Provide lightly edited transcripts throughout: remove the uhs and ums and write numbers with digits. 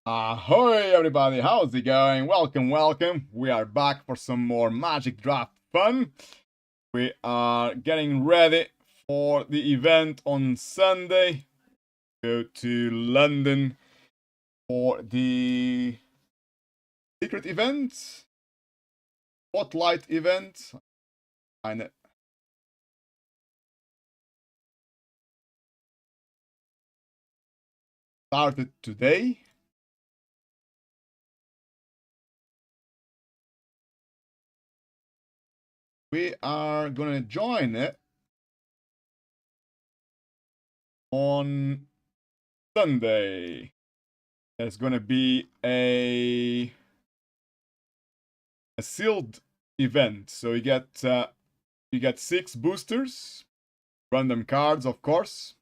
Ahoy everybody, how's it going? Welcome. We are back for some more Magic Draft fun. We are getting ready for the event on Sunday. Go to London for the secret event, spotlight event. And started today. We are gonna join it on Sunday. There's gonna be a sealed event, so you get 6 boosters, random cards, of course.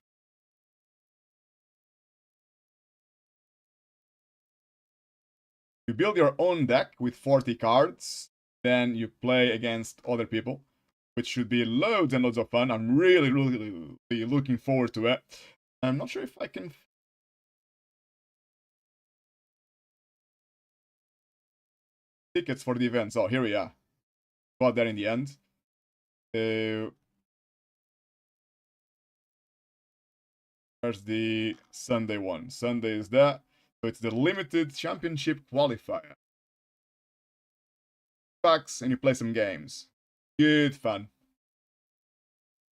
You build your own deck with 40 cards, then you play against other people, which should be loads and loads of fun. I'm really looking forward to it. I'm not sure if I can... Tickets for the events. Oh, here we are. Got there in the end. Where's the Sunday one? Sunday is that. So it's the limited championship qualifier. Packs and you play some games. Good fun.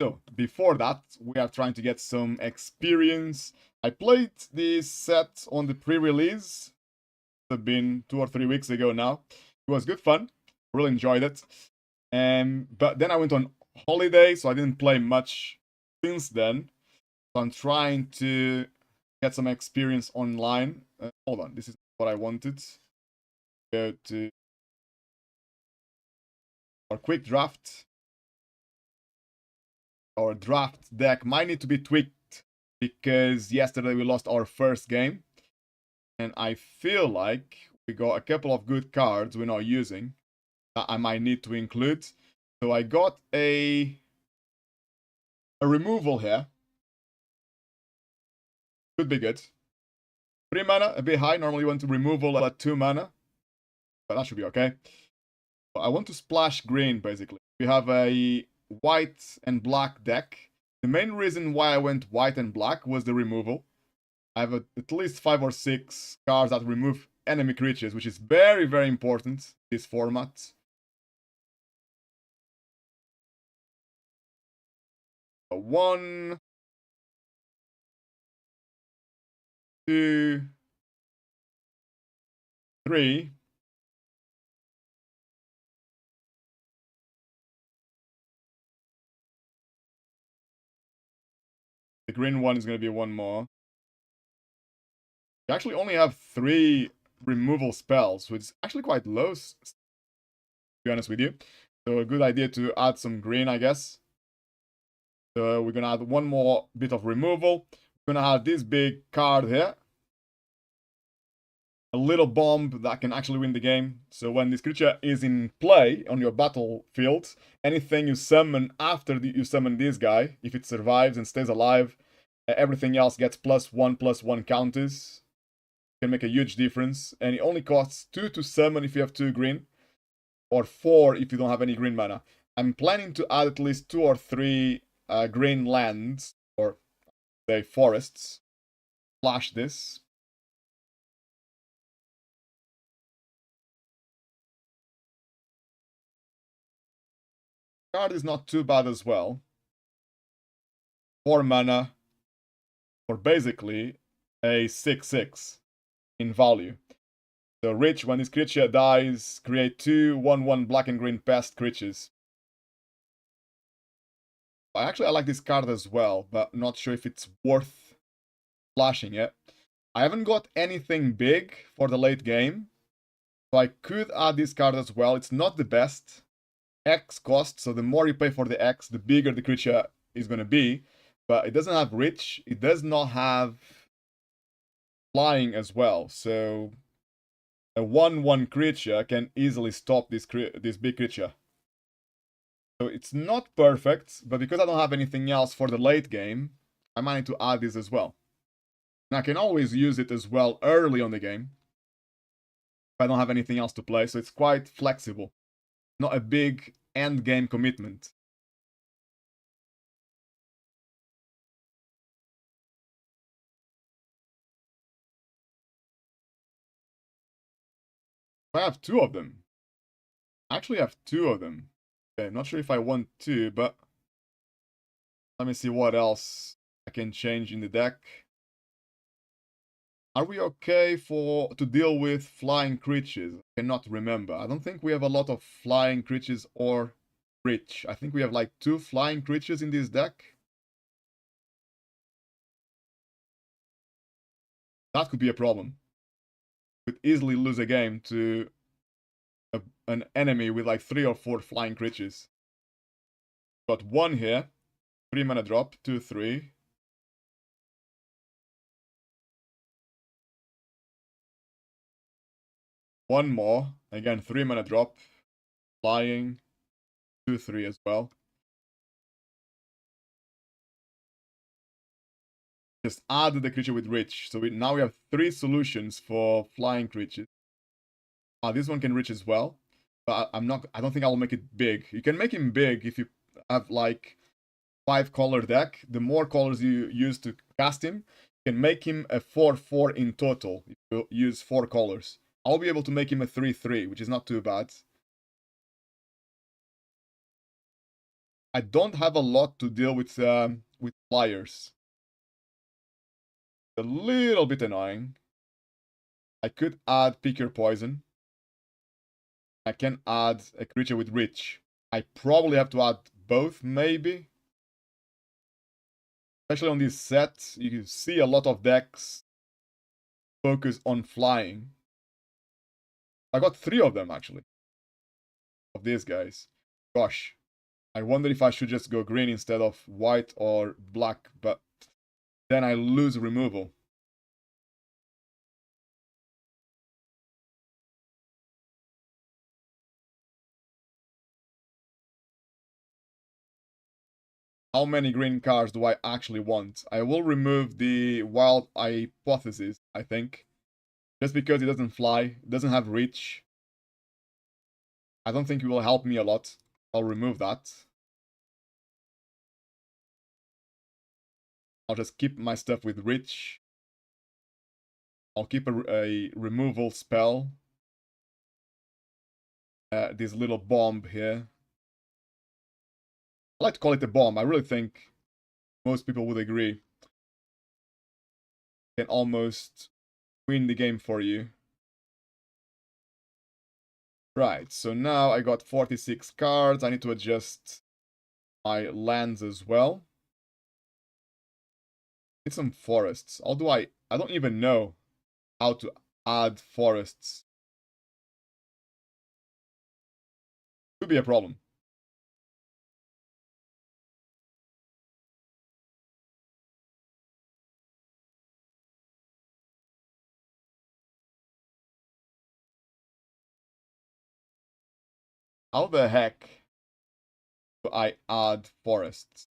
So before that, we are trying to get some experience. I played this set on the pre-release. It's been 2 or 3 weeks ago now. It was good fun. Really enjoyed it. But then I went on holiday, so I didn't play much since then. So I'm trying to get some experience online. Hold on, this is what I wanted. Go to our quick draft. Our draft deck might need to be tweaked because yesterday we lost our first game. And I feel like we got a couple of good cards we're not using that I might need to include. So I got a removal here. Could be good. 3 mana, a bit high. Normally you want to removal at 2 mana. But that should be okay. But I want to splash green, basically. We have a white and black deck. The main reason why I went white and black was the removal. I have at least 5 or 6 cards that remove enemy creatures, which is very important in this format. So 1, 2, 3. The green one is going to be 1 more. You actually only have 3 removal spells, which is actually quite low, to be honest with you. So a good idea to add some green, I guess. So we're gonna add 1 more bit of removal. We're gonna add this big card here. A little bomb that can actually win the game. So when this creature is in play on your battlefield, anything you summon after you summon this guy, if it survives and stays alive, everything else gets +1/+1 counters. Can make a huge difference, and it only costs 2 to summon if you have 2 green, or 4 if you don't have any green mana. I'm planning to add at least 2 or 3 green lands, or say forests. Flash this. Card is not too bad as well. 4 mana for basically a 6/6 in value. So rich, when this creature dies, create 2 1/1 black and green pest creatures. I like this card as well, but not sure if it's worth flashing it. I haven't got anything big for the late game, so I could add this card as well. It's not the best. X cost, so the more you pay for the X, the bigger the creature is going to be. But it doesn't have rich. It does not have flying as well, so a 1/1 creature can easily stop this big creature. So it's not perfect, but because I don't have anything else for the late game, I might need to add this as well. And I can always use it as well early on the game. I don't have anything else to play, so it's quite flexible. Not a big end game commitment. I have two of them. I actually have two of them. Okay, I'm not sure if I want two, but let me see what else I can change in the deck. Are we okay to deal with flying creatures? I cannot remember. I don't think we have a lot of flying creatures or rich. I think we have like 2 flying creatures in this deck. That could be a problem. Could easily lose a game to an enemy with like 3 or 4 flying creatures. Got 1 here. 3 mana drop. 2, 3. One more. Again, 3 mana drop. Flying. 2, 3 as well. Just add the creature with rich. So now we have 3 solutions for flying creatures. This one can reach as well. But I don't think I'll make it big. You can make him big if you have like 5 color deck. The more colors you use to cast him, you can make him a 4/4 in total if you use 4 colors. I'll be able to make him a 3/3, which is not too bad. I don't have a lot to deal with flyers. A little bit annoying. I could add Pick Your Poison. I can add a creature with Reach. I probably have to add both, maybe. Especially on this set, you see a lot of decks focus on flying. I got 3 of them, actually. Of these guys. Gosh. I wonder if I should just go green instead of white or black, but then I lose removal. How many green cards do I actually want? I will remove the wild hypothesis, I think. Just because it doesn't fly, it doesn't have reach. I don't think it will help me a lot. I'll remove that. I'll just keep my stuff with reach. I'll keep a removal spell. This little bomb here. I like to call it a bomb. I really think most people would agree. Can almost win the game for you. Right, so now I got 46 cards. I need to adjust my lands as well. Need some forests. How do I don't even know how to add forests. Could be a problem. How the heck do I add forests?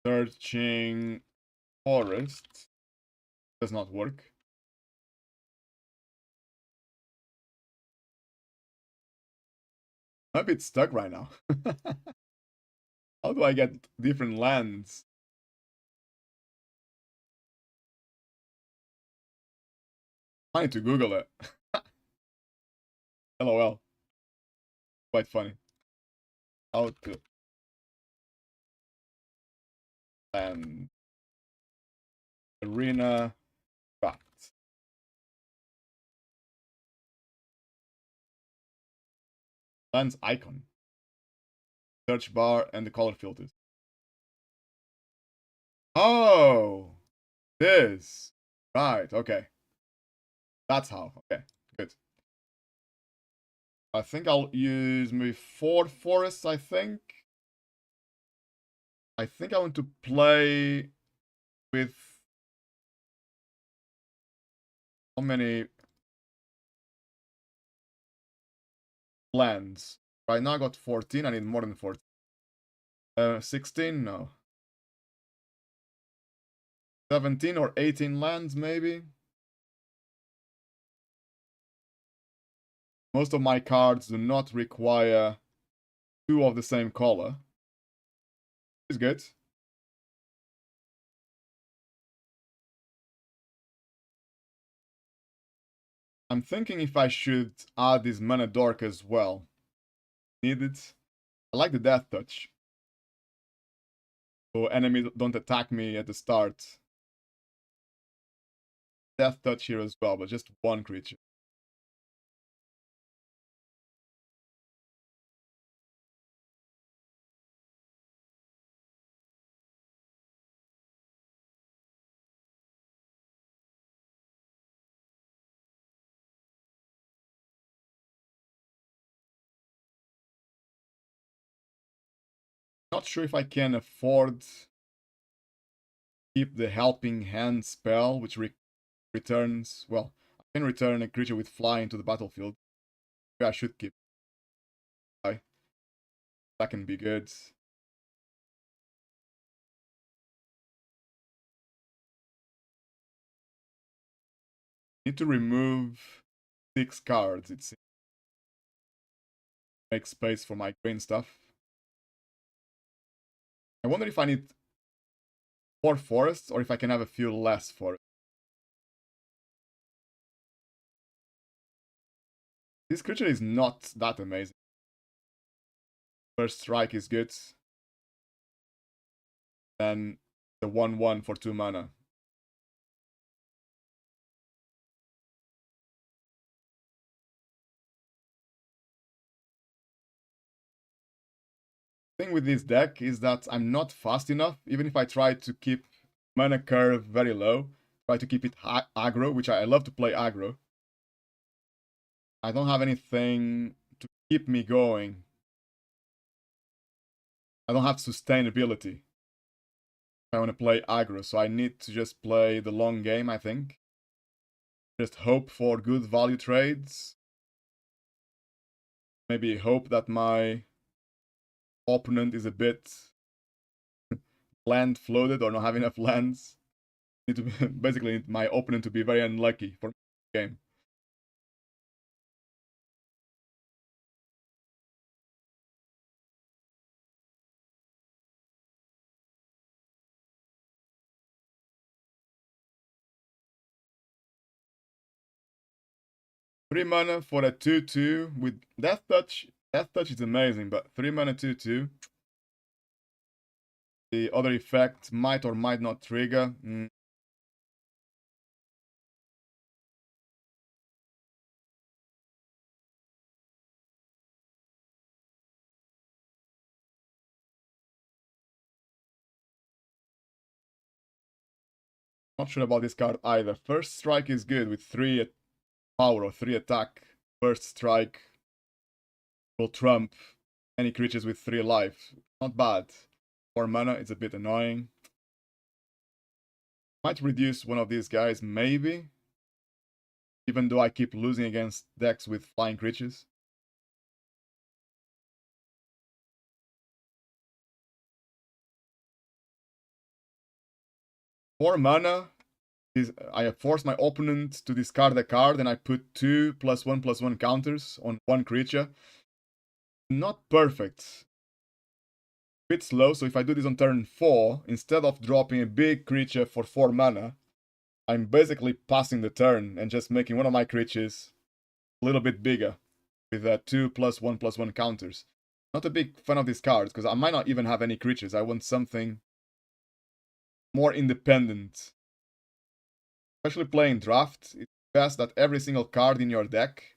Searching forest does not work. I'm a bit stuck right now. How do I get different lands? I need to Google it. LOL. Quite funny. How to land arena fact. Lands icon. Search bar and the color filters. Oh, this. Right, okay. That's how. Okay, good. I think I'll use maybe 4 forests, I think. I think I want to play with how many lands? Right now I got 14, I need more than 14. 16? No. 17 or 18 lands, maybe? Most of my cards do not require 2 of the same color. It's good. I'm thinking if I should add this mana dork as well. Need it. I like the death touch. So enemies don't attack me at the start. Death touch here as well, but just one creature. Not sure if I can afford keep the helping hand spell, which returns, well, I can return a creature with fly into the battlefield. Maybe I should keep fly. That can be good. Need to remove 6 cards, it seems. Make space for my green stuff. I wonder if I need more forests or if I can have a few less forests. This creature is not that amazing. First strike is good. Then the 1/1 for 2 mana. Thing with this deck is that I'm not fast enough, even if I try to keep mana curve very low, try to keep it aggro, which I love to play aggro. I don't have anything to keep me going. I don't have sustainability if I want to play aggro, so I need to just play the long game, I think. Just hope for good value trades. Maybe hope that my opponent is a bit land floated or not have enough lands. Need to be, basically need my opponent to be very unlucky for the game. Three mana for a 2/2 with Death Touch. Death Touch is amazing, but 3 mana 2/2. The other effect might or might not trigger. Not sure about this card either. First Strike is good with 3 power or 3 attack. First Strike will trump any creatures with 3 life. Not bad. 4 mana, it's a bit annoying. Might reduce one of these guys, maybe. Even though I keep losing against decks with flying creatures. Four mana is I force my opponent to discard a card and I put 2+1/+1 counters on one creature. Not perfect. Bit slow, so if I do this on turn 4, instead of dropping a big creature for 4 mana, I'm basically passing the turn and just making one of my creatures a little bit bigger with 2+1/+1 counters. Not a big fan of these cards because I might not even have any creatures. I want something more independent. Especially playing draft, it's best that every single card in your deck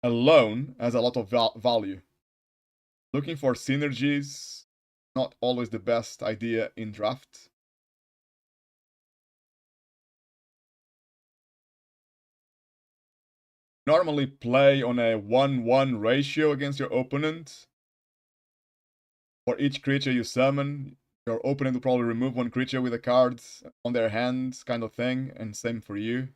alone has a lot of value. Looking for synergies, not always the best idea in draft. Normally play on a 1/1 ratio against your opponent. For each creature you summon, Your opponent will probably remove one creature with a card on their hands, kind of thing, and same for you.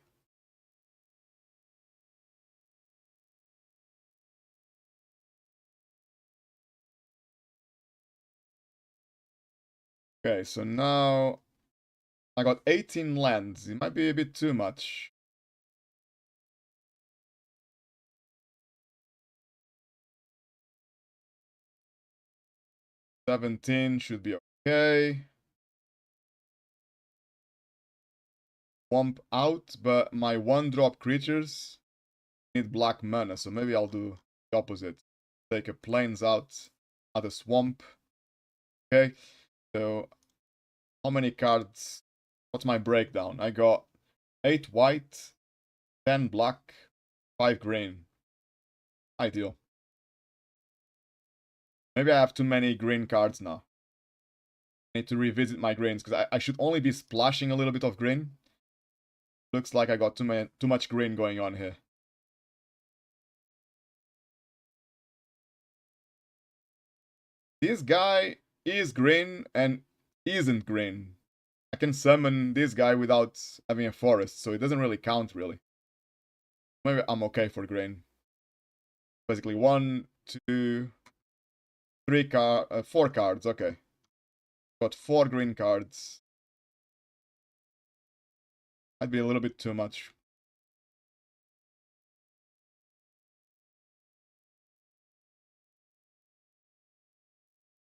Okay, so now I got 18 lands. It might be a bit too much. 17 should be okay. Swamp out, but my 1-drop creatures need black mana, so maybe I'll do the opposite. Take a plains out at a swamp. Okay, so how many cards? What's my breakdown? I got 8 white, 10 black, 5 green. Ideal. Maybe I have too many green cards now. I need to revisit my greens, because I should only be splashing a little bit of green. Looks like I got too much green going on here. This guy is green and isn't green. I can summon this guy without having a forest, so it doesn't really count, really. Maybe I'm okay for green. Basically, 1, 2, 3 4 cards, okay. Got 4 green cards. Might be a little bit too much.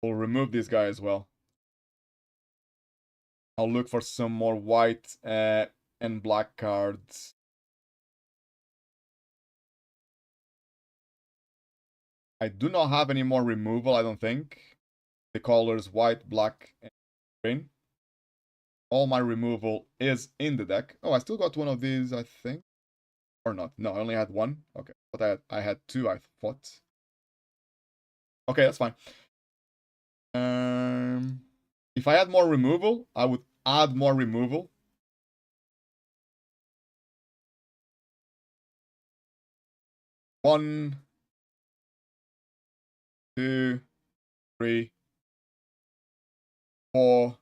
We'll remove this guy as well. I'll look for some more white and black cards. I do not have any more removal, I don't think. The colors white, black, and green. All my removal is in the deck. Oh, I still got one of these, I think. Or not. No, I only had one. Okay, but I had 2, I thought. Okay, that's fine. If I had more removal, I would add more removal. One, 2, 3, 4,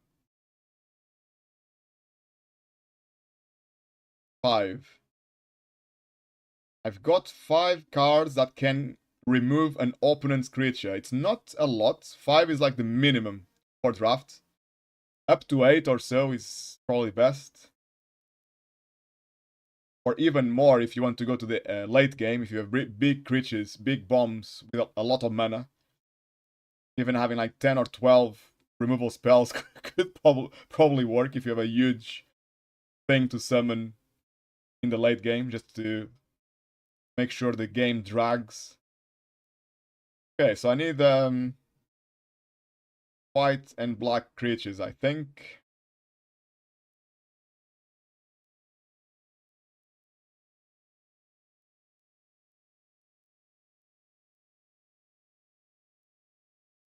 5. I've got 5 cards that can remove an opponent's creature. It's not a lot. 5 is like the minimum for draft. Up to 8 or so is probably best. Or even more if you want to go to the late game, if you have big creatures, big bombs with a lot of mana. Even having like 10 or 12 removal spells could probably work if you have a huge thing to summon in the late game, just to make sure the game drags. Okay, so I need white and black creatures, I think.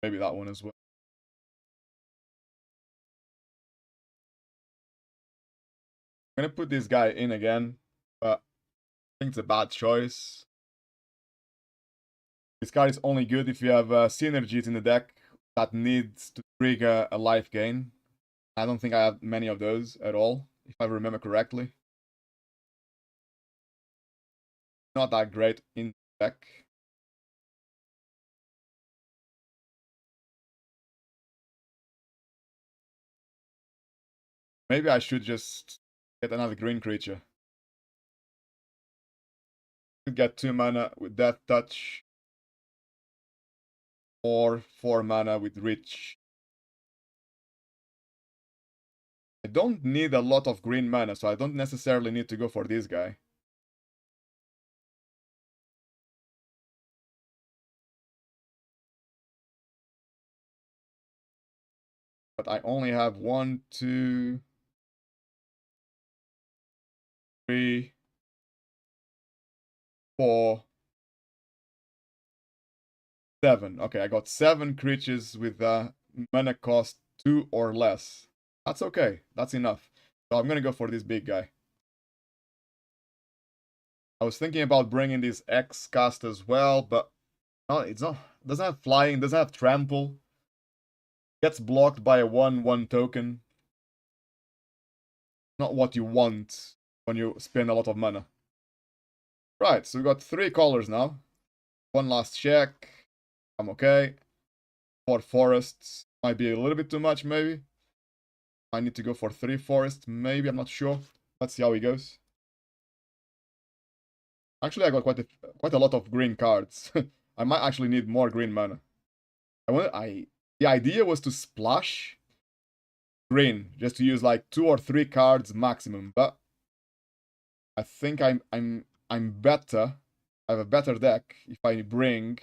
Maybe that one as well. I'm gonna put this guy in again, but I think it's a bad choice. This card is only good if you have synergies in the deck that needs to trigger a life gain. I don't think I have many of those at all, if I remember correctly. Not that great in the deck. Maybe I should just get another green creature. Could get 2 mana with Death Touch, or 4 mana with Reach. I don't need a lot of green mana, so I don't necessarily need to go for this guy. But I only have 1, 2, 3, 4, 7. Okay, I got 7 creatures with mana cost 2 or less. That's okay. That's enough. So I'm gonna go for this big guy. I was thinking about bringing this X cast as well, but no, it's not. It doesn't have flying. Doesn't have trample. Gets blocked by a 1/1 token. Not what you want when you spend a lot of mana. Right, so we got 3 colors now. One last check. I'm okay. 4 forests. Might be a little bit too much, maybe. I need to go for 3 forests, maybe. I'm not sure. Let's see how he goes. Actually, I got quite a lot of green cards. I might actually need more green mana. The idea was to splash green, just to use like 2 or 3 cards maximum, but I think I'm better. I have a better deck if I bring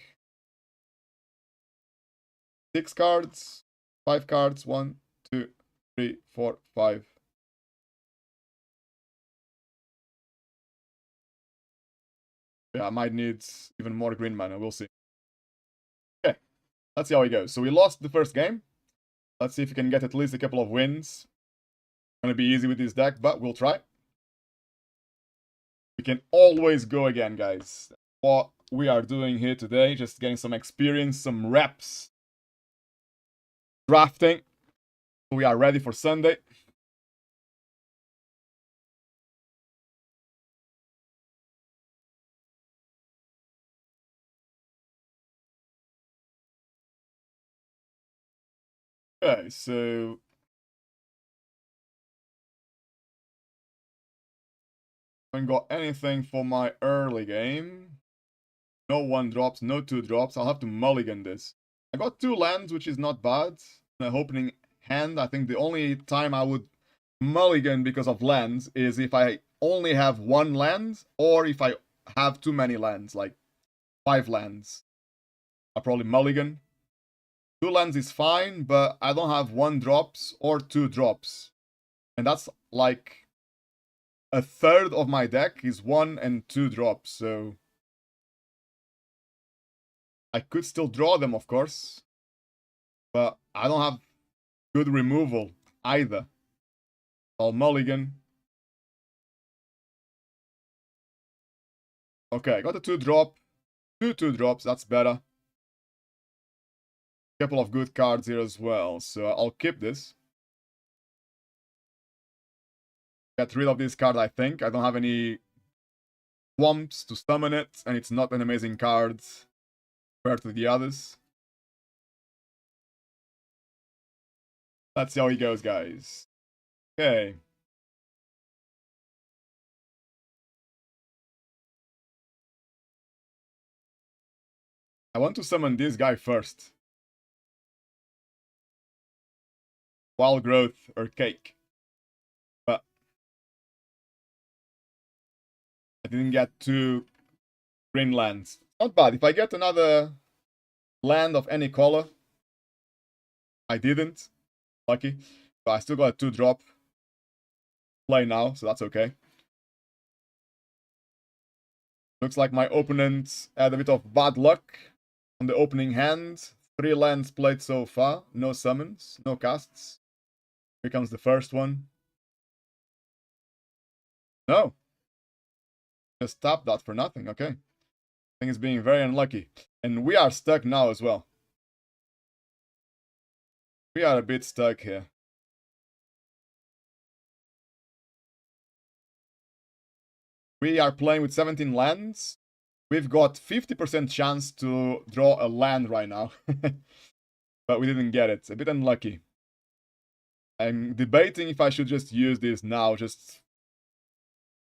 6 cards, 5 cards, 1, 2, 3, 4, 5. Yeah, I might need even more green mana, we'll see. Okay, let's see how it goes. So we lost the first game. Let's see if we can get at least a couple of wins. Gonna be easy with this deck, but we'll try. We can always go again, guys. What we are doing here today, just getting some experience, some reps. Drafting. We are ready for Sunday. Okay, so I haven't got anything for my early game. No 1 drops, no 2 drops. I'll have to mulligan this. I got 2 lands, which is not bad. The opening hand, I think the only time I would mulligan because of lands is if I only have 1 land or if I have too many lands, like 5 lands. I'll probably mulligan. 2 lands is fine, but I don't have 1 drops or 2 drops. And that's like a third of my deck is 1 and 2 drops, so I could still draw them, of course, but I don't have good removal either. I'll mulligan. Okay, I got a 2 drop. 2 drops, that's better. Couple of good cards here as well, so I'll keep this. Get rid of this card, I think. I don't have any swamps to summon it, and it's not an amazing card compared to the others. Let's see how he goes, guys. Okay. I want to summon this guy first. Wild Growth or Cake. But I didn't get 2 green lands. Not bad. If I get another land of any color, I didn't. Lucky. But I still got a 2 drop. Play now, so that's okay. Looks like my opponent had a bit of bad luck on the opening hand. 3 lands played so far. No summons, no casts. Here comes the first one. No. Just tap that for nothing, okay. I think it's being very unlucky. And we are stuck now as well. We are a bit stuck here. We are playing with 17 lands. We've got 50% chance to draw a land right now. But we didn't get it. A bit unlucky. I'm debating if I should just use this now, just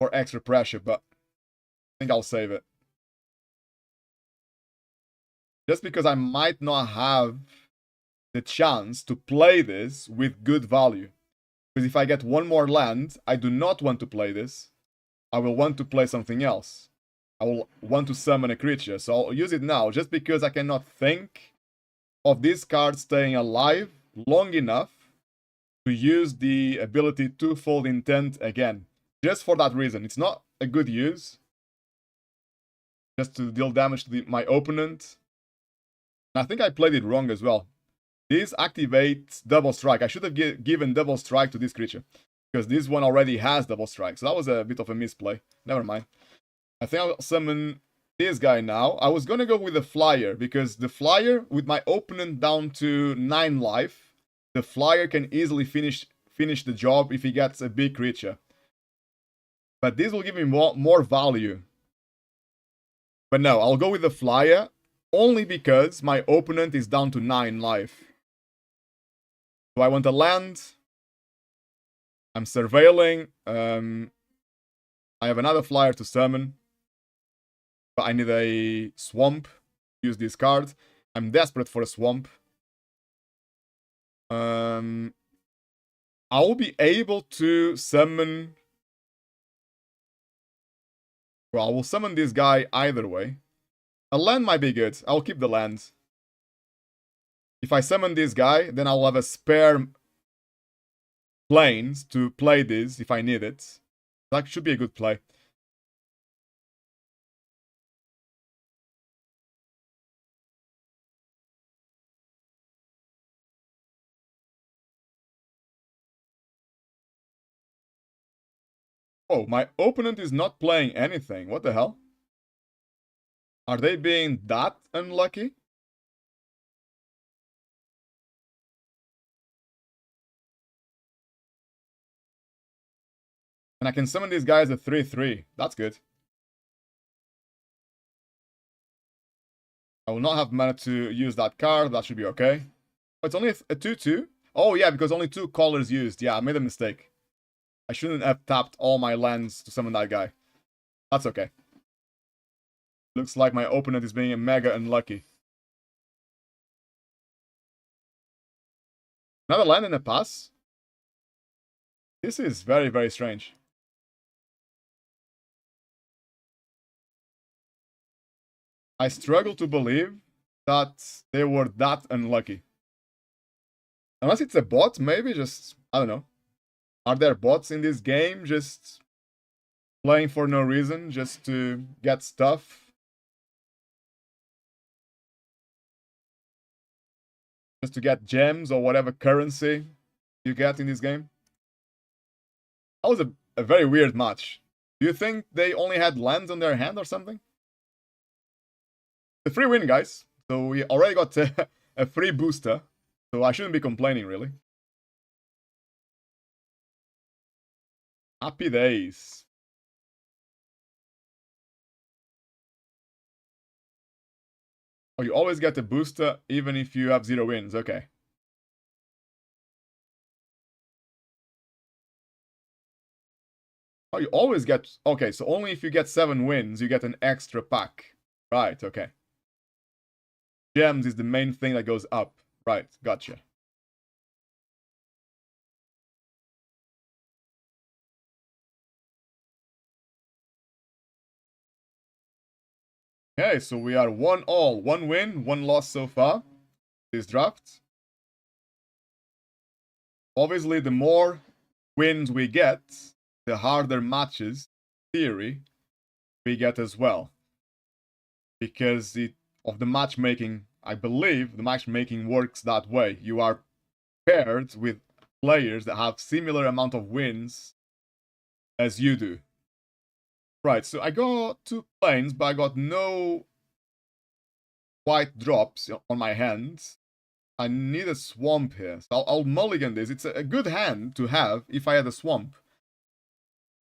for extra pressure, but I think I'll save it. Just because I might not have the chance to play this with good value. Because if I get 1 more land, I do not want to play this. I will want to play something else. I will want to summon a creature, so I'll use it now, just because I cannot think of this card staying alive long enough to use the ability Twofold Intent again. Just for that reason. It's not a good use. Just to deal damage to my opponent. And I think I played it wrong as well. This activates Double Strike. I should have given Double Strike to this creature. Because this one already has Double Strike. So that was a bit of a misplay. Never mind. I think I'll summon this guy now. I was gonna go with the Flyer. Because the Flyer, with my opponent down to 9 life, the flyer can easily finish the job if he gets a big creature. But this will give me more value. But no, I'll go with the flyer only because my opponent is down to 9 life. Do I want a land? I'm surveilling. I have another flyer to summon. But I need a swamp. Use this card. I'm desperate for a swamp. I will be able to summon... Well, I will summon this guy either way. A land might be good. I'll keep the land. If I summon this guy, then I'll have a spare planes to play this if I need it. That should be a good play. Oh, my opponent is not playing anything. What the hell? Are they being that unlucky? And I can summon these guys at 3/3. That's good. I will not have mana to use that card. That should be okay. Oh, it's only a 2/2? Oh, yeah, because only 2 colors used. Yeah, I made a mistake. I shouldn't have tapped all my lands to summon that guy. That's okay. Looks like my opponent is being mega unlucky. Another land in a pass? This is very, very strange. I struggle to believe that they were that unlucky. Unless it's a bot, maybe just... I don't know. Are there bots in this game just playing for no reason, just to get stuff? Just to get gems or whatever currency you get in this game? That was a very weird match. Do you think they only had lands on their hand or something? A free win, guys. So we already got a free booster. So I shouldn't be complaining, really. Happy days. Oh, you always get a booster even if you have 0 wins. Okay. Oh, you always get... Okay, so only if you get 7 wins, you get an extra pack. Right, okay. Gems is the main thing that goes up. Right, gotcha. Okay, so we are 1-1. 1 win, 1 loss so far. This draft. Obviously, the more wins we get, the harder matches, theory, we get as well. Because of the matchmaking, I believe the matchmaking works that way. You are paired with players that have similar amount of wins as you do. Right, so I got 2 planes, but I got no white drops on my hands. I need a swamp here, so I'll mulligan this. It's a good hand to have if I had a swamp.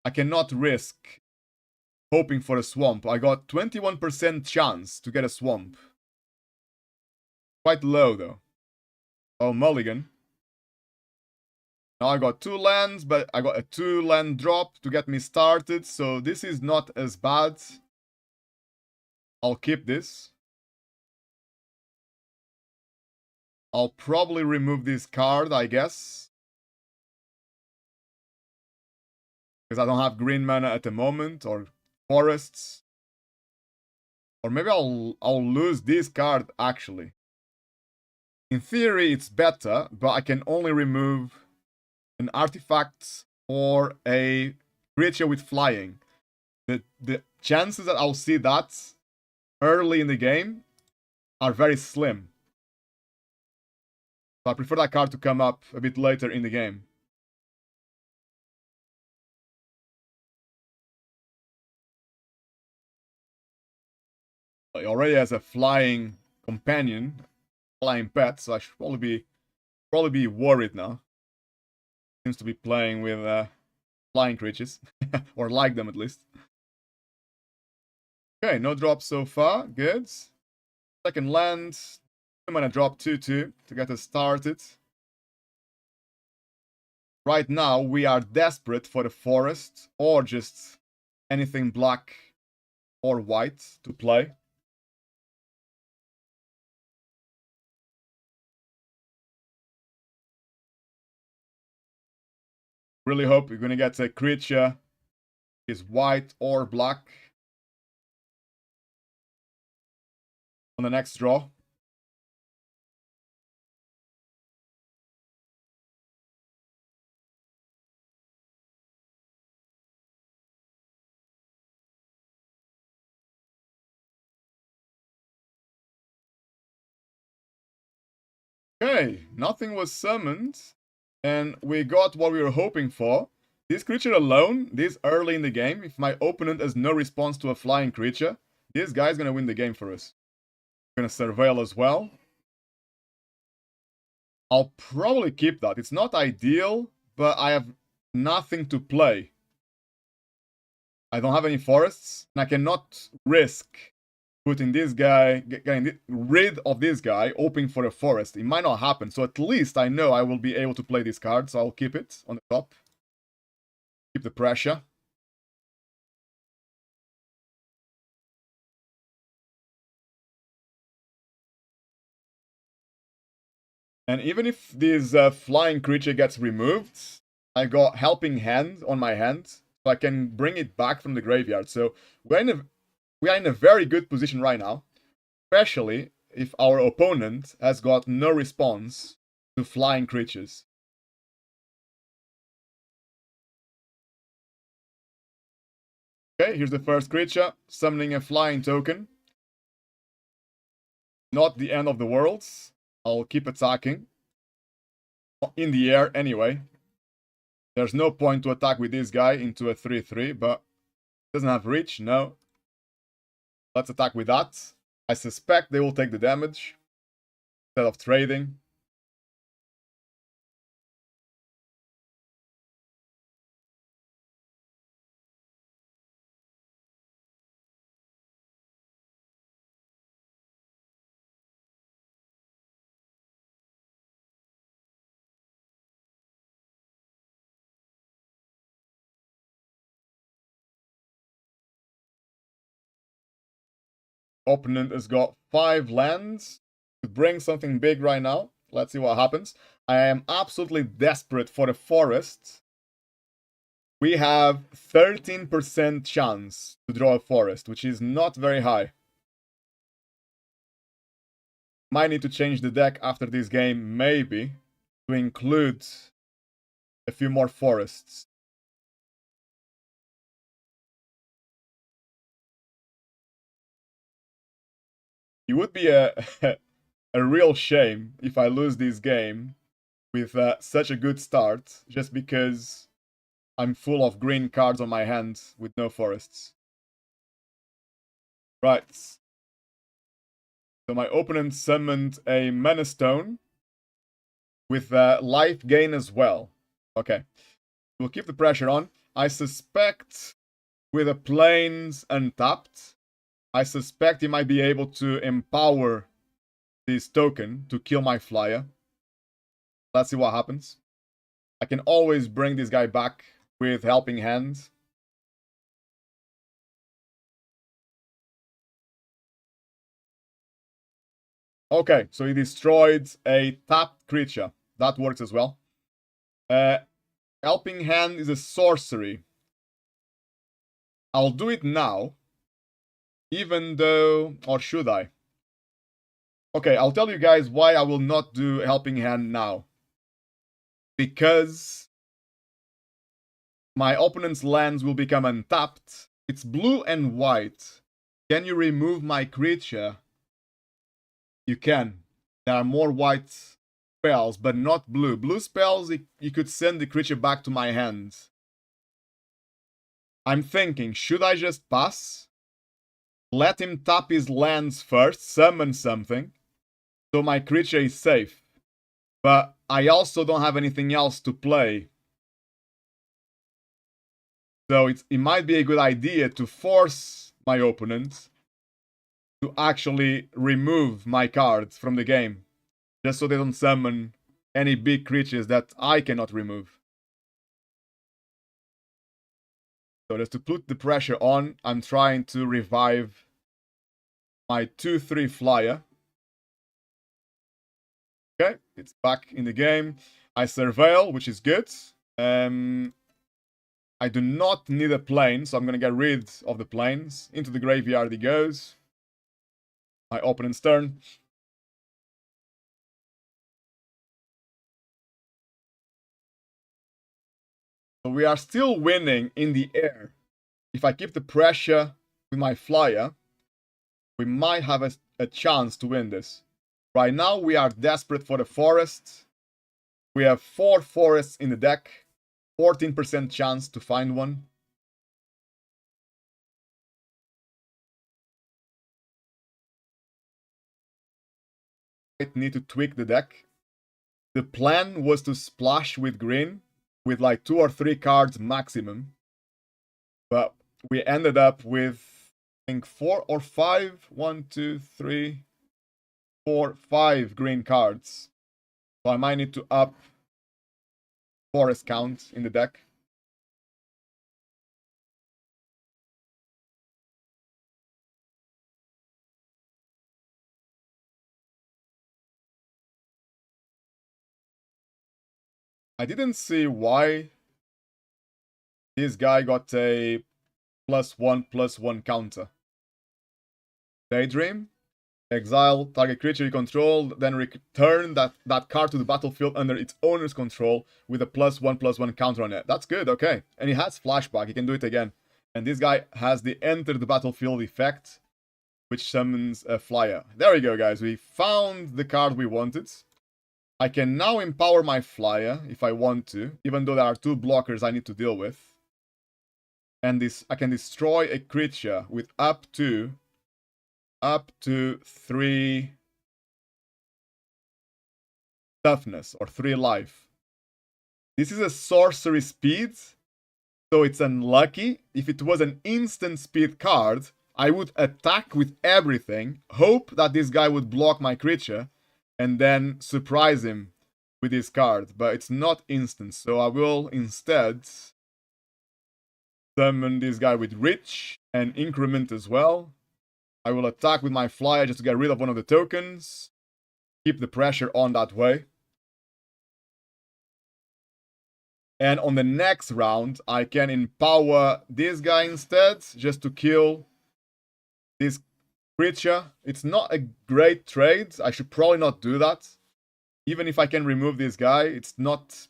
I cannot risk hoping for a swamp. I got 21% chance to get a swamp. Quite low, though. Oh, mulligan. Now I got 2 lands, but I got a 2 land drop to get me started, so this is not as bad. I'll keep this. I'll probably remove this card, I guess. Because I don't have green mana at the moment, or forests. Or maybe I'll lose this card, actually. In theory, it's better, but I can only remove an artifact or a creature with flying. The chances that I'll see that early in the game are very slim. So I prefer that card to come up a bit later in the game. He already has a flying companion, flying pet, so I should probably probably be worried now. Seems to be playing with flying creatures. Or like them at least. Okay, no drops so far. Good. Second land. I'm gonna drop 2/2 to get us started. Right now, we are desperate for the forest or just anything black or white to play. Really hope we're gonna get a creature is white or black on the next draw. Okay, nothing was summoned, and we got what we were hoping for. This creature alone, this early in the game, if my opponent has no response to a flying creature, this guy's gonna win the game for us. Gonna surveil as well. I'll probably keep that. It's not ideal, but I have nothing to play. I don't have any forests, and I cannot risk putting this guy, getting rid of this guy, hoping for a forest. It might not happen, so at least I know I will be able to play this card, so I'll keep it on the top. Keep the pressure. And even if this flying creature gets removed, I got Helping Hand on my hand, so I can bring it back from the graveyard. So we are in a very good position right now, especially if our opponent has got no response to flying creatures. Okay, here's the first creature, summoning a flying token. Not the end of the world. I'll keep attacking. In the air, anyway. There's no point to attack with this guy into a 3/3, but doesn't have reach, no. Let's attack with that. I suspect they will take the damage instead of trading. Opponent has got 5 lands to bring something big right now. Let's see what happens. I am absolutely desperate for a forest. We have 13% chance to draw a forest, which is not very high. Might need to change the deck after this game, maybe, to include a few more forests. It would be a a real shame if I lose this game with such a good start, just because I'm full of green cards on my hand with no forests. Right. So my opponent summoned a Mana Stone with life gain as well. Okay. We'll keep the pressure on. I suspect with a Plains untapped, I suspect he might be able to empower this token to kill my flyer. Let's see what happens. I can always bring this guy back with Helping Hand. Okay, so he destroyed a tapped creature. That works as well. Helping Hand is a sorcery. I'll do it now. Even though... Or should I? Okay, I'll tell you guys why I will not do Helping Hand now. Because my opponent's lands will become untapped. It's blue and white. Can you remove my creature? You can. There are more white spells, but not blue. Blue spells, you could send the creature back to my hand. I'm thinking, should I just pass? Let him tap his lands first, summon something, so my creature is safe. But I also don't have anything else to play. So it might be a good idea to force my opponent to actually remove my cards from the game. Just so they don't summon any big creatures that I cannot remove. So just to put the pressure on, I'm trying to revive my 2/3 flyer. Okay, it's back in the game. I surveil, which is good. I do not need a plane, so I'm gonna get rid of the planes. Into the graveyard he goes. My opponent's turn. So we are still winning in the air. If I keep the pressure with my flyer, we might have a chance to win this. Right now, we are desperate for the forest. We have 4 forests in the deck. 14% chance to find one. I need to tweak the deck. The plan was to splash with green, with like 2 or 3 cards maximum. But we ended up with, I think, 4 or 5. 1, 2, 3, 4, 5 green cards. So I might need to up forest count in the deck. I didn't see why this guy got a +1/+1 counter. Daydream. Exile target creature you control, then return that card to the battlefield under its owner's control with a +1/+1 counter on it. That's good, okay. And he has flashback, he can do it again. And this guy has the enter the battlefield effect, which summons a flyer. There we go, guys. We found the card we wanted. I can now empower my flyer if I want to, even though there are 2 blockers I need to deal with. And this, I can destroy a creature with up to 3 toughness or 3 life. This is a sorcery speed, so it's unlucky. If it was an instant speed card, I would attack with everything, hope that this guy would block my creature, and then surprise him with this card. But it's not instant, so I will instead summon this guy with Reach and Increment as well. I will attack with my flyer just to get rid of one of the tokens. Keep the pressure on that way. And on the next round, I can empower this guy instead, just to kill this creature. It's not a great trade. I should probably not do that. Even if I can remove this guy, it's not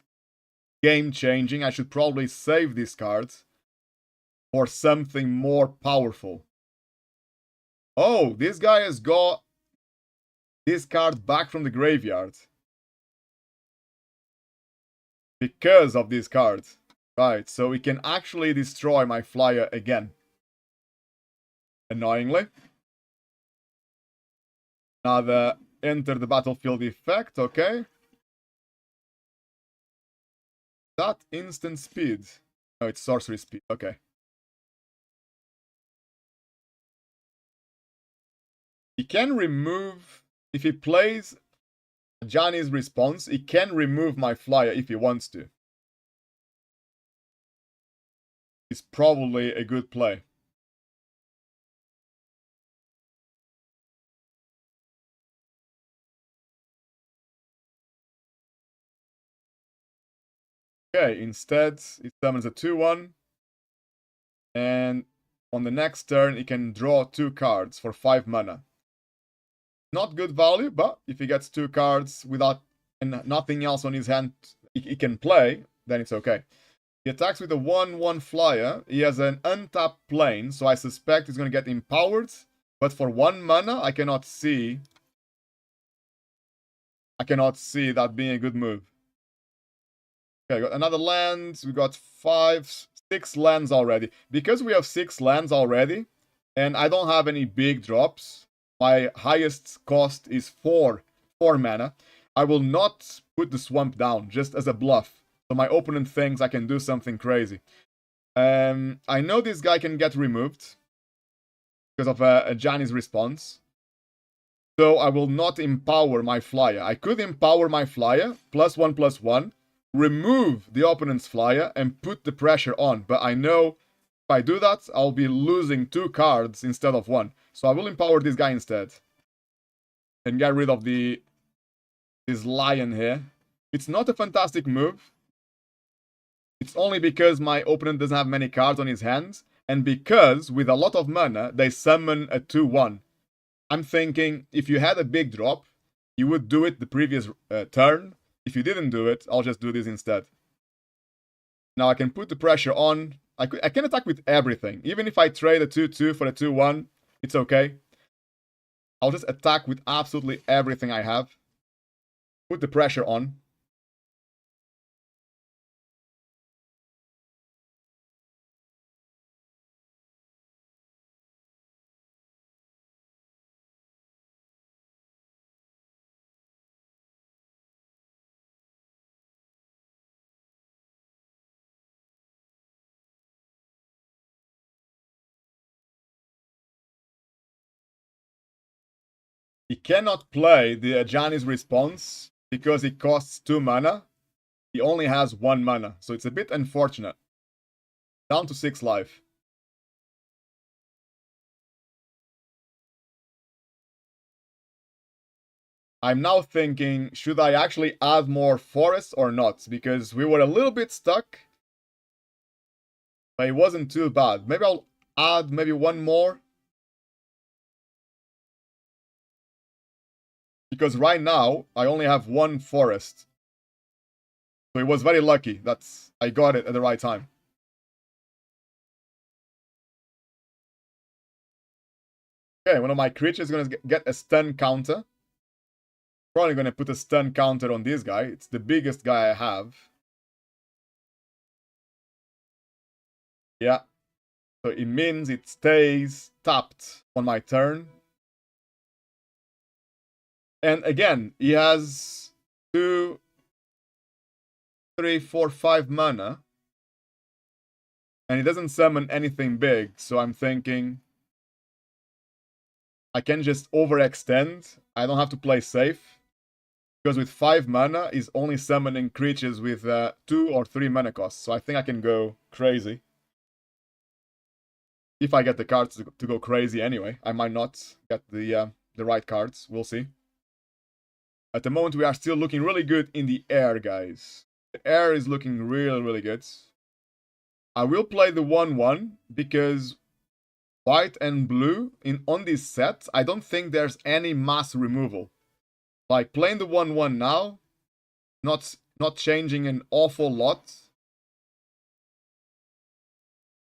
game-changing. I should probably save this card for something more powerful. Oh, this guy has got this card back from the graveyard. Because of this card. Right, so we can actually destroy my flyer again. Annoyingly. Another enter the battlefield effect, okay. That instant speed. Oh, it's sorcery speed, okay. He can remove, if he plays Johnny's response, he can remove my flyer if he wants to. It's probably a good play. Okay, instead, it summons a 2/1. And on the next turn, he can draw 2 cards for 5 mana. Not good value, but if he gets 2 cards without and nothing else on his hand he can play, then it's okay. He attacks with a 1/1 flyer. He has an untapped plane, so I suspect he's going to get empowered. But for 1 mana, I cannot see that being a good move. Okay, got another land. We got 6 lands already. Because we have 6 lands already, and I don't have any big drops, my highest cost is 4 mana. I will not put the swamp down, just as a bluff. So my opponent thinks I can do something crazy. I know this guy can get removed because of Johnny's response. So I will not empower my flyer. I could empower my flyer, +1/+1, remove the opponent's flyer, and put the pressure on. But I know if I do that, I'll be losing 2 cards instead of 1. So I will empower this guy instead. And get rid of this lion here. It's not a fantastic move. It's only because my opponent doesn't have many cards on his hands, and because, with a lot of mana, they summon a 2/1. I'm thinking, if you had a big drop, you would do it the previous turn. If you didn't do it, I'll just do this instead. Now I can put the pressure on. I can attack with everything. Even if I trade a 2/2 for a 2/1, it's okay. I'll just attack with absolutely everything I have. Put the pressure on. He cannot play the Ajani's response because it costs 2 mana. He only has 1 mana, so it's a bit unfortunate. Down to 6 life. I'm now thinking, should I actually add more forests or not? Because we were a little bit stuck. But it wasn't too bad. Maybe I'll add maybe 1 more. Because right now, I only have 1 forest. So it was very lucky that I got it at the right time. Okay, one of my creatures is going to get a stun counter. Probably going to put a stun counter on this guy. It's the biggest guy I have. Yeah. So it means it stays tapped on my turn. And again, he has 2, 3, 4, 5 mana. And he doesn't summon anything big. So I'm thinking I can just overextend. I don't have to play safe. Because with 5 mana, he's only summoning creatures with 2 or 3 mana costs. So I think I can go crazy. If I get the cards to go crazy anyway. I might not get the right cards. We'll see. At the moment, we are still looking really good in the air, guys. The air is looking really, really good. I will play the 1/1 because white and blue on this set, I don't think there's any mass removal. Like playing the 1/1 now, not changing an awful lot.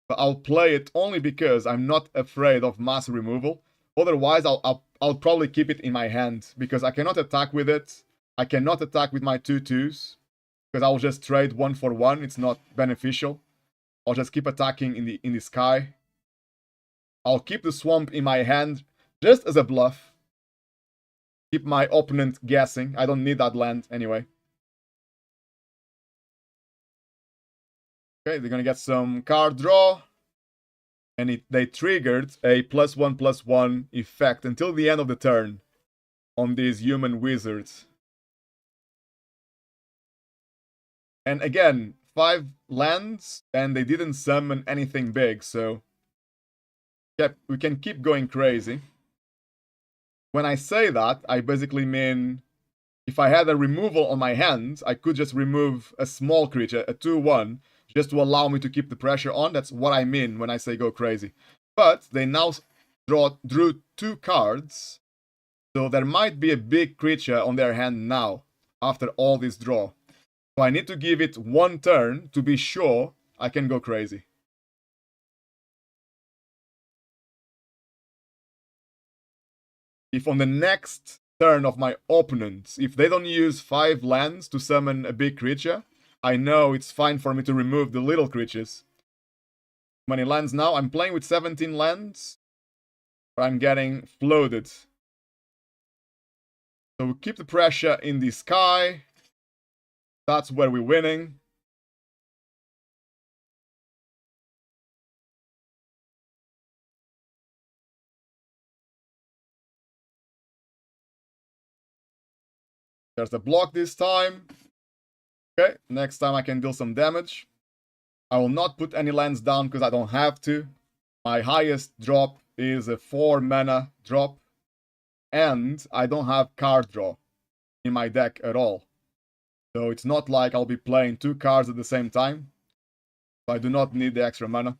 But I'll play it only because I'm not afraid of mass removal. Otherwise, I'll probably keep it in my hand because I cannot attack with it. I cannot attack with my 2/2s because I'll just trade 1 for 1. It's not beneficial. I'll just keep attacking in the sky. I'll keep the swamp in my hand just as a bluff. Keep my opponent guessing. I don't need that land anyway. Okay, they're gonna get some card draw. And they triggered a +1/+1 effect until the end of the turn on these human wizards. And again, 5 lands, and they didn't summon anything big, so we can keep going crazy. When I say that, I basically mean if I had a removal on my hands, I could just remove a small creature, a 2/1, just to allow me to keep the pressure on. That's what I mean when I say go crazy. But they now drew 2 cards, so there might be a big creature on their hand now, after all this draw. So I need to give it 1 turn to be sure I can go crazy. If on the next turn of my opponent, if they don't use 5 lands to summon a big creature, I know it's fine for me to remove the little creatures. How many lands now? I'm playing with 17 lands. I'm getting floated. So we keep the pressure in the sky. That's where we're winning. There's the block this time. Okay, next time I can deal some damage. I will not put any lands down because I don't have to. My highest drop is a 4 mana drop. And I don't have card draw in my deck at all. So it's not like I'll be playing 2 cards at the same time. So I do not need the extra mana.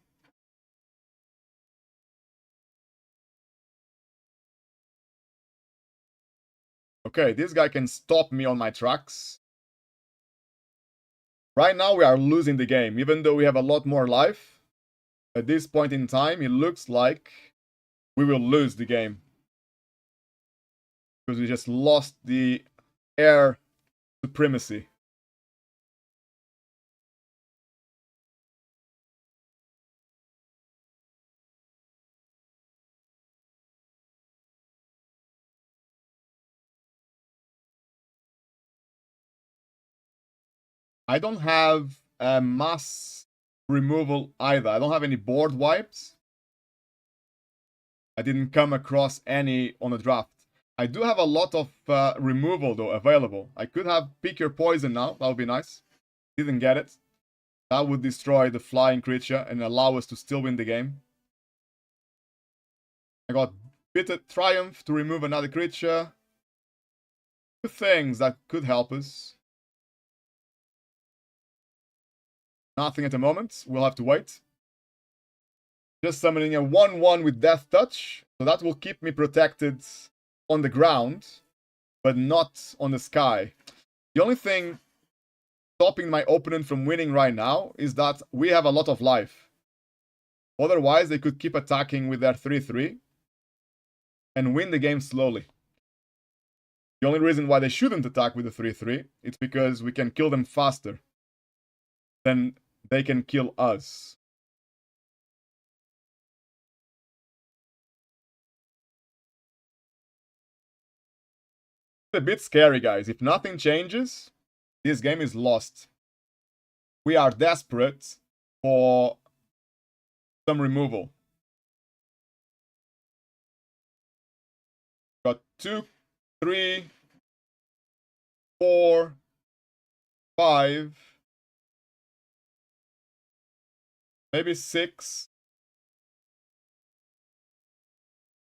Okay, this guy can stop me on my tracks. Right now we are losing the game, even though we have a lot more life. At this point in time, it looks like we will lose the game. Because we just lost the air supremacy. I don't have a mass removal either. I don't have any board wipes. I didn't come across any on the draft. I do have a lot of removal though available. I could have pick your poison now. That would be nice. Didn't get it. That would destroy the flying creature and allow us to still win the game. I got Bitter Triumph to remove another creature. Two things that could help us. Nothing at the moment. We'll have to wait. Just summoning a 1/1 with Death Touch. So that will keep me protected on the ground, but not on the sky. The only thing stopping my opponent from winning right now is that we have a lot of life. Otherwise, they could keep attacking with their 3/3 and win the game slowly. The only reason why they shouldn't attack with the 3/3 is because we can kill them faster than they can kill us. It's a bit scary, guys. If nothing changes, this game is lost. We are desperate for some removal. Got 2, 3, 4, 5, maybe 6.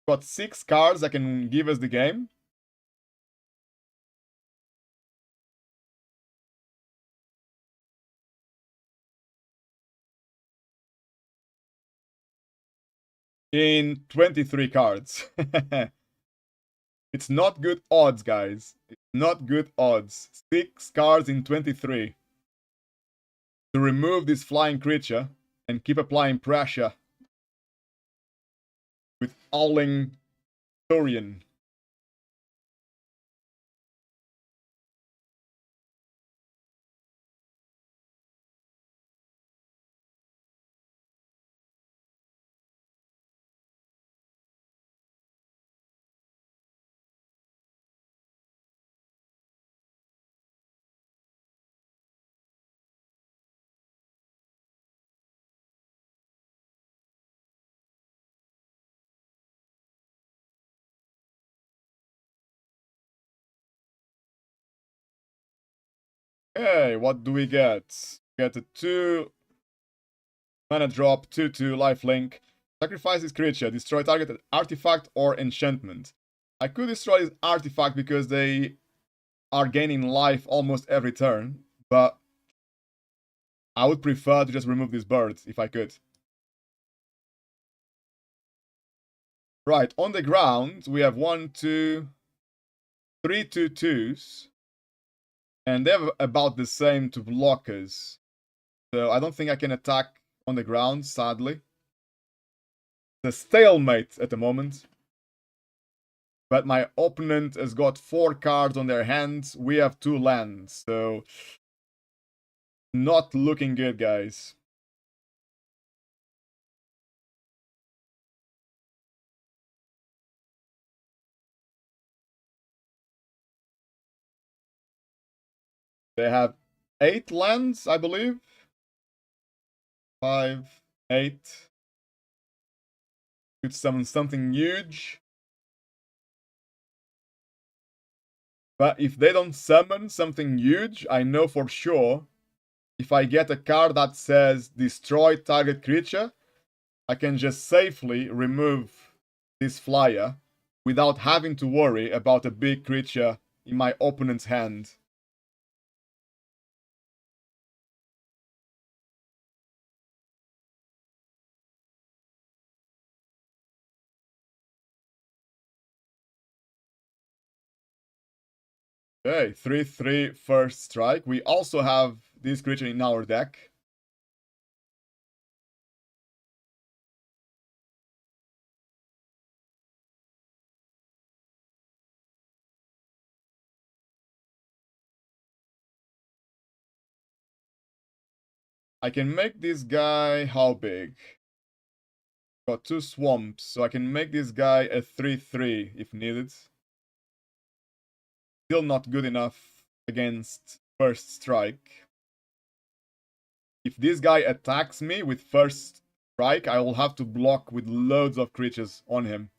Got 6 cards that can give us the game. In 23 cards. It's not good odds, guys. It's not good odds. 6 cards in 23. To remove this flying creature and keep applying pressure with Owling Turian. Okay, what do we get? We get a 2 mana drop, 2/2 lifelink. Sacrifice this creature, destroy targeted artifact or enchantment. I could destroy this artifact because they are gaining life almost every turn, but I would prefer to just remove this bird if I could. Right, on the ground, we have 1, 2, 3 2/2s. And they have about the same to block us. So I don't think I can attack on the ground, sadly. The stalemate at the moment. But my opponent has got 4 cards on their hands. We have 2 lands. So not looking good, guys. They have 8 lands, I believe. 5, 8. Could summon something huge. But if they don't summon something huge, I know for sure if I get a card that says destroy target creature, I can just safely remove this flyer without having to worry about a big creature in my opponent's hand. Okay, 3/3 first strike. We also have this creature in our deck. I can make this guy how big? Got 2 swamps, so I can make this guy a 3/3 if needed. Still not good enough against first strike. If this guy attacks me with first strike, I will have to block with loads of creatures on him.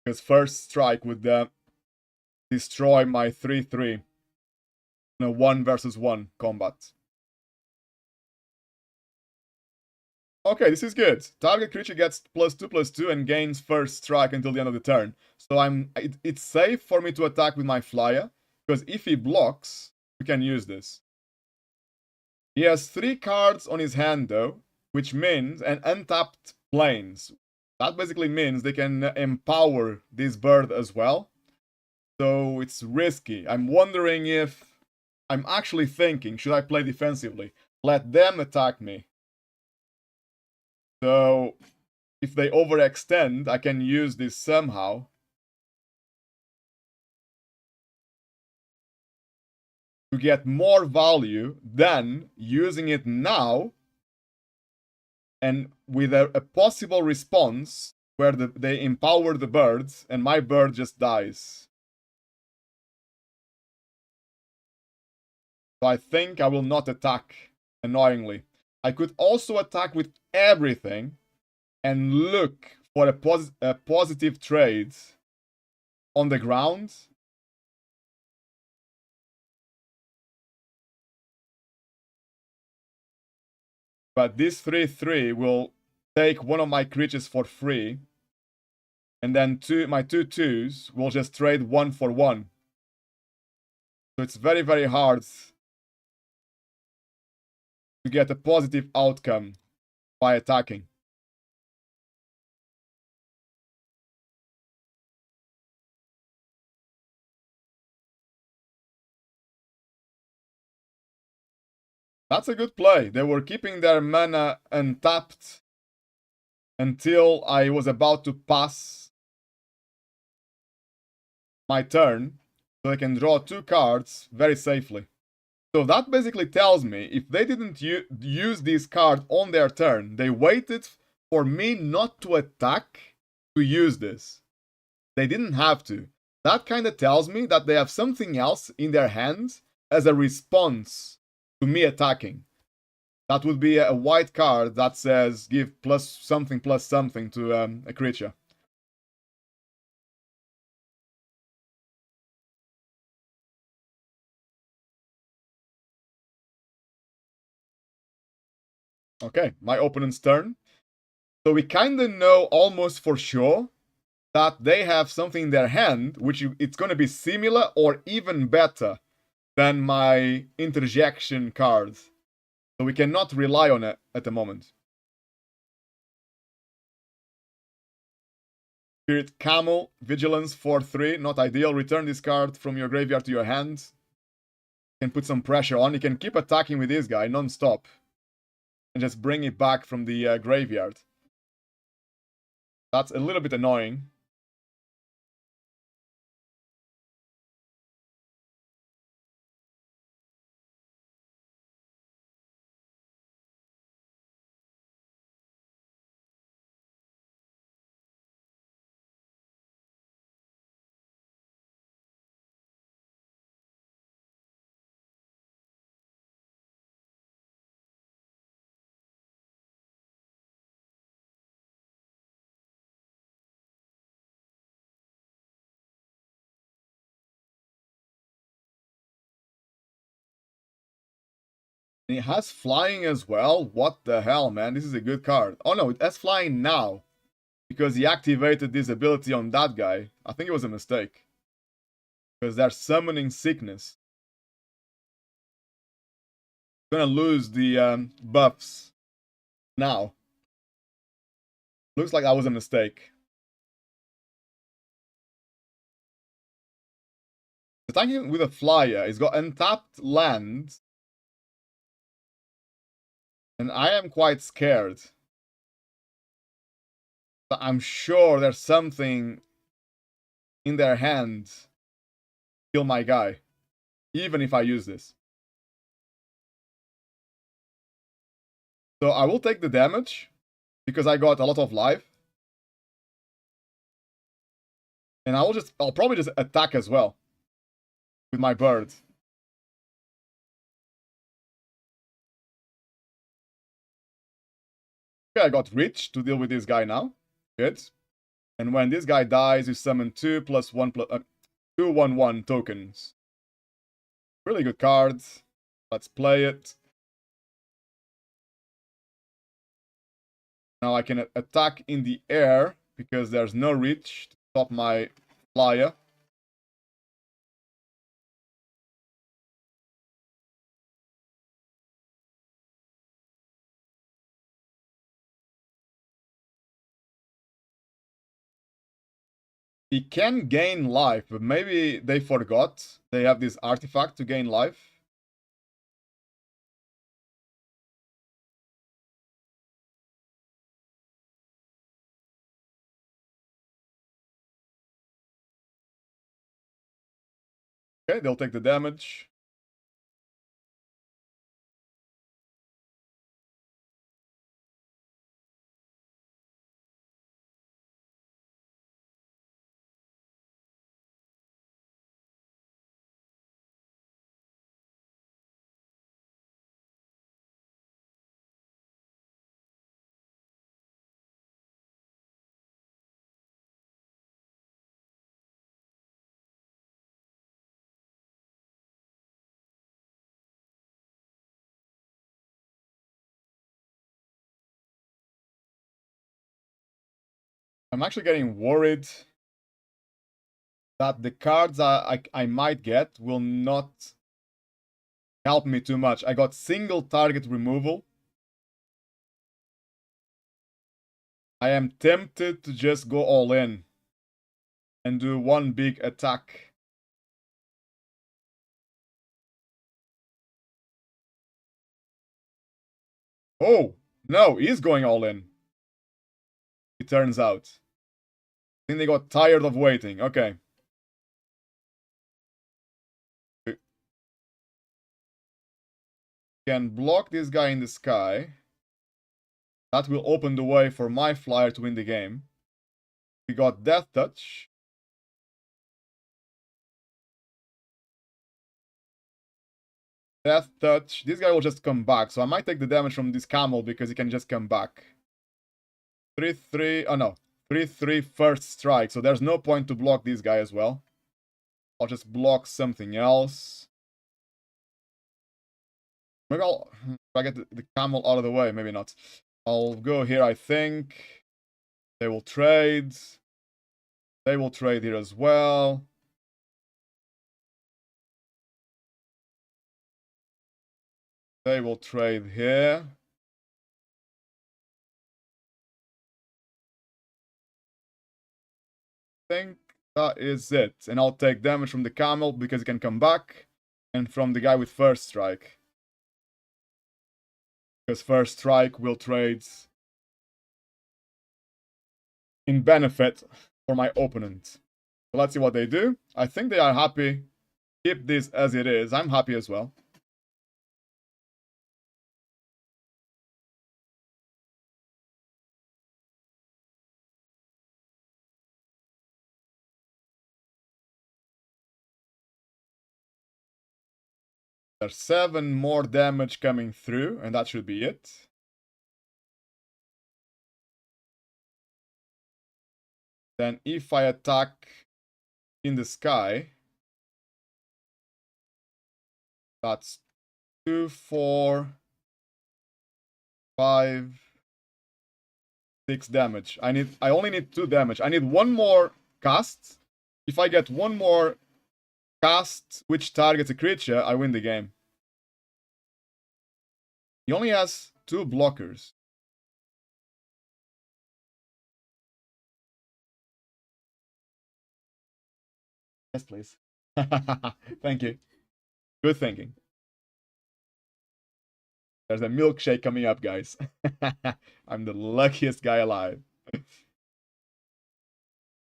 Because first strike would destroy my 3/3 in a 1 versus 1 combat. Okay, this is good. Target creature gets +2/+2 and gains first strike until the end of the turn. So it's safe for me to attack with my flyer, because if he blocks, we can use this. He has 3 cards on his hand though, which means, and untapped planes. That basically means they can empower this bird as well. So it's risky. I'm wondering if I'm actually thinking, should I play defensively? Let them attack me. So if they overextend, I can use this somehow. To get more value than using it now and with a possible response where they empower the birds and my bird just dies. So I think I will not attack, annoyingly. I could also attack with everything and look for a positive trade on the ground. But this 3/3 will take one of my creatures for free. And then my 2/2s will just trade 1 for 1. So it's very, very hard to get a positive outcome by attacking. That's a good play. They were keeping their mana untapped until I was about to pass my turn, so they can draw 2 cards very safely. So that basically tells me if they didn't use this card on their turn, they waited for me not to attack to use this. They didn't have to. That kind of tells me that they have something else in their hands as a response to me attacking. That would be a white card that says give +something to a creature. Okay, my opponent's turn. So we kind of know almost for sure that they have something in their hand, which it's going to be similar or even better than my interjection cards. So we cannot rely on it at the moment. Spirit Camel, Vigilance 4/3, not ideal. Return this card from your graveyard to your hand. You can put some pressure on. You can keep attacking with this guy non-stop. And just bring it back from the graveyard. That's a little bit annoying. And it has flying as well. What the hell, man? This is a good card. Oh no, it has flying now. Because he activated this ability on that guy. I think it was a mistake. Because they're summoning sickness. Gonna lose the buffs now. Looks like that was a mistake. Attacking with a flyer. He's got untapped land. And I am quite scared. I'm sure there's something in their hand to kill my guy. Even if I use this. So I will take the damage. Because I got a lot of life. And I'll probably just attack as well. With my bird. Okay, I got rich to deal with this guy now. Good. And when this guy dies, you summon 2 plus 1 plus 2 1/1 tokens. Really good card. Let's play it. Now I can attack in the air because there's no reach to stop my flyer. He can gain life, but maybe they forgot they have this artifact to gain life. Okay, they'll take the damage. I'm actually getting worried that the cards I might get will not help me too much. I got single target removal. I am tempted to just go all in and do one big attack. Oh, no, he's going all in. It turns out. I think they got tired of waiting. Okay. Can block this guy in the sky. That will open the way for my flyer to win the game. We got Death Touch. Death Touch. This guy will just come back. So I might take the damage from this camel because he can just come back. 3-3. Oh no. 3-3 first strike. So there's no point to block this guy as well. I'll just block something else. Maybe I'll get the camel out of the way. Maybe not. I'll go here, I think. They will trade. They will trade here as well. They will trade here. I think that is it. And I'll take damage from the camel because he can come back. And from the guy with first strike. Because first strike will trade in benefit for my opponent. So let's see what they do. I think they are happy. Keep this as it is. I'm happy as well. There's 7 more damage coming through, and that should be it. Then if I attack in the sky, that's 2, 4, 5, 6 damage. I only need 2 damage. I need one more cast. If I get one more cast which targets a creature, I win the game. He only has 2 blockers. Yes, please. Thank you. Good thinking. There's a milkshake coming up, guys. I'm the luckiest guy alive.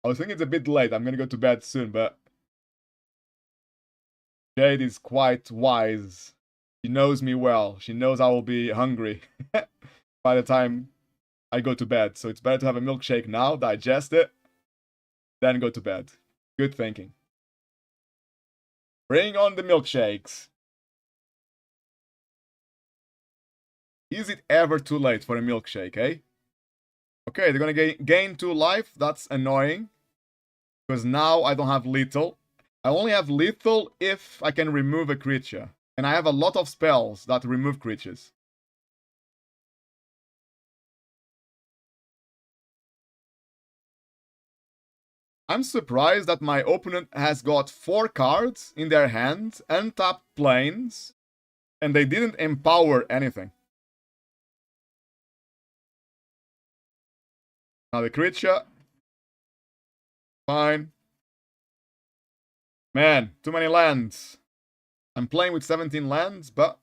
I was thinking it's a bit late. I'm gonna go to bed soon, but Jade is quite wise. She knows me well. She knows I will be hungry by the time I go to bed. So it's better to have a milkshake now, digest it, then go to bed. Good thinking. Bring on the milkshakes. Is it ever too late for a milkshake, eh? Okay, they're gonna gain 2 life. That's annoying. Because now I don't have lethal. I only have lethal if I can remove a creature. And I have a lot of spells that remove creatures. I'm surprised that my opponent has got 4 cards in their hand, untapped planes, and they didn't empower anything. Now the creature. Fine. Man, too many lands. I'm playing with 17 lands, but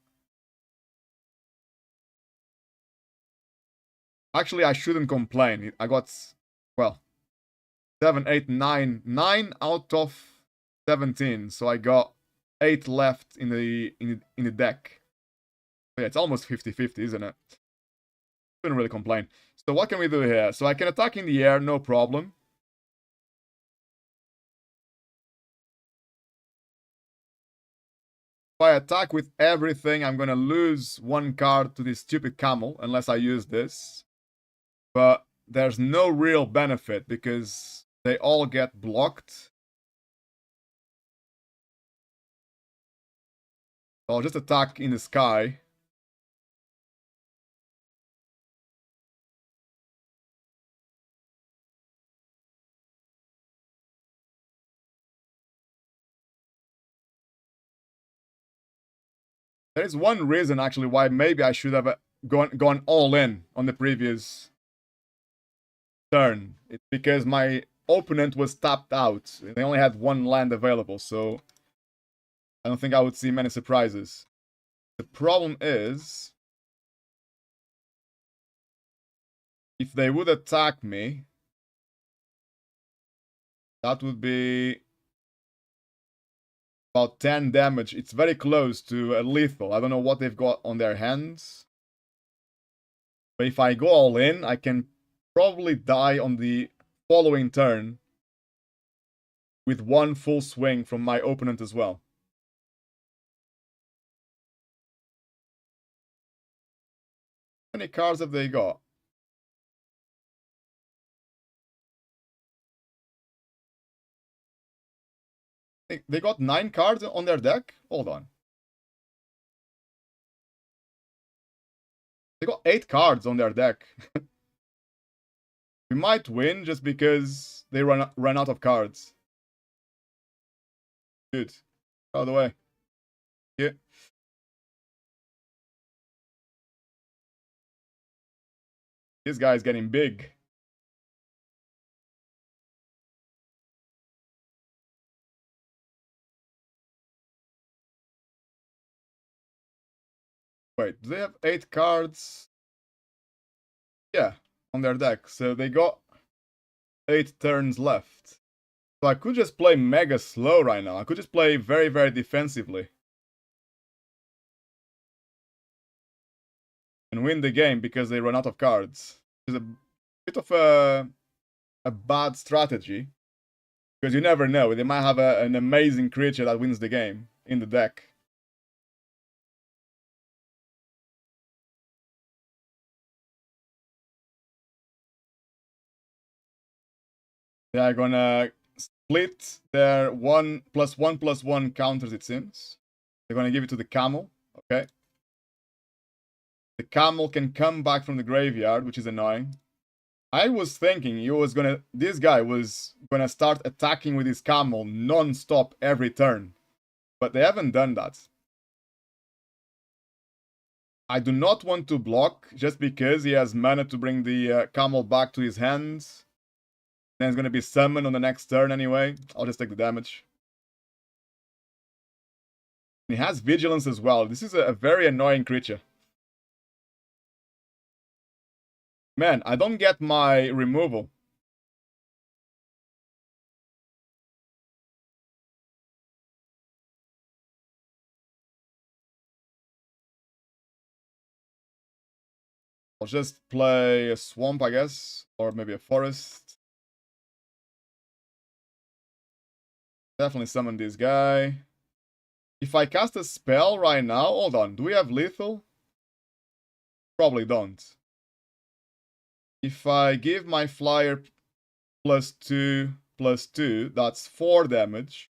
actually I shouldn't complain. I got, well, 7, 8, 9. 9 out of 17. So I got 8 left in the deck. Yeah, it's almost 50-50, isn't it? Shouldn't really complain. So what can we do here? So I can attack in the air, no problem. If I attack with everything, I'm gonna lose 1 card to this stupid camel, unless I use this. But there's no real benefit, because they all get blocked. So I'll just attack in the sky. There is one reason, actually, why maybe I should have gone all in on the previous turn. It's because my opponent was tapped out. They only had 1 land available, so I don't think I would see many surprises. The problem is, if they would attack me, that would be about 10 damage. It's very close to a lethal. I don't know what they've got on their hands. But if I go all in, I can probably die on the following turn with 1 full swing from my opponent as well. How many cards have they got? They got 9 cards on their deck? Hold on. They got 8 cards on their deck. We might win just because they run out of cards. Good. Out of the way. Yeah. This guy's getting big. Wait, do they have 8 cards? Yeah, on their deck. So they got 8 turns left. So I could just play mega slow right now. I could just play very, very defensively. And win the game because they run out of cards. It's a bit of a bad strategy. Because you never know. They might have an amazing creature that wins the game in the deck. They are gonna split their 1/1/1 counters, it seems. They're gonna give it to the camel. Okay. The camel can come back from the graveyard, which is annoying. I was thinking this guy was gonna start attacking with his camel non-stop every turn. But they haven't done that. I do not want to block just because he has mana to bring the camel back to his hands. Then it's going to be summoned on the next turn anyway. I'll just take the damage. He has vigilance as well. This is a very annoying creature. Man, I don't get my removal. I'll just play a swamp, I guess. Or maybe a forest. Definitely summon this guy. If I cast a spell right now... Hold on, do we have lethal? Probably don't. If I give my flyer +2/+2, that's 4 damage.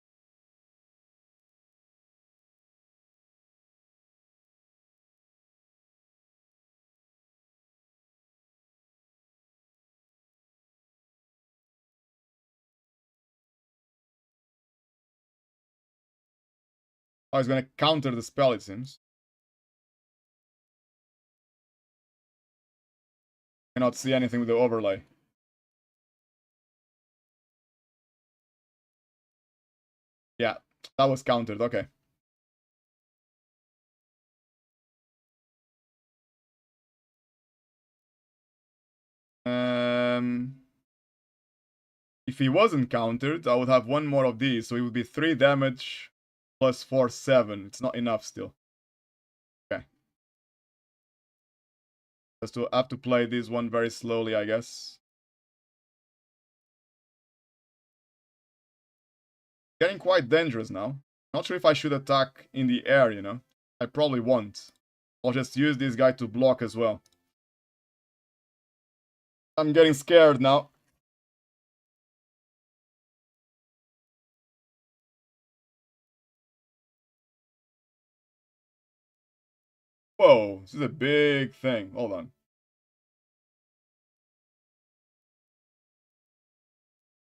Oh, he's gonna counter the spell, it seems. Cannot see anything with the overlay. Yeah, that was countered, okay. If he wasn't countered, I would have one more of these, so it would be 3 damage plus 4, 7. It's not enough still. Okay. Just to have to play this one very slowly, I guess. Getting quite dangerous now. Not sure if I should attack in the air, you know. I probably won't. I'll just use this guy to block as well. I'm getting scared now. Whoa, this is a big thing. Hold on.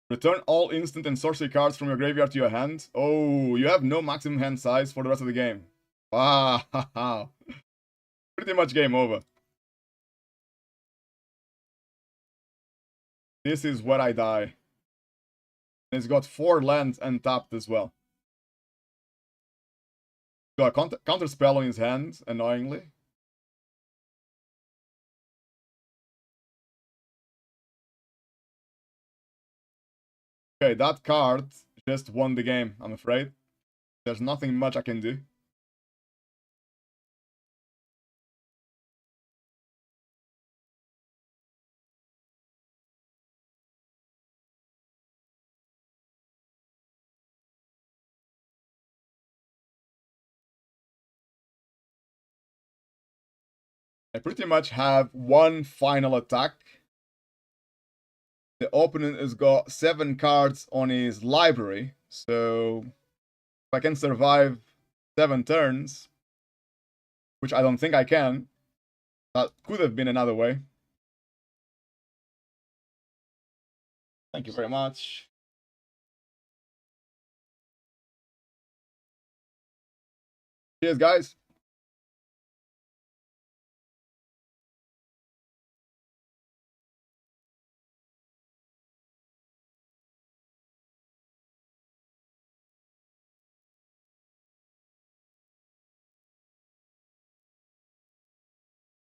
Return all instant and sorcery cards from your graveyard to your hand. Oh, you have no maximum hand size for the rest of the game. Wow. Pretty much game over. This is where I die. And it's got 4 lands untapped as well. Got a counter spell on his hand, annoyingly. Okay, that card just won the game, I'm afraid. There's nothing much I can do. I pretty much have one final attack. The opponent has got 7 cards on his library, so if I can survive 7 turns, which I don't think I can, that could have been another way. Thank you very much. Cheers, guys.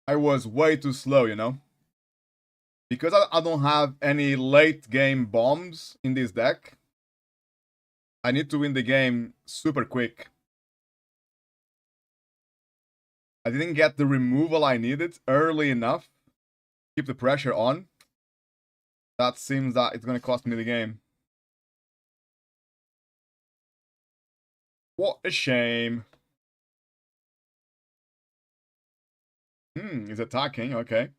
I was way too slow, you know? Because I don't have any late game bombs in this deck, I need to win the game super quick. I didn't get the removal I needed early enough. Keep the pressure on. That seems that it's going to cost me the game. What a shame. He's attacking, okay.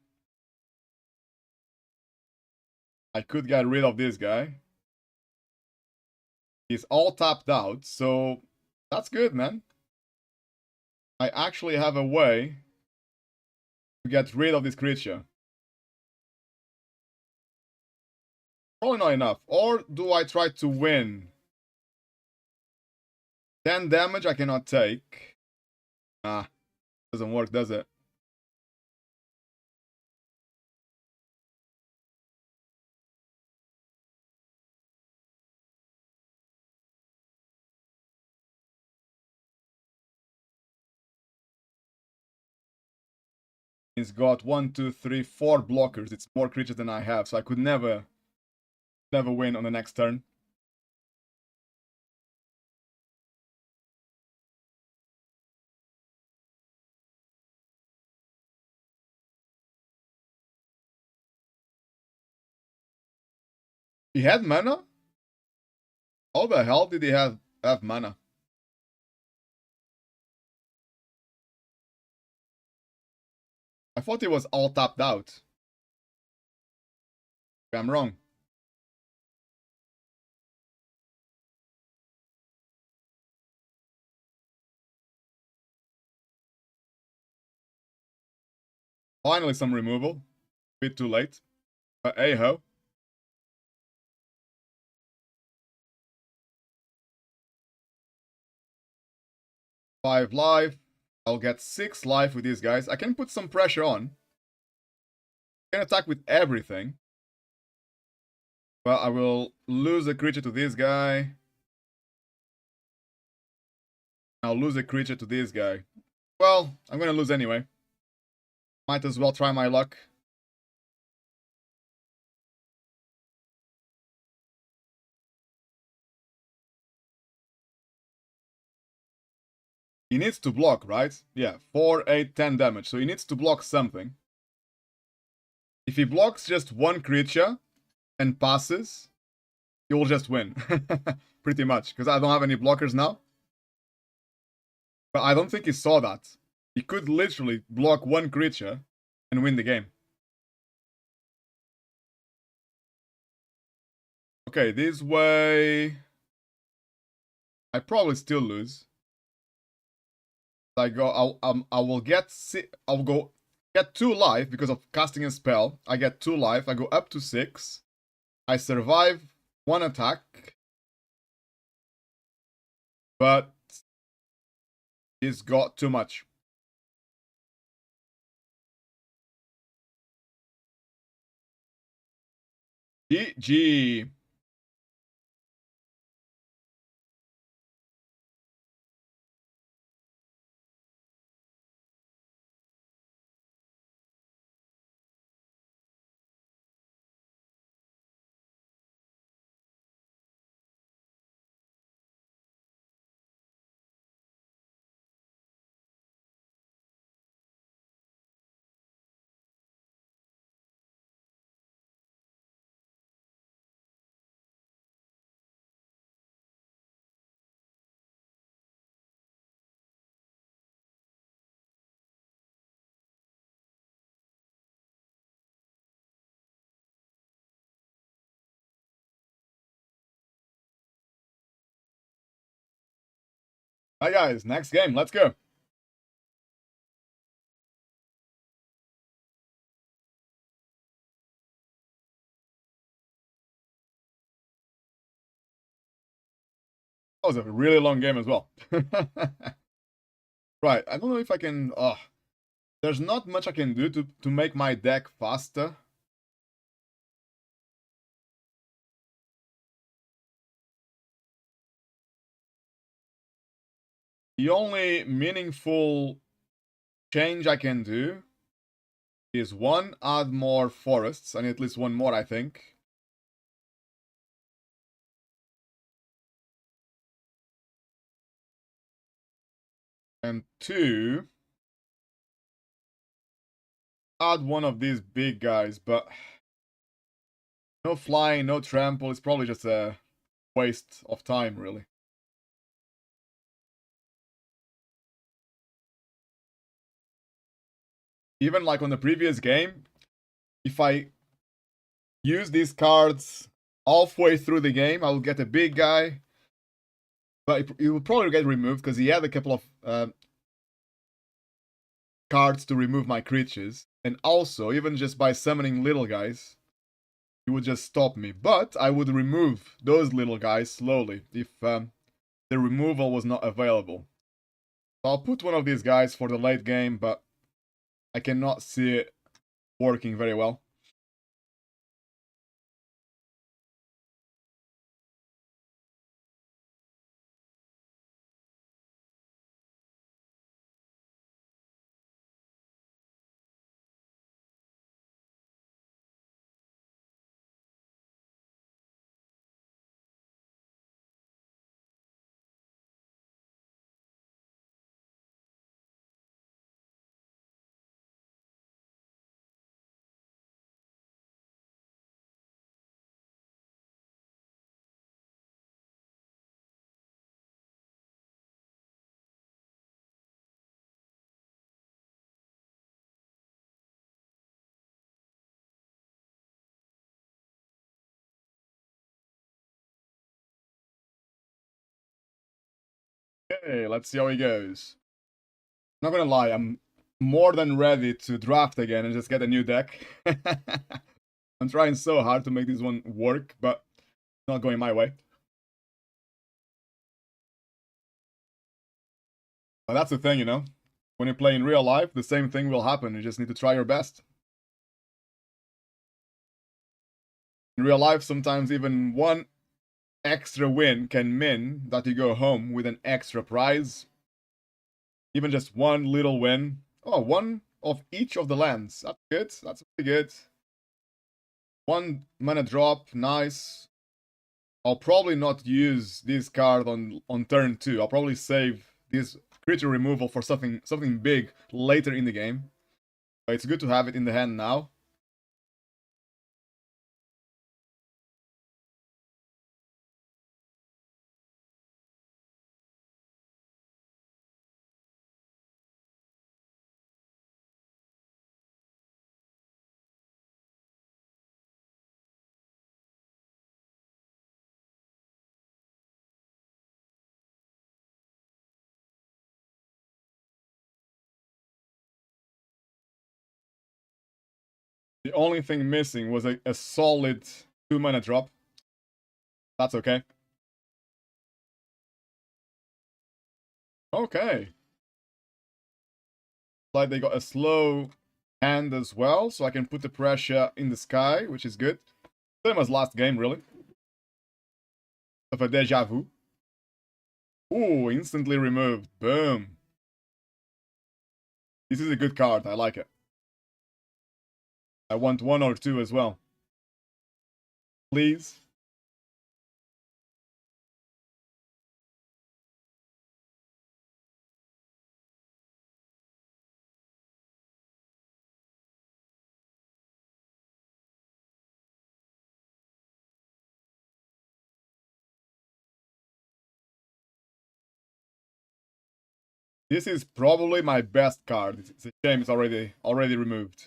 I could get rid of this guy. He's all tapped out, so that's good, man. I actually have a way to get rid of this creature. Probably not enough. Or do I try to win? 10 damage I cannot take. Ah, doesn't work, does it? He's got 1, 2, 3, 4 blockers. It's more creatures than I have, so I could never win on the next turn. He had mana? How the hell did he have mana? I thought he was all tapped out. I'm wrong. Finally some removal. Bit too late. But hey-ho. 5 life. I'll get 6 life with these guys. I can put some pressure on. I can attack with everything. But I will lose a creature to this guy. I'll lose a creature to this guy. Well, I'm gonna lose anyway. Might as well try my luck. He needs to block, right? Yeah, 4, 8, 10 damage. So he needs to block something. If he blocks just one creature and passes, he will just win. Pretty much. Because I don't have any blockers now. But I don't think he saw that. He could literally block one creature and win the game. Okay, this way... I probably still lose. I will get I'll go get 2 life because of casting a spell. I get 2 life. I go up to 6. I survive 1 attack. But he's got too much. GG. Hi guys, next game, let's go. That was a really long game as well. Right, I don't know if I can... there's not much I can do to make my deck faster. The only meaningful change I can do is 1, add more forests. I need at least 1 more, I think. And 2, add 1 of these big guys, but no flying, no trample. It's probably just a waste of time, really. Even like on the previous game, if I use these cards halfway through the game, I will get a big guy. But it will probably get removed because he had a couple of cards to remove my creatures. And also, even just by summoning little guys, it would just stop me. But I would remove those little guys slowly if the removal was not available. So I'll put one of these guys for the late game, but I cannot see it working very well. Okay, let's see how he goes. Not gonna lie, I'm more than ready to draft again and just get a new deck. I'm trying so hard to make this one work, but it's not going my way. But that's the thing, you know? When you play in real life, the same thing will happen. You just need to try your best. In real life, sometimes even one extra win can mean that you go home with an extra prize. Even just one little win. Oh, one of each of the lands. That's good. That's pretty good. One mana drop. Nice. I'll probably not use this card on turn 2. I'll probably save this creature removal for something big later in the game. But it's good to have it in the hand now. The only thing missing was a solid 2 mana drop. That's okay. Okay. Like they got a slow hand as well, so I can put the pressure in the sky, which is good. Same as last game, really. Of a deja vu. Ooh, instantly removed. Boom. This is a good card. I like it. I want 1 or 2 as well. Please. This is probably my best card. It's a shame it's already removed.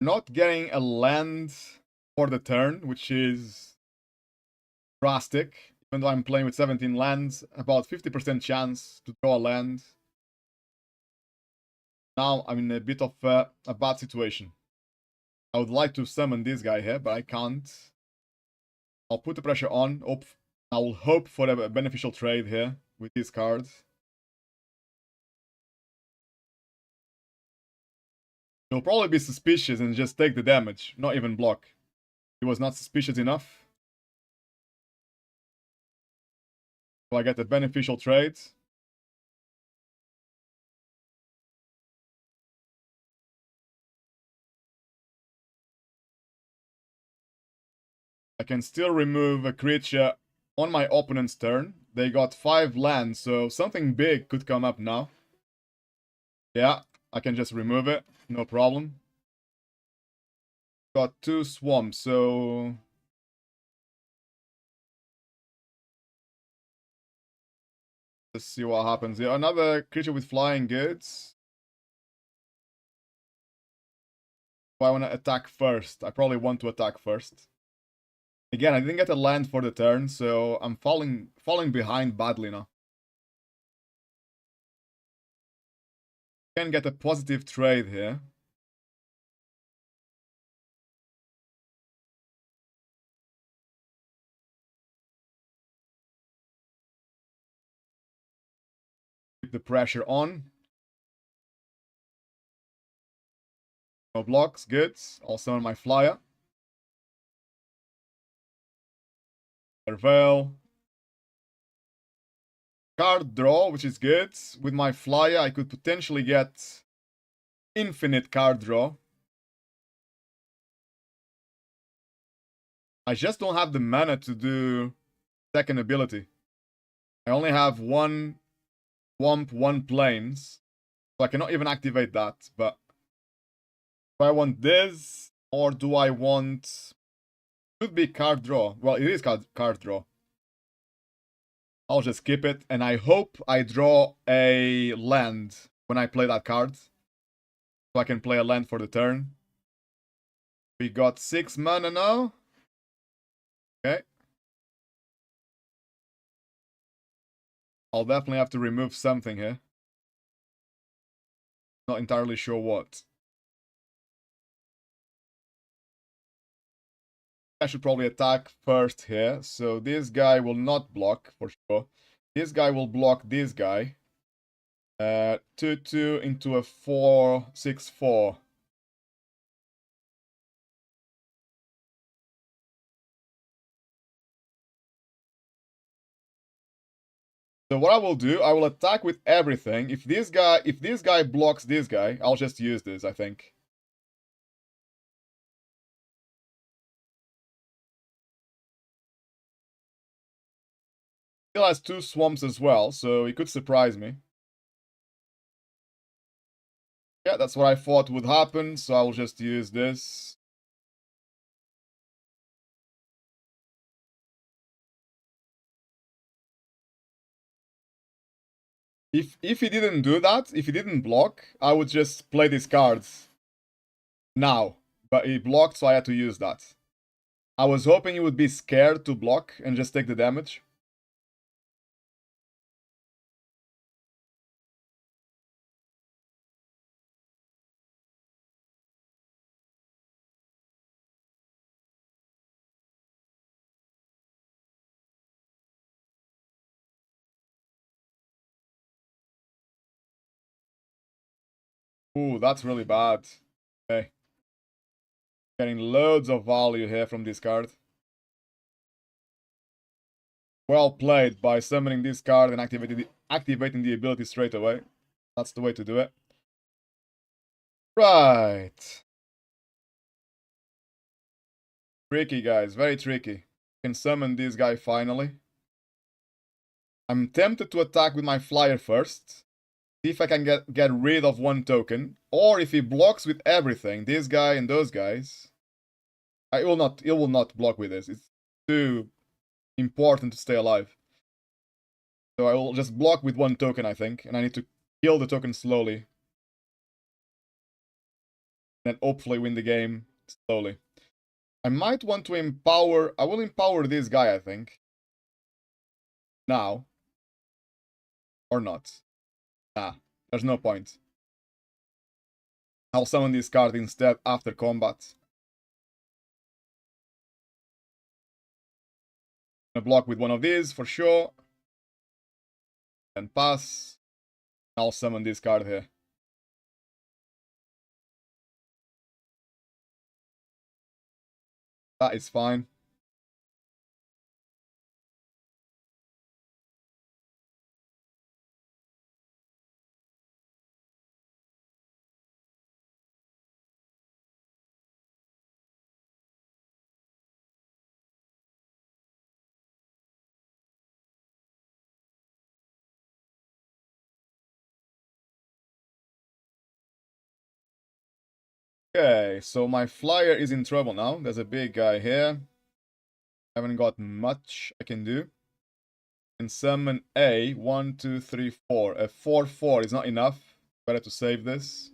Not getting a land for the turn, which is drastic. Even though I'm playing with 17 lands, about 50% chance to draw a land. Now I'm in a bit of a bad situation. I would like to summon this guy here, but I can't. I'll put the pressure on. I will hope for a beneficial trade here with these cards. He'll probably be suspicious and just take the damage, not even block. He was not suspicious enough. So I get a beneficial trade. I can still remove a creature on my opponent's turn. They got 5 lands, so something big could come up now. Yeah, I can just remove it, no problem. Got 2 swamps, so... Let's see what happens here. Another creature with flying goods. Do I want to attack first? I probably want to attack first. Again, I didn't get a land for the turn, so I'm falling behind badly now. Can get a positive trade here. Keep the pressure on. No blocks, good. Also on my flyer. Prevail. Card draw, which is good. With my flyer, I could potentially get infinite card draw. I just don't have the mana to do second ability. I only have one swamp, one plains. So I cannot even activate that. But do I want this? Or do I want... Could be card draw. Well, it is card draw. I'll just skip it. And I hope I draw a land when I play that card. So I can play a land for the turn. We got 6 mana now. Okay. I'll definitely have to remove something here. Not entirely sure what. I should probably attack first here. So this guy will not block for sure. This guy will block this guy. 2/2 into a 4/6/4. So what I will do, I will attack with everything. If this guy blocks this guy, I'll just use this, I think. Still has 2 swamps as well, so he could surprise me. Yeah, that's what I thought would happen, so I'll just use this. If he didn't do that, if he didn't block, I would just play these cards now. But he blocked, so I had to use that. I was hoping he would be scared to block and just take the damage. Ooh, that's really bad. Okay. Getting loads of value here from this card. Well played by summoning this card and activating the ability straight away. That's the way to do it. Right. Tricky, guys. Very tricky. Can summon this guy finally. I'm tempted to attack with my flyer first. See if I can get rid of one token. Or if he blocks with everything, this guy and those guys. It will not block with this. It's too important to stay alive. So I will just block with one token, I think. And I need to kill the token slowly. Then hopefully win the game slowly. I might want to empower... I will empower this guy, I think. Now. Or not. Nah, there's no point. I'll summon this card instead after combat. Gonna block with one of these for sure. And pass. I'll summon this card here. That is fine. Okay, so my flyer is in trouble now. There's a big guy here. Haven't got much I can do. And summon a 1, 2, 3, 4. A 4/4 is not enough. Better to save this.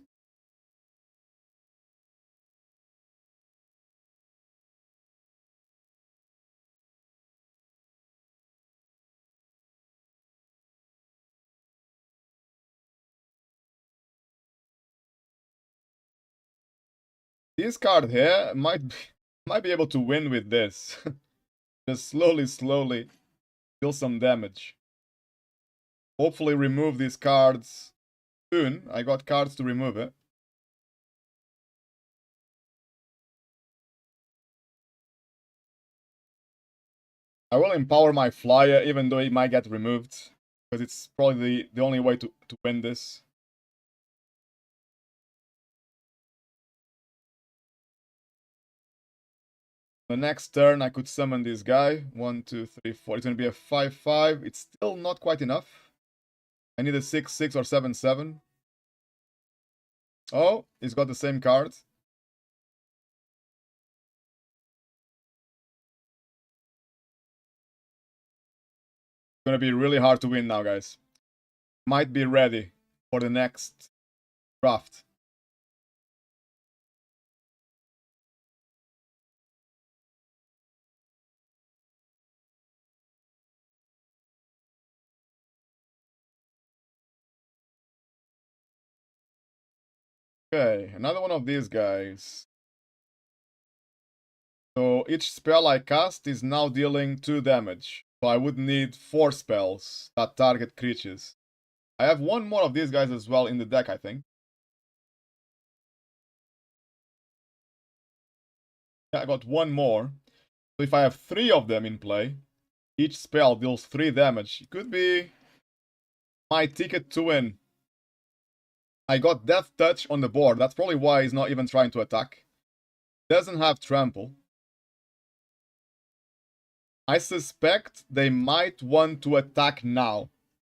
This card here might be able to win with this. Just slowly deal some damage. Hopefully remove these cards soon. I got cards to remove it. I will empower my flyer even though it might get removed. Because it's probably the only way to win this. The next turn I could summon this guy. 1, 2, 3, 4. It's gonna be a 5/5. It's still not quite enough. I need a 6/6 or 7/7. Oh, he's got the same card. Gonna be really hard to win now, guys. Might be ready for the next draft. Okay, another one of these guys. So each spell I cast is now dealing 2 damage. So I would need 4 spells that target creatures. I have one more of these guys as well in the deck, I think. Yeah, I got one more. So if I have 3 of them in play, each spell deals 3 damage. It could be my ticket to win. I got Death Touch on the board. That's probably why he's not even trying to attack. Doesn't have Trample. I suspect they might want to attack now.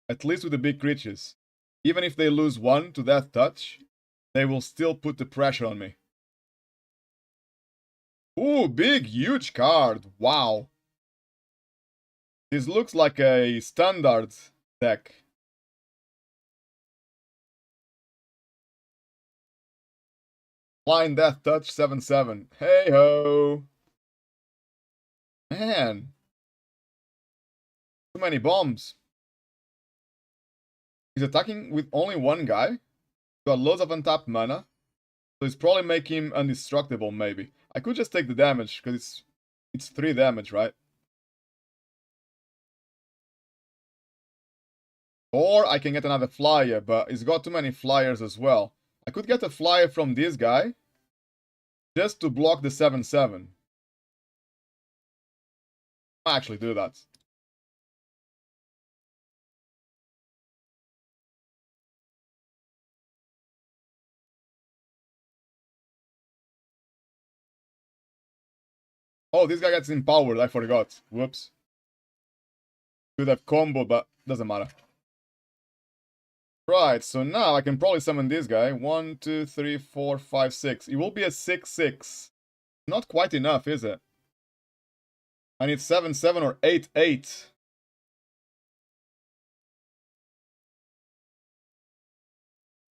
At least with the big creatures. Even if they lose 1 to Death Touch, they will still put the pressure on me. Ooh, big, huge card. Wow. This looks like a standard deck. Blind Death Touch 7/7. Hey ho. Man. Too many bombs. He's attacking with only one guy. Got loads of untapped mana. So it's probably making him indestructible, maybe. I could just take the damage, because it's 3 damage, right? Or I can get another flyer, but he's got too many flyers as well. I could get a flyer from this guy, just to block the 7/7. I'll actually do that. Oh, this guy gets empowered, I forgot. Whoops. Could have combo, but doesn't matter. Right, so now I can probably summon this guy. 1, 2, 3, 4, 5, 6. It will be a 6/6. Not quite enough, is it? I need 7/7 or 8/8.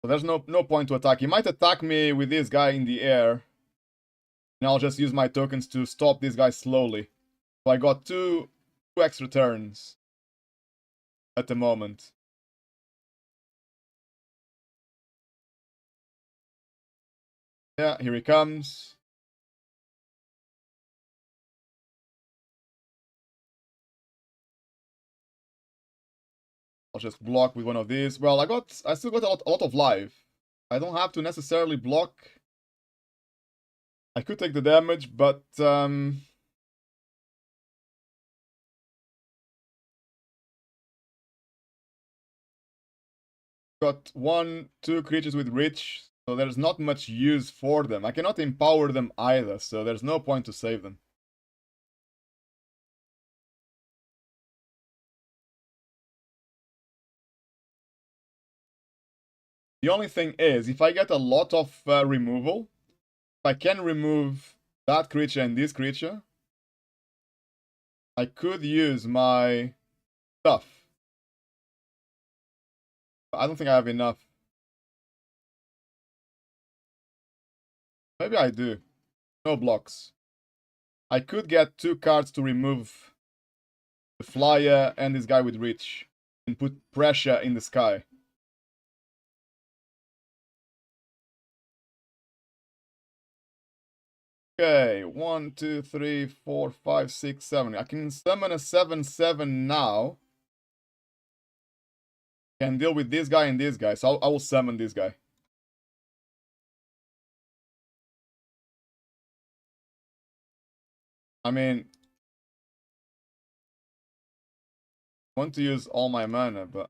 So there's no point to attack. He might attack me with this guy in the air. And I'll just use my tokens to stop this guy slowly. So I got two extra turns at the moment. Yeah, here he comes. I'll just block with one of these. Well, I still got a lot of life. I don't have to necessarily block. I could take the damage, but got 1, 2 creatures with reach, so there's not much use for them. I cannot empower them either, so there's no point to save them. The only thing is, if I get a lot of removal, if I can remove that creature and this creature, I could use my stuff. I don't think I have enough. Maybe I do. No blocks. I could get 2 cards to remove the flyer and this guy with reach and put pressure in the sky. Okay, 1, 2, 3, 4, 5, 6, 7. I can summon a 7/7 now. Can deal with this guy and this guy, so I will summon this guy. I mean, I want to use all my mana, but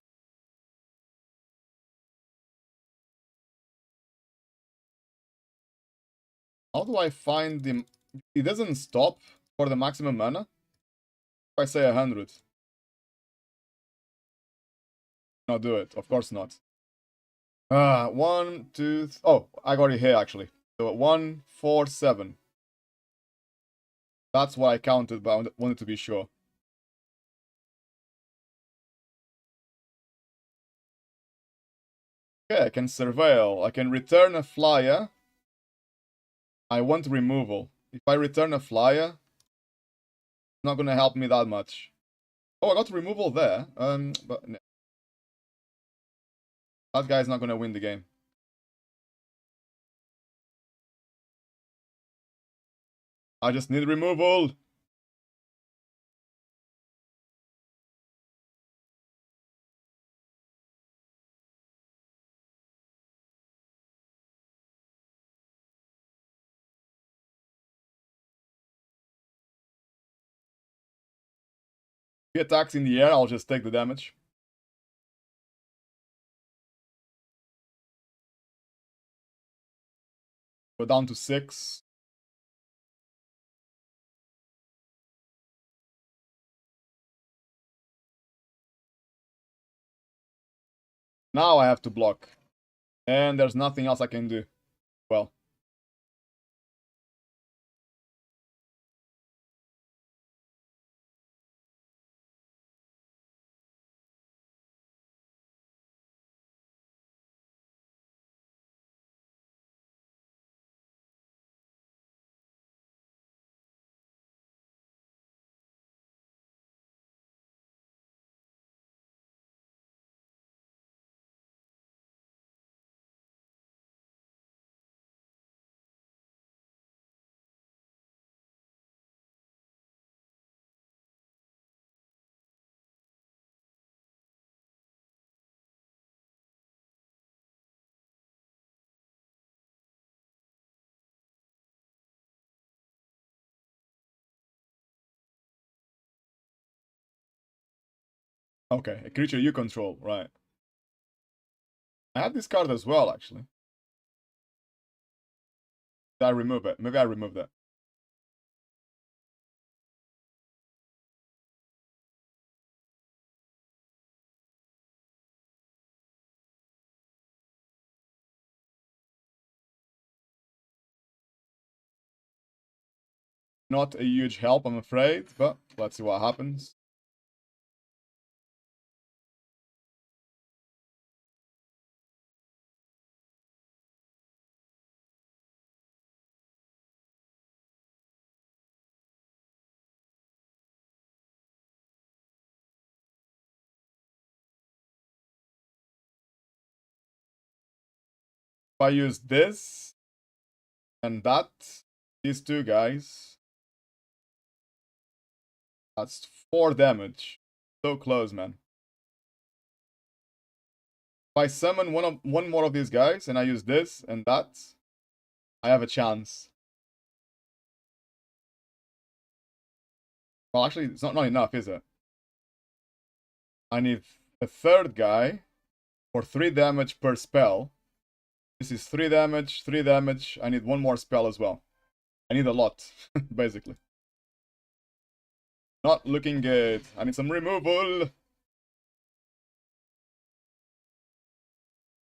how do I find the... It doesn't stop for the maximum mana? If I say 100. No, do it. Of course not. 1, 2... Oh, I got it here, actually. So 1, 4, 7. That's what I counted, but I wanted to be sure. Okay, I can surveil. I can return a flyer. I want removal. If I return a flyer, it's not gonna help me that much. Oh, I got removal there. But no, that guy's not gonna win the game. I just need removal. If he attacks in the air, I'll just take the damage. Go down to 6. Now I have to block. And there's nothing else I can do. Well. Okay, a creature you control, right. I have this card as well, actually. Did I remove it? Maybe I removed it. Not a huge help, I'm afraid, but let's see what happens. If I use this and that, these two guys, that's 4 damage. So close, man. If I summon one more of these guys and I use this and that, I have a chance. Well, actually, it's not enough, is it? I need a third guy for 3 damage per spell. This is 3 damage, 3 damage. I need one more spell as well. I need a lot, basically. Not looking good. I need some removal.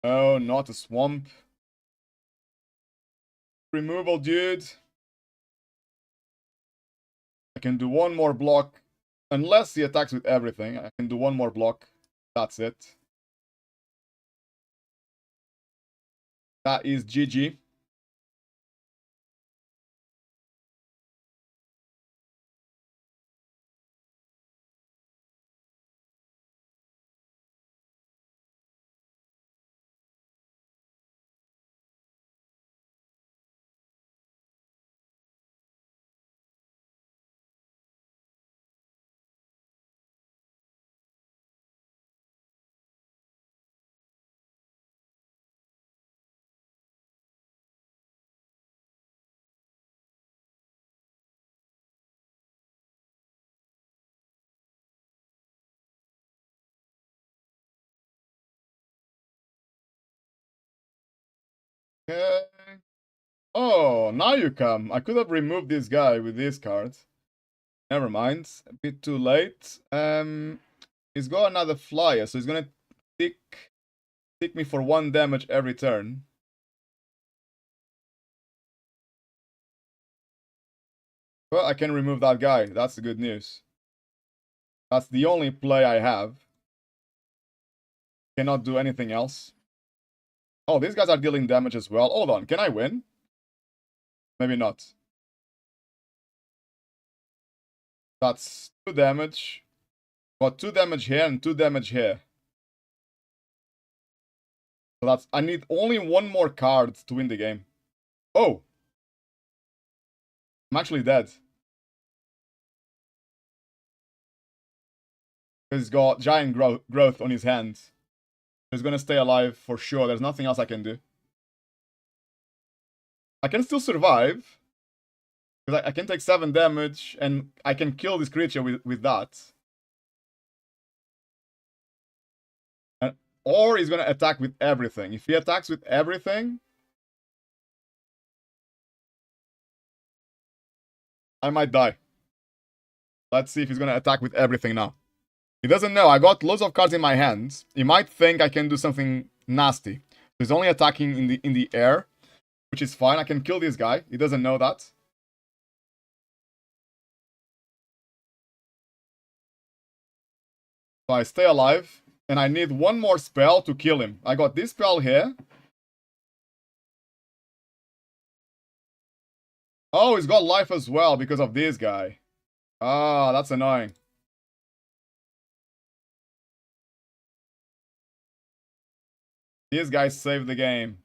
Oh, not a swamp. Removal, dude. I can do one more block. Unless he attacks with everything, I can do one more block. That's it. That is GG. Okay. Oh, now you come. I could have removed this guy with this card. Never mind. A bit too late. He's got another flyer, so he's gonna tick me for 1 damage every turn. Well, I can remove that guy. That's the good news. That's the only play I have. Cannot do anything else. Oh, these guys are dealing damage as well. Hold on, can I win? Maybe not. That's 2 damage. Got 2 damage here and 2 damage here. So that's... I need only 1 more card to win the game. Oh! I'm actually dead. Because he's got giant growth on his hands. He's gonna stay alive for sure. There's nothing else I can do. I can still survive. Because I can take 7 damage and I can kill this creature with that. Or he's gonna attack with everything. If he attacks with everything, I might die. Let's see if he's gonna attack with everything now. He doesn't know. I got loads of cards in my hands. He might think I can do something nasty. He's only attacking in the air, which is fine. I can kill this guy. He doesn't know that. So I stay alive, and I need 1 more spell to kill him. I got this spell here. Oh, he's got life as well because of this guy. Ah, that's annoying. These guys saved the game.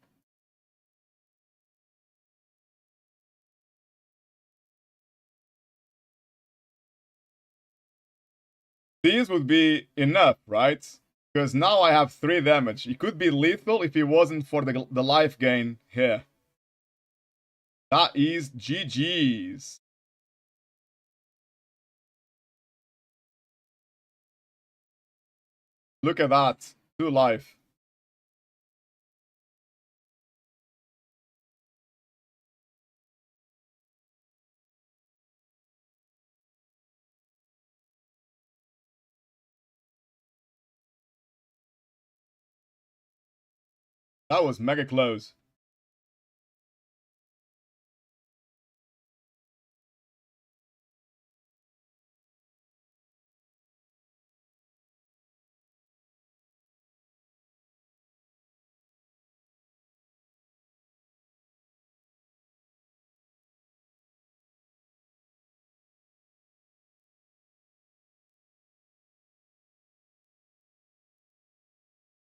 These would be enough, right? Because now I have 3 damage. It could be lethal if it wasn't for the life gain here. That is GG's. Look at that. 2 life. That was mega close.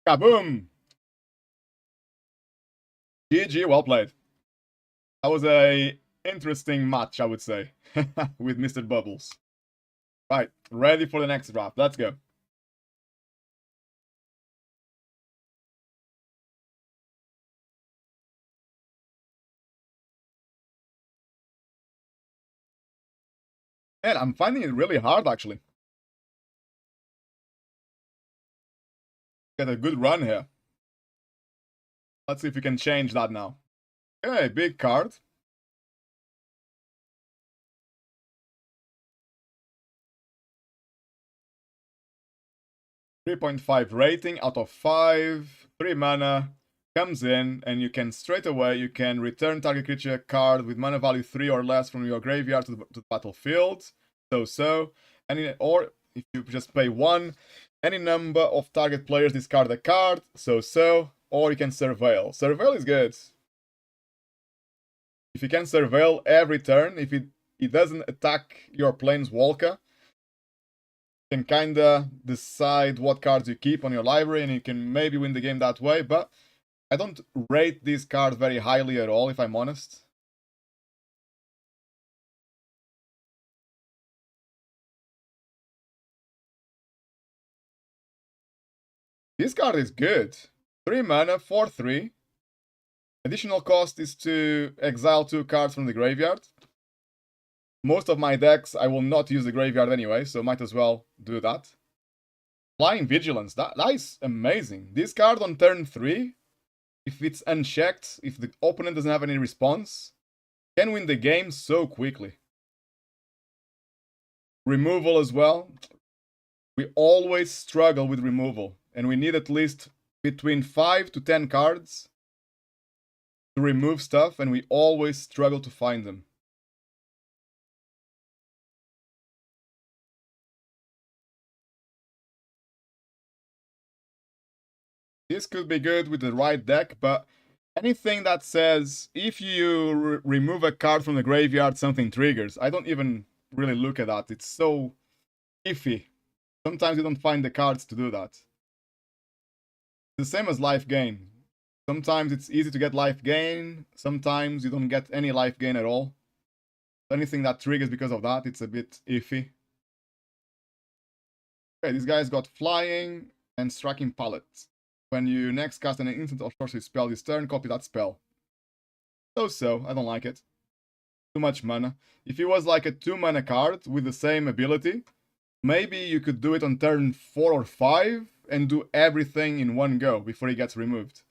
Kaboom! GG, well played. That was a interesting match, I would say, with Mr. Bubbles. Right, ready for the next draft. Let's go. Man, I'm finding it really hard, actually. Get a good run here. Let's see if we can change that now. Okay, big card. .5 rating out of 5, 3 mana, comes in, and you can straight away, you can return target creature card with mana value 3 or less from your graveyard to the battlefield. So, or if you just pay 1, any number of target players discard a card, or you can surveil. Surveil is good. If you can surveil every turn, if it doesn't attack your planeswalker, can kinda decide what cards you keep on your library, and you can maybe win the game that way, but I don't rate this card very highly at all, if I'm honest. This card is good. 3 mana, 4/3. Additional cost is to exile 2 cards from the graveyard. Most of my decks, I will not use the graveyard anyway, so might as well do that. Flying Vigilance, that is amazing. This card on turn 3, if it's unchecked, if the opponent doesn't have any response, can win the game so quickly. Removal as well. We always struggle with removal, and we need at least between 5 to 10 cards to remove stuff, and we always struggle to find them. This could be good with the right deck, but anything that says if you remove a card from the graveyard, something triggers, I don't even really look at that. It's so iffy. Sometimes you don't find the cards to do that. The same as life gain. Sometimes it's easy to get life gain, sometimes you don't get any life gain at all. Anything that triggers because of that, it's a bit iffy. Okay, this guy's got flying and striking pallets. When you next cast an instant or sorcery spell this turn, copy that spell. So, I don't like it. Too much mana. If it was like a 2 mana card with the same ability, maybe you could do it on turn 4 or 5 and do everything in one go before he gets removed.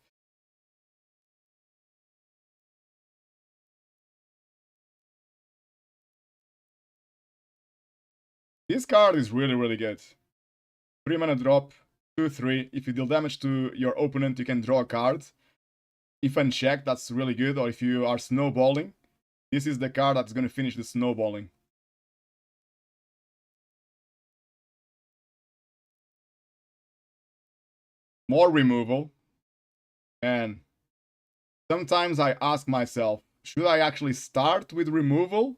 This card is really, really good. 3 mana drop, 2/3. If you deal damage to your opponent, you can draw a card. If unchecked, that's really good. Or if you are snowballing, this is the card that's going to finish the snowballing. More removal. And sometimes I ask myself, should I actually start with removal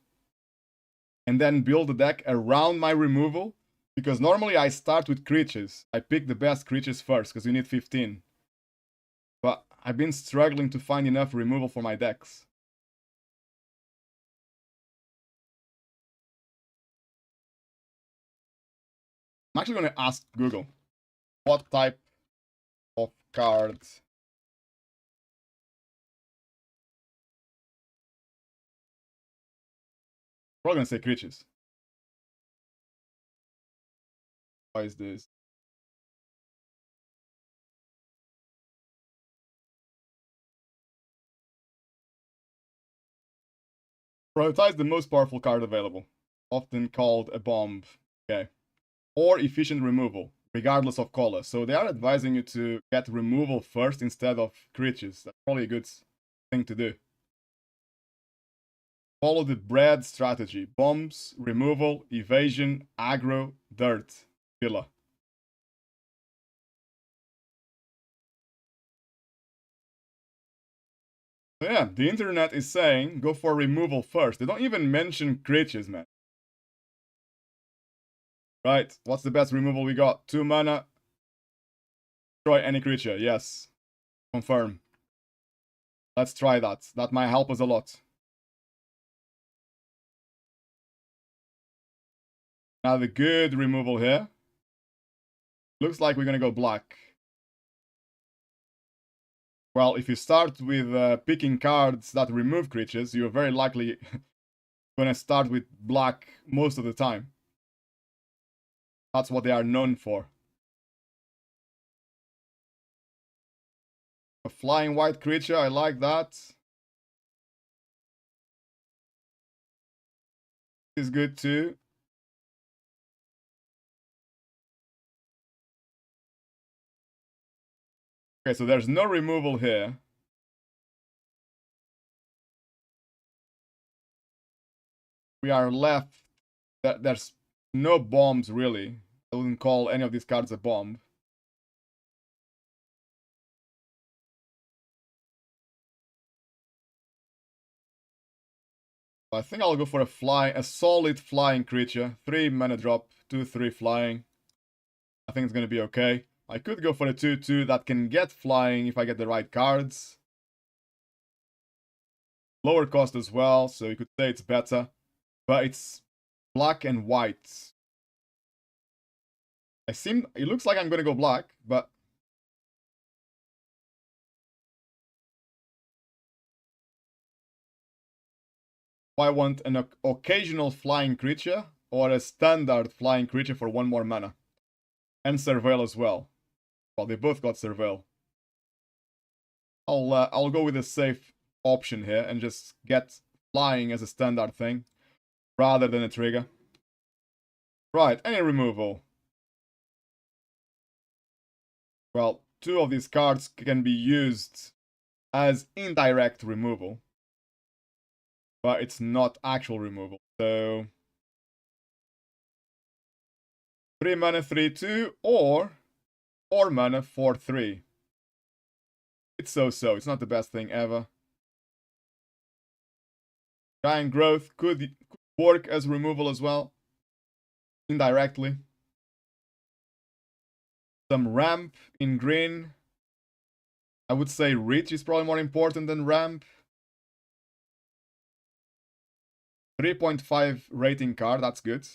and then build a deck around my removal? Because normally I start with creatures. I pick the best creatures first because you need 15. But I've been struggling to find enough removal for my decks. I'm actually going to ask Google what type of cards. Probably going to say creatures. Why is this? Prioritize the most powerful card available, often called a bomb. Okay. Or efficient removal, regardless of color. So they are advising you to get removal first instead of creatures. That's probably a good thing to do. Follow the bread strategy. Bombs, removal, evasion, aggro, dirt, killer. So yeah, the internet is saying go for removal first. They don't even mention creatures, man. Right, what's the best removal we got? 2 mana. Destroy any creature, yes. Confirm. Let's try that. That might help us a lot. Now the good removal here. Looks like we're gonna go black. Well, if you start with picking cards that remove creatures, you're very likely gonna start with black most of the time. That's what they are known for. A flying white creature, I like that. Is good too. Okay, so there's no removal here. We are left. There's no bombs really. I wouldn't call any of these cards a bomb. I think I'll go for a solid flying creature. 3 mana drop, 2/3 flying. I think it's gonna be okay. I could go for a 2/2 that can get flying if I get the right cards. Lower cost as well, so you could say it's better. But it's black and white. It looks like I'm gonna go black, but I want an occasional flying creature or a standard flying creature for 1 more mana. And Surveil as well. Well, they both got Surveil. I'll go with a safe option here and just get flying as a standard thing rather than a trigger. Right, any removal. Well, 2 of these cards can be used as indirect removal, but it's not actual removal. So 3 mana 3/2 or 4 mana 4/3. It's so-so. It's not the best thing ever. Giant Growth could work as removal as well, indirectly. Some ramp in green. I would say Reach is probably more important than ramp. 3.5 rating card, that's good.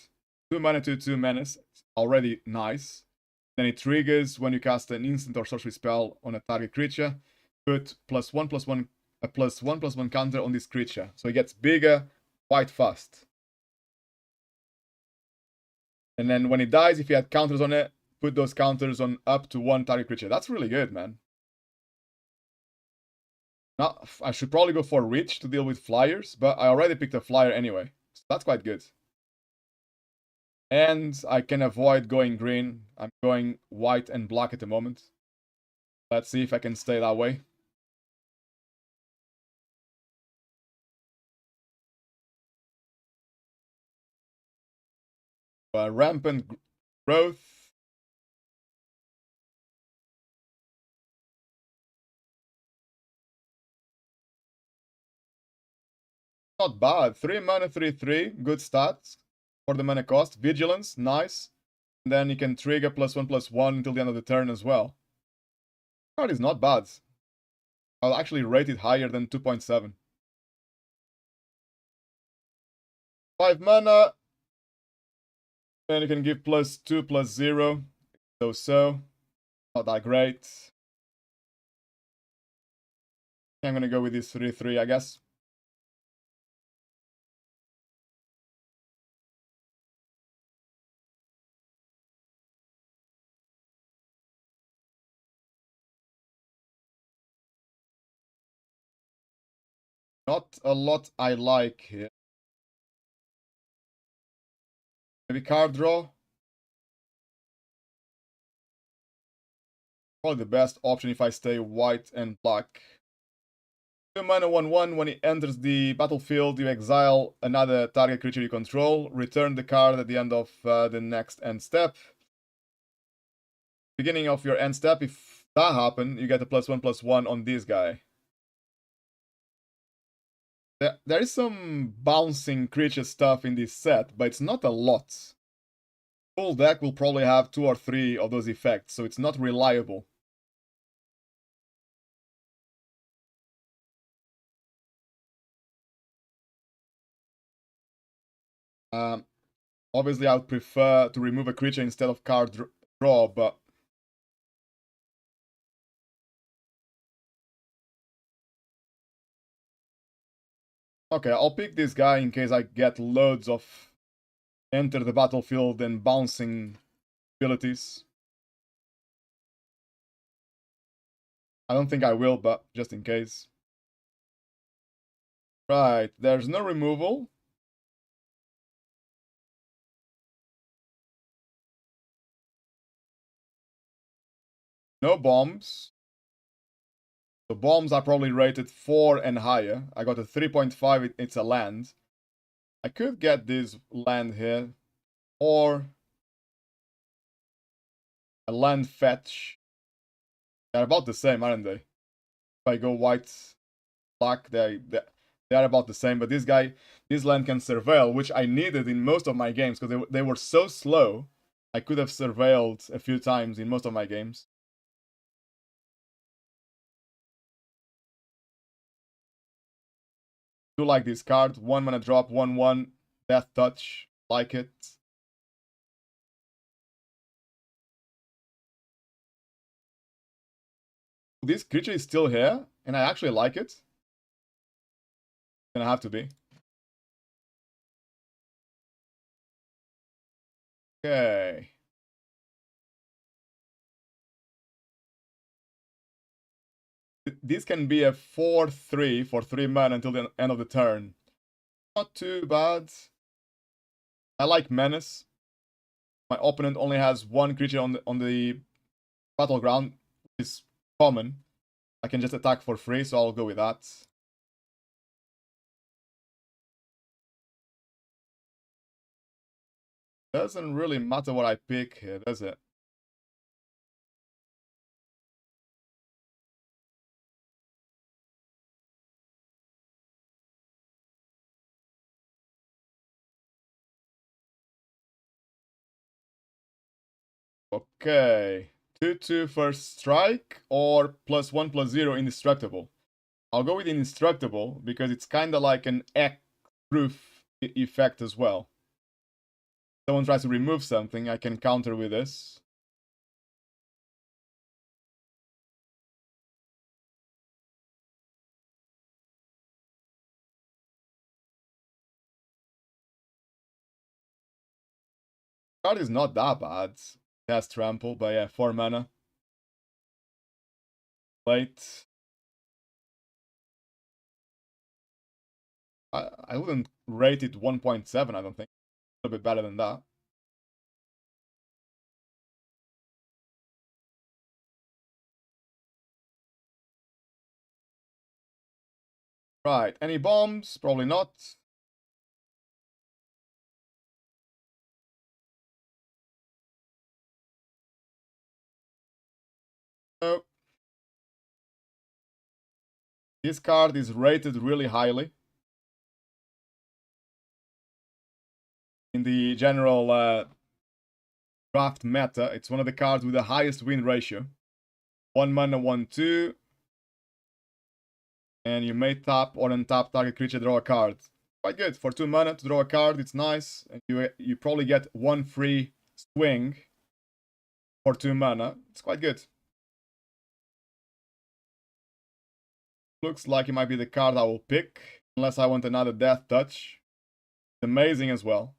2 mana 2/2 menace, already nice. Then it triggers when you cast an instant or sorcery spell on a target creature. Put +1/+1, a +1/+1 counter on this creature. So it gets bigger quite fast. And then when it dies, if you had counters on it, put those counters on up to 1 target creature. That's really good, man. Now, I should probably go for Reach to deal with flyers, but I already picked a flyer anyway. So that's quite good. And I can avoid going green. I'm going white and black at the moment. Let's see if I can stay that way. Rampant growth. Not bad. 3 mana 3/3. Good stats for the mana cost. Vigilance, nice. And then you can trigger +1/+1 until the end of the turn as well. Card is not bad. I'll actually rate it higher than 2.7. 5 mana. Then you can give +2/+0. So. Not that great. I'm gonna go with this 3/3, I guess. Not a lot I like here. Maybe card draw. Probably the best option if I stay white and black. 2 mana 1/1. When it enters the battlefield, you exile another target creature you control. Return the card at the end of the next end step. Beginning of your end step, if that happens, you get a +1/+1 on this guy. There is some bouncing creature stuff in this set, but it's not a lot. Full deck will probably have 2 or 3 of those effects, so it's not reliable. Obviously, I would prefer to remove a creature instead of card draw, but okay, I'll pick this guy in case I get loads of enter the battlefield and bouncing abilities. I don't think I will, but just in case. Right, there's no removal. No bombs. The bombs are probably rated 4 and higher. I got a 3.5, it's a land. I could get this land here, or a land fetch. They're about the same, aren't they? If I go white, black, they are about the same. But this land can surveil, which I needed in most of my games because they were so slow. I could have surveilled a few times in most of my games. Do like this card. 1 mana drop, 1/1, Death Touch. Like it. This creature is still here, and I actually like it. Gonna have to be. Okay. This can be a 4/3 for 3 mana until the end of the turn. Not too bad. I like Menace. My opponent only has one creature on the battleground, which is common. I can just attack for free, so I'll go with that. Doesn't really matter what I pick here, does it? Okay. 2/2 first strike or +1/+0 indestructible. I'll go with indestructible because it's kind of like an X-proof effect as well. If someone tries to remove something, I can counter with this. Card is not that bad. It has trample, but yeah, 4 mana. Late. I wouldn't rate it 1.7, I don't think. A little bit better than that. Right, any bombs? Probably not. No. This card is rated really highly in the general draft meta. It's one of the cards with the highest win ratio. 1 mana, 1/2. And you may tap or untap target creature, draw a card. Quite good. For 2 mana to draw a card, it's nice. And you probably get 1 free swing for 2 mana. It's quite good. Looks like it might be the card I will pick. Unless I want another Death Touch. It's amazing as well.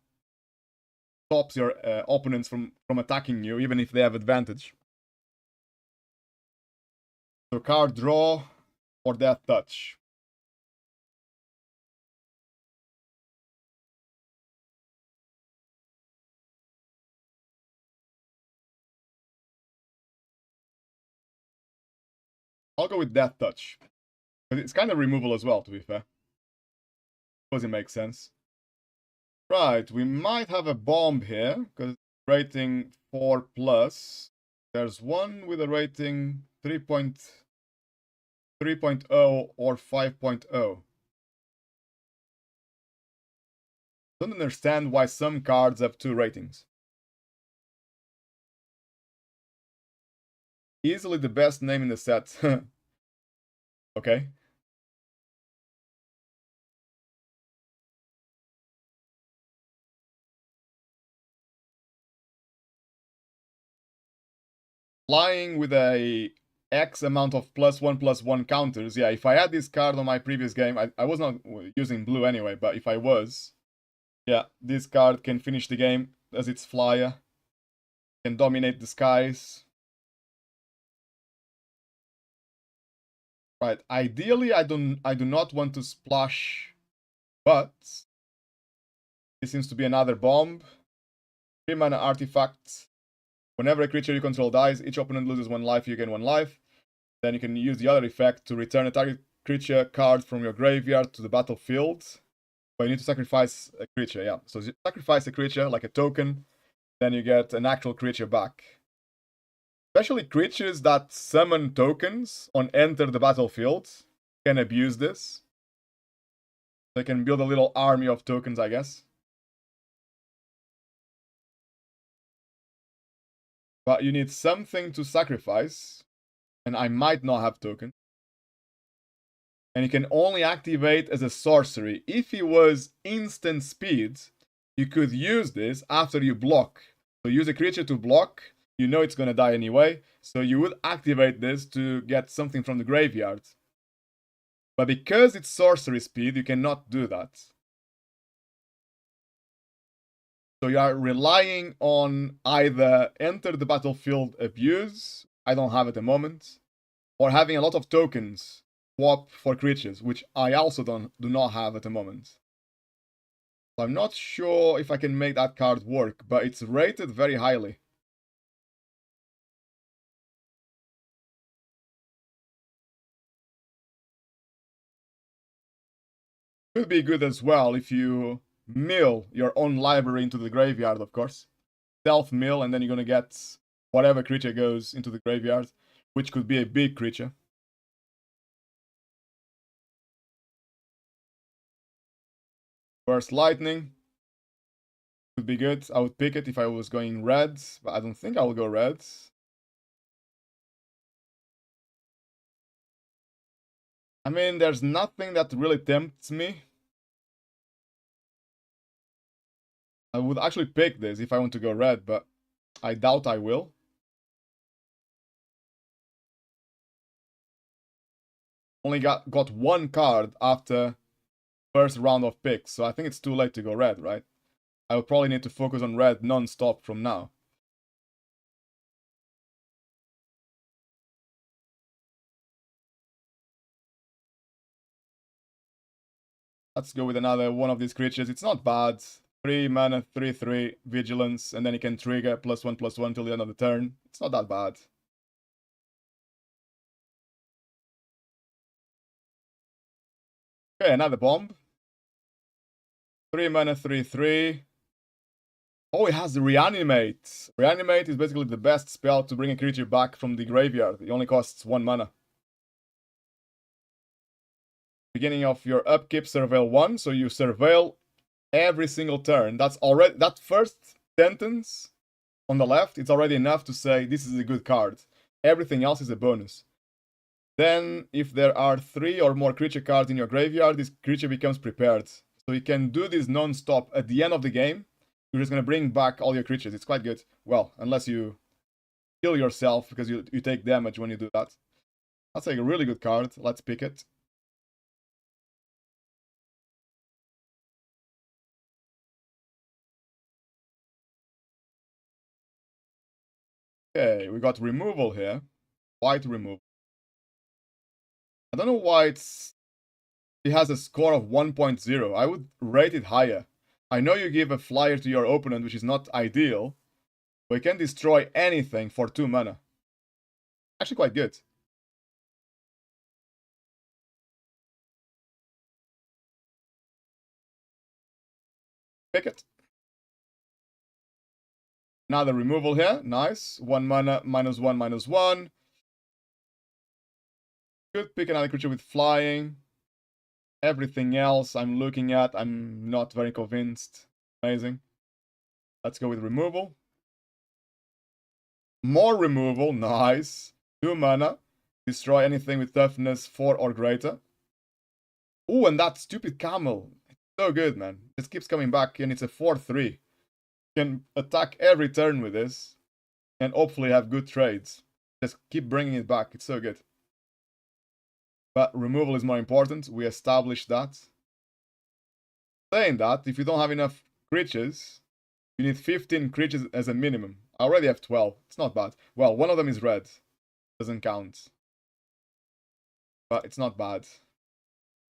Stops your opponents from attacking you, even if they have advantage. So card draw or Death Touch. I'll go with Death Touch. But it's kind of removal as well, to be fair. Suppose it makes sense. Right, we might have a bomb here, because rating 4+. There's one with a rating 3.0 or 5.0. Don't understand why some cards have 2 ratings. Easily the best name in the set. Okay. Flying with a X amount of +1/+1 counters. Yeah, if I had this card on my previous game, I was not using blue anyway, but if I was, yeah, this card can finish the game as its flyer. Can dominate the skies. Right, ideally I do not want to splash, but this seems to be another bomb. 3 mana artifact. Whenever a creature you control dies, each opponent loses 1 life, you gain 1 life. Then you can use the other effect to return a target creature card from your graveyard to the battlefield. But you need to sacrifice a creature, yeah. So you sacrifice a creature, like a token, then you get an actual creature back. Especially creatures that summon tokens on enter the battlefield can abuse this. They can build a little army of tokens, I guess. But you need something to sacrifice, and I might not have tokens. And you can only activate as a sorcery. If it was instant speed, you could use this after you block. So use a creature to block, you know it's gonna die anyway, so you would activate this to get something from the graveyard. But because it's sorcery speed, you cannot do that. So you are relying on either enter the battlefield abuse, I don't have at the moment, or having a lot of tokens swap for creatures, which I also do not have at the moment. So I'm not sure if I can make that card work, but it's rated very highly. Could be good as well if you mill your own library into the graveyard, of course. Stealth mill, and then you're gonna get whatever creature goes into the graveyard, which could be a big creature. Burst Lightning could be good. I would pick it if I was going red, but I don't think I will go red. I mean, there's nothing that really tempts me. I would actually pick this if I want to go red, but I doubt I will. Only got one card after first round of picks, so I think it's too late to go red, right? I would probably need to focus on red non-stop from now. Let's go with another one of these creatures. It's not bad. 3 mana, 3/3, vigilance, and then you can trigger +1/+1 till the end of the turn. It's not that bad. Okay, another bomb. 3 mana, 3/3. Oh, it has the Reanimate. Reanimate is basically the best spell to bring a creature back from the graveyard. It only costs 1 mana. Beginning of your upkeep, surveil 1, so you surveil every single turn. That's already, that first sentence on the left, it's already enough to say this is a good card. Everything else is a bonus. Then, if there are 3 or more creature cards in your graveyard, this creature becomes prepared. So you can do this non-stop. At the end of the game, you're just going to bring back all your creatures. It's quite good. Well, unless you kill yourself because you take damage when you do that. That's like a really good card. Let's pick it. Okay, we got removal here. White removal. I don't know why it has a score of 1.0. I would rate it higher. I know you give a flyer to your opponent, which is not ideal, but you can destroy anything for 2 mana. Actually quite good. Pick it. Another removal here. Nice. 1 mana, -1, -1. Could pick another creature with flying. Everything else I'm looking at, I'm not very convinced. Amazing. Let's go with removal. More removal. Nice. 2 mana. Destroy anything with toughness 4 or greater. Ooh, and that stupid camel. It's so good, man. It keeps coming back, and it's a 4/3. You can attack every turn with this, and hopefully have good trades. Just keep bringing it back. It's so good. But removal is more important. We established that. Saying that, if you don't have enough creatures, you need 15 creatures as a minimum. I already have 12. It's not bad. Well, one of them is red. Doesn't count. But it's not bad.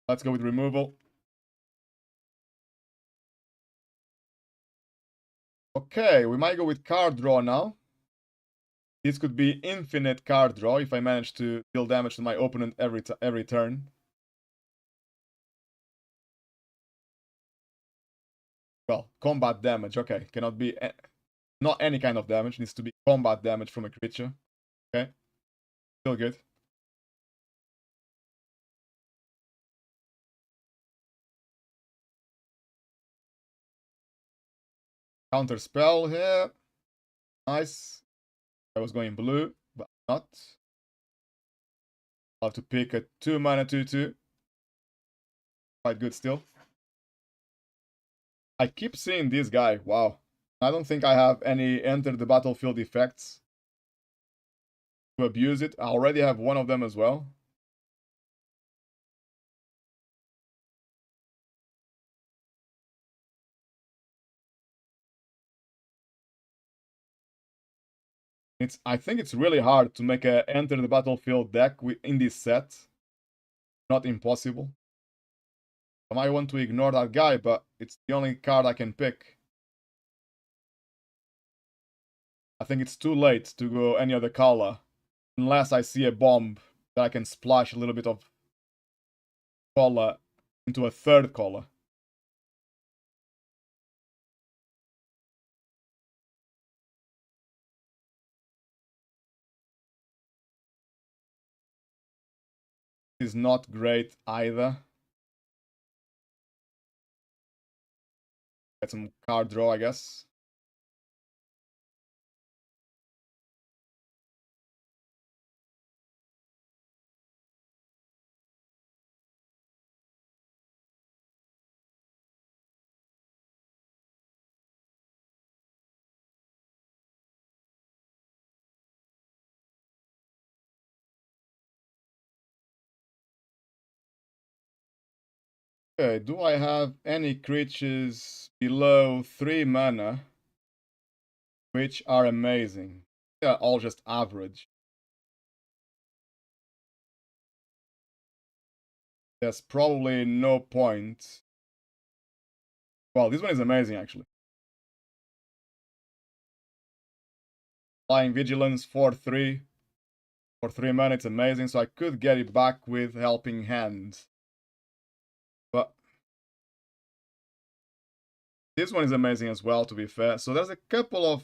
Let's go with removal. Okay, we might go with card draw now. This could be infinite card draw if I manage to deal damage to my opponent every turn. Well, combat damage, okay. Cannot be... not any kind of damage. Needs to be combat damage from a creature. Okay. Still good. Counter spell here. Nice. I was going blue, but not. I'll have to pick a 2 mana 2/2. Quite good still. I keep seeing this guy. Wow. I don't think I have any enter the battlefield effects to abuse it. I already have one of them as well. I think it's really hard to make a enter the battlefield deck in this set. Not impossible. I might want to ignore that guy, but it's the only card I can pick. I think it's too late to go any other color. Unless I see a bomb that I can splash a little bit of color into a third color. Is not great either. Get some card draw, I guess. Okay, do I have any creatures below 3 mana which are amazing? They're all just average. There's probably no point. Well, this one is amazing, actually. Flying Vigilance 4/3. For 3 mana, it's amazing, so I could get it back with Helping Hand. But this one is amazing as well, to be fair. So there's a couple of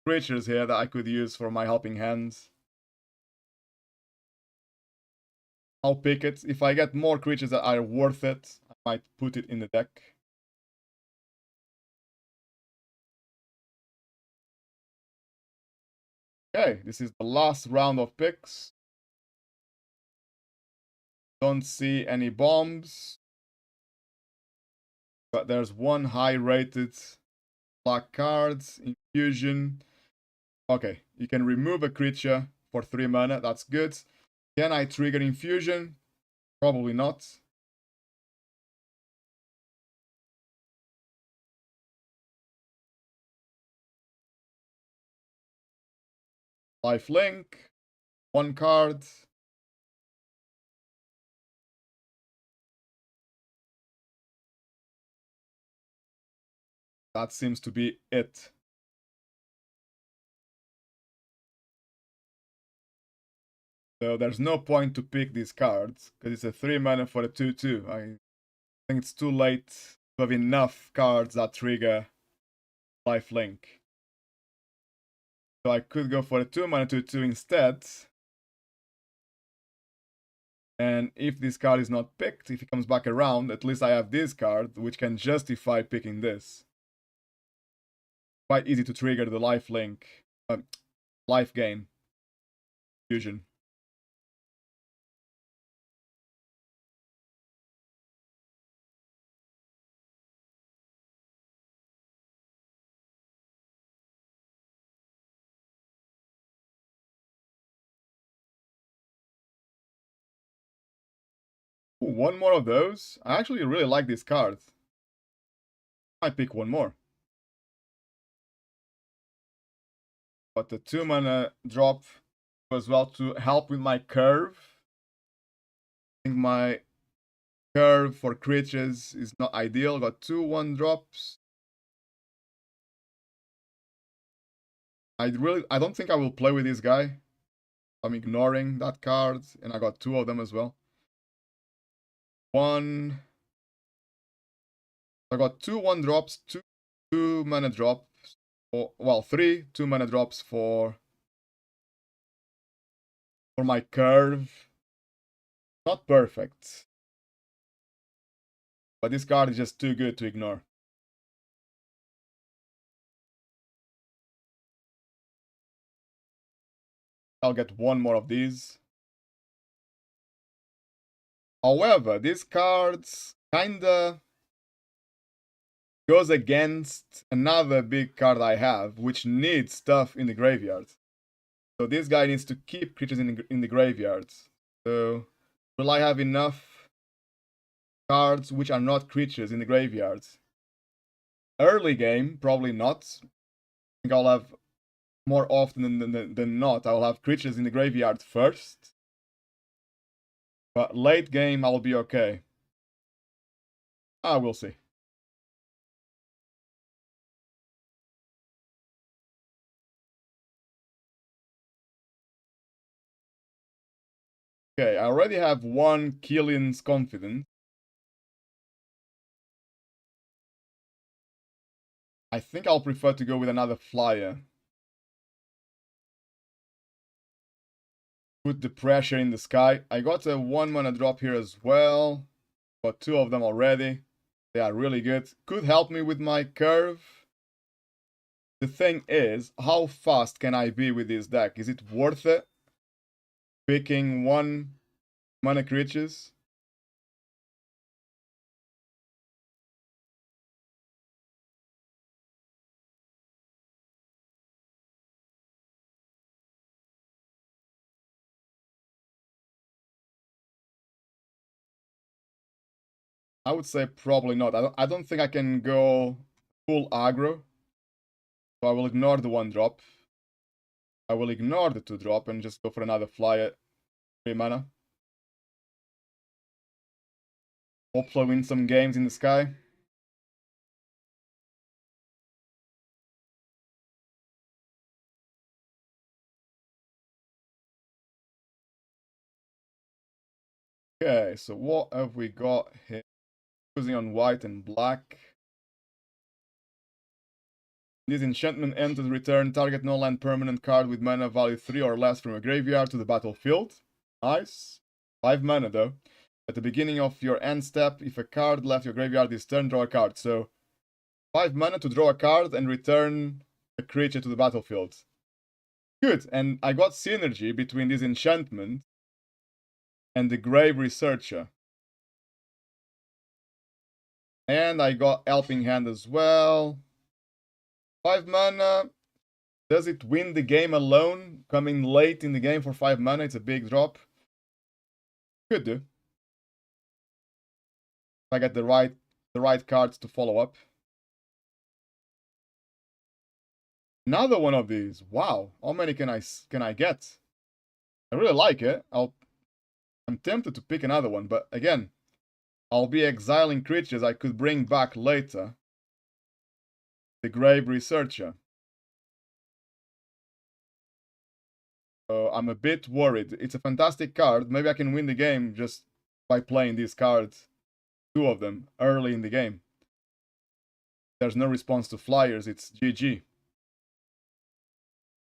creatures here that I could use for my Helping Hands. I'll pick it. If I get more creatures that are worth it, I might put it in the deck. Okay, this is the last round of picks. Don't see any bombs. But there's one high-rated black card, Infusion. Okay, you can remove a creature for 3 mana, that's good. Can I trigger Infusion? Probably not. Lifelink, 1 card. That seems to be it. So there's no point to pick these cards, because it's a 3 mana for a 2/2. I think it's too late to have enough cards that trigger Lifelink. So I could go for a 2 mana 2/2 instead. And if this card is not picked, if it comes back around, at least I have this card, which can justify picking this. Quite easy to trigger the lifelink, life gain, fusion. Ooh, one more of those. I actually really like this card. I pick one more. But the 2 mana drop as well to help with my curve. I think my curve for creatures is not ideal. Got 2 1-drops. I don't think I will play with this guy. I'm ignoring that card, and I got 2 of them as well. I got 2 1-drops, 2 mana drops. Well, 3 2 mana drops for my curve. Not perfect. But this card is just too good to ignore. I'll get 1 more of these. However, this card kinda goes against another big card I have, which needs stuff in the graveyard. So this guy needs to keep creatures in the graveyard. So will I have enough cards which are not creatures in the graveyard? Early game, probably not. I think I'll have more often than not, I'll have creatures in the graveyard first. But late game, I'll be okay. We'll see. Okay, I already have one Killian's Confidence. I think I'll prefer to go with another flyer. Put the pressure in the sky. I got a 1-mana drop here as well. Got 2 of them already. They are really good. Could help me with my curve. The thing is, how fast can I be with this deck? Is it worth it? Picking 1-mana creatures? I would say probably not. I don't think I can go full aggro. So I will ignore the 1-drop. I will ignore the 2-drop and just go for another flyer. 3 mana. Hopefully win some games in the sky. Okay, so what have we got here? Focusing on white and black. This enchantment enters return target no-land permanent card with mana value 3 or less from a graveyard to the battlefield. Nice. 5 mana though. At the beginning of your end step, if a card left your graveyard this turn, draw a card. So 5 mana to draw a card and return a creature to the battlefield. Good, and I got synergy between this enchantment and the Grave Researcher. And I got Helping Hand as well. 5 mana. Does it win the game alone? Coming late in the game for 5 mana, it's a big drop. Could do. If I get the right cards to follow up. Another one of these. Wow, how many can I get? I really like it. I'm tempted to pick another one, but again, I'll be exiling creatures I could bring back later. The Grave Researcher. So I'm a bit worried. It's a fantastic card. Maybe I can win the game just by playing these cards. 2 of them early in the game. There's no response to flyers, it's GG.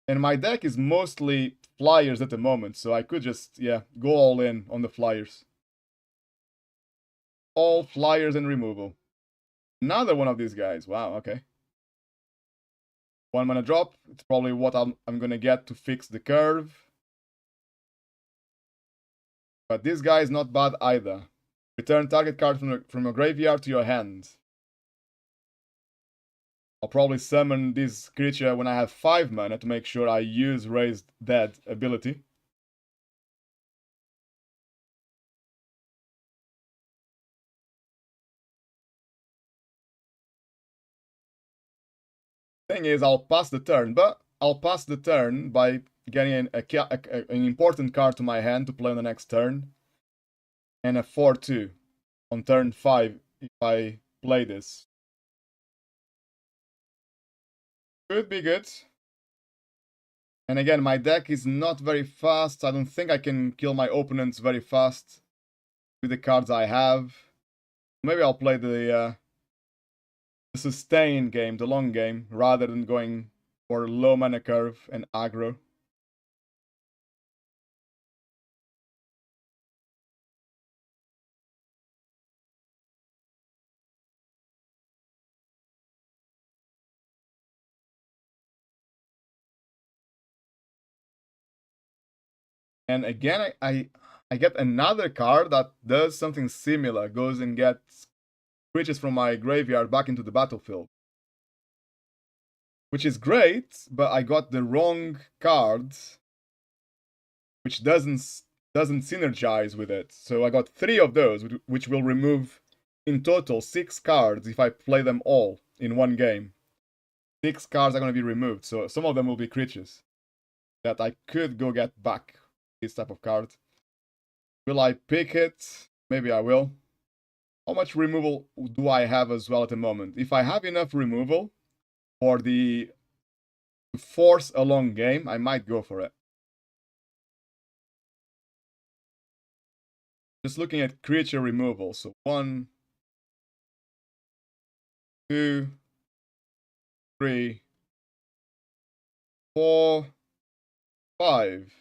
And my deck is mostly flyers at the moment, so I could just, yeah, go all in on the flyers. All flyers and removal. Another one of these guys. Wow, okay. 1 mana drop. It's probably what I'm gonna get to fix the curve. But this guy is not bad either. Return target card from your graveyard to your hand. I'll probably summon this creature when I have 5 mana to make sure I use Raised Dead ability. Thing is, I'll pass the turn, but I'll pass the turn by getting an important card to my hand to play on the next turn. And a 4-2 on turn 5 if I play this. Could be good. And again, my deck is not very fast. I don't think I can kill my opponents very fast with the cards I have. Maybe I'll play the sustain game, the long game, rather than going for low mana curve and aggro. And again, I get another card that does something similar, goes and gets creatures from my graveyard back into the battlefield. Which is great, but I got the wrong card, which doesn't synergize with it. So I got 3 of those, which will remove in total 6 cards if I play them all in one game. 6 cards are going to be removed, so some of them will be creatures that I could go get back this type of card. Will I pick it? Maybe I will. How much removal do I have as well at the moment? If I have enough removal for the to force a long game, I might go for it. Just looking at creature removal. So 1, 2, 3, 4, 5.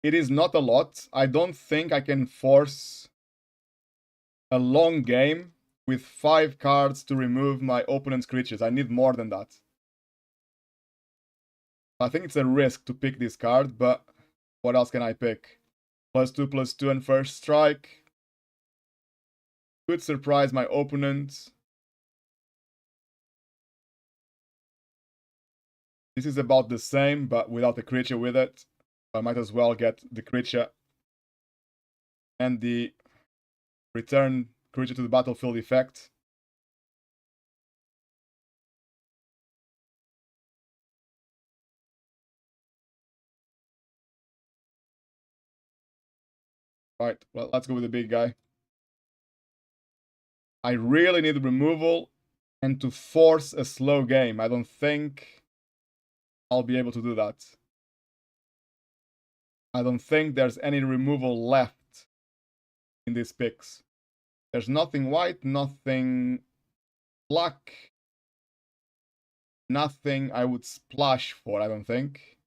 It is not a lot. I don't think I can force a long game with 5 cards to remove my opponent's creatures. I need more than that. I think it's a risk to pick this card, but what else can I pick? +2/+2 and first strike. Could surprise my opponent. This is about the same, but without the creature with it. I might as well get the creature and the return creature to the battlefield effect. Right, well, let's go with the big guy. I really need removal and to force a slow game. I don't think I'll be able to do that. I don't think there's any removal left in these picks. There's nothing white, nothing black, nothing I would splash for, I don't think.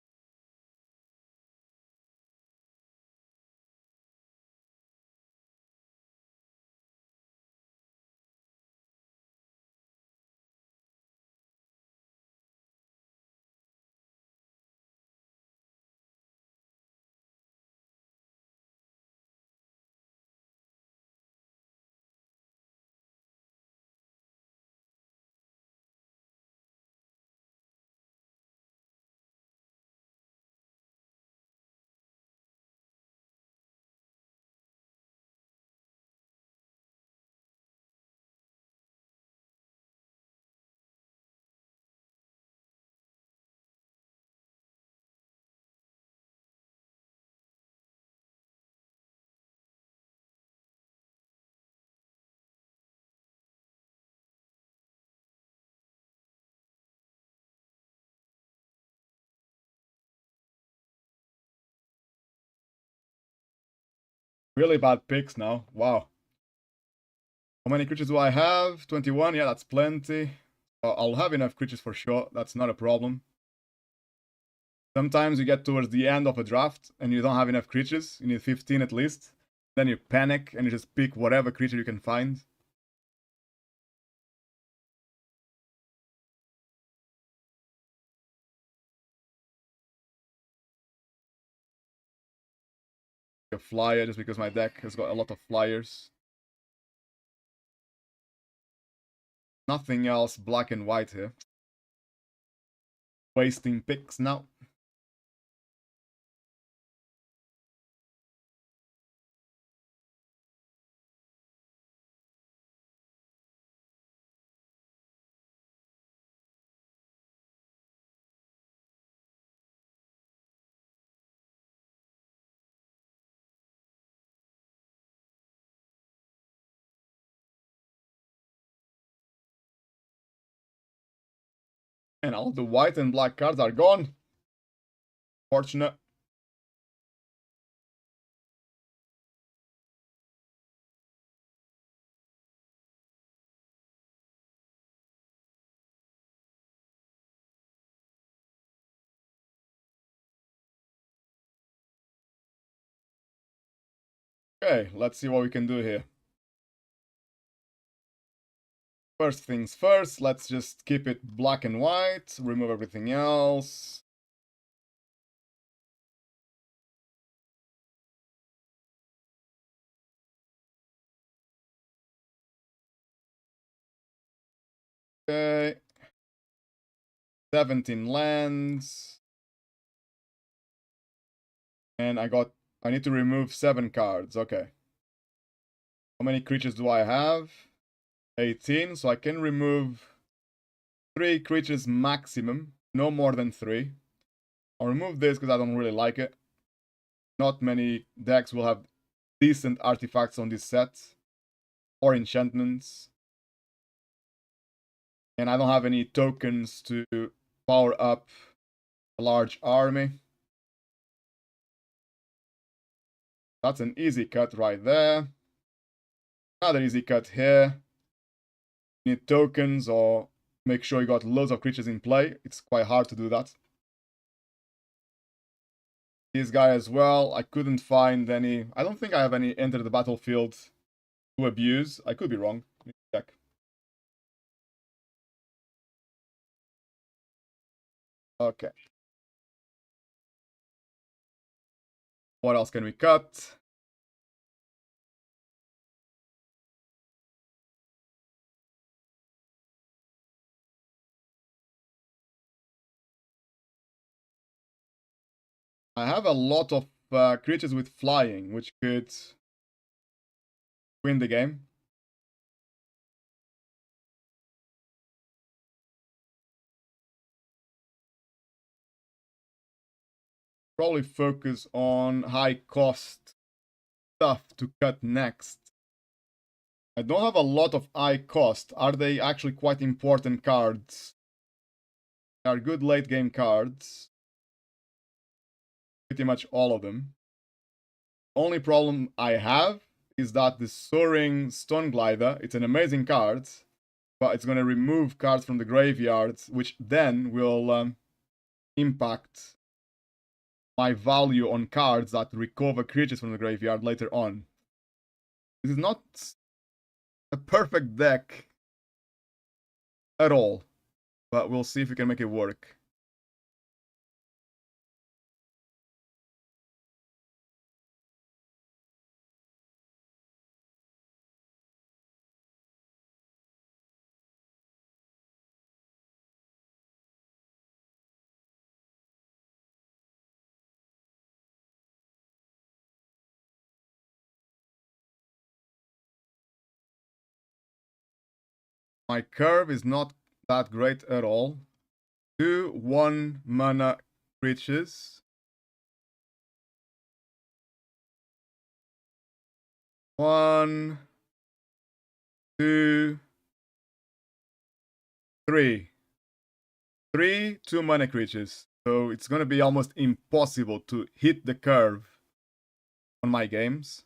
Really bad picks now. Wow. How many creatures do I have? 21? Yeah, that's plenty. I'll have enough creatures for sure. That's not a problem. Sometimes you get towards the end of a draft and you don't have enough creatures. You need 15 at least. Then you panic and you just pick whatever creature you can find. A flyer just because my deck has got a lot of flyers. Nothing else black and white here. Wasting picks now. And all the white and black cards are gone. Fortunate. Okay, let's see what we can do here. First things first, let's just keep it black and white, remove everything else. Okay. 17 lands. And I got I need to remove 7 cards. Okay. How many creatures do I have? 18. So I can remove 3 creatures maximum. No more than 3. I'll remove this because I don't really like it. Not many decks will have decent artifacts on this set. Or enchantments. And I don't have any tokens to power up a large army. That's an easy cut right there. Another easy cut here. Need tokens or make sure you got loads of creatures in play. It's quite hard to do that. This guy as well. I couldn't find any. I don't think I have any enter the battlefield to abuse. I could be wrong. Let me check. Okay. What else can we cut? I have a lot of creatures with flying, which could win the game. Probably focus on high cost stuff to cut next. I don't have a lot of high cost. Are they actually quite important cards? They are good late game cards. Pretty much all of them. Only problem I have is that the Soaring Stone Glider, it's an amazing card, but it's going to remove cards from the graveyard, which then will impact my value on cards that recover creatures from the graveyard later on. This is not a perfect deck at all, but we'll see if we can make it work. My curve is not that great at all. 2 1 mana creatures. 1, 2, 3. 3 2 mana creatures. So it's gonna be almost impossible to hit the curve on my games.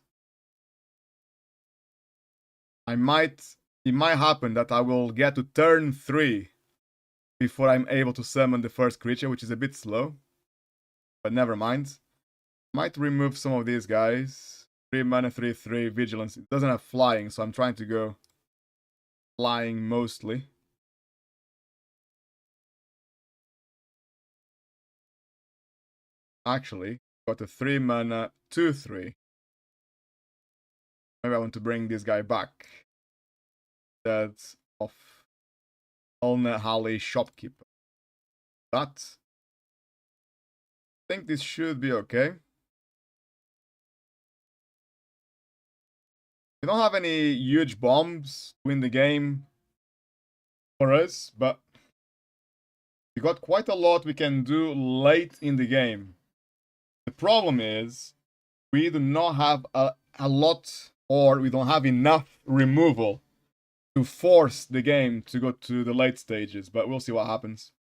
It might happen that I will get to turn 3 before I'm able to summon the first creature, which is a bit slow. But never mind. Might remove some of these guys. 3 mana, 3/3 vigilance. It doesn't have flying, so I'm trying to go flying mostly. Actually, got a 3 mana, 2/3. Maybe I want to bring this guy back. That's of Olna Halley Shopkeeper. That. I think this should be okay. We don't have any huge bombs to win the game for us, but we got quite a lot we can do late in the game. The problem is we do not have a lot, or we don't have enough removal to force the game to go to the late stages, but we'll see what happens.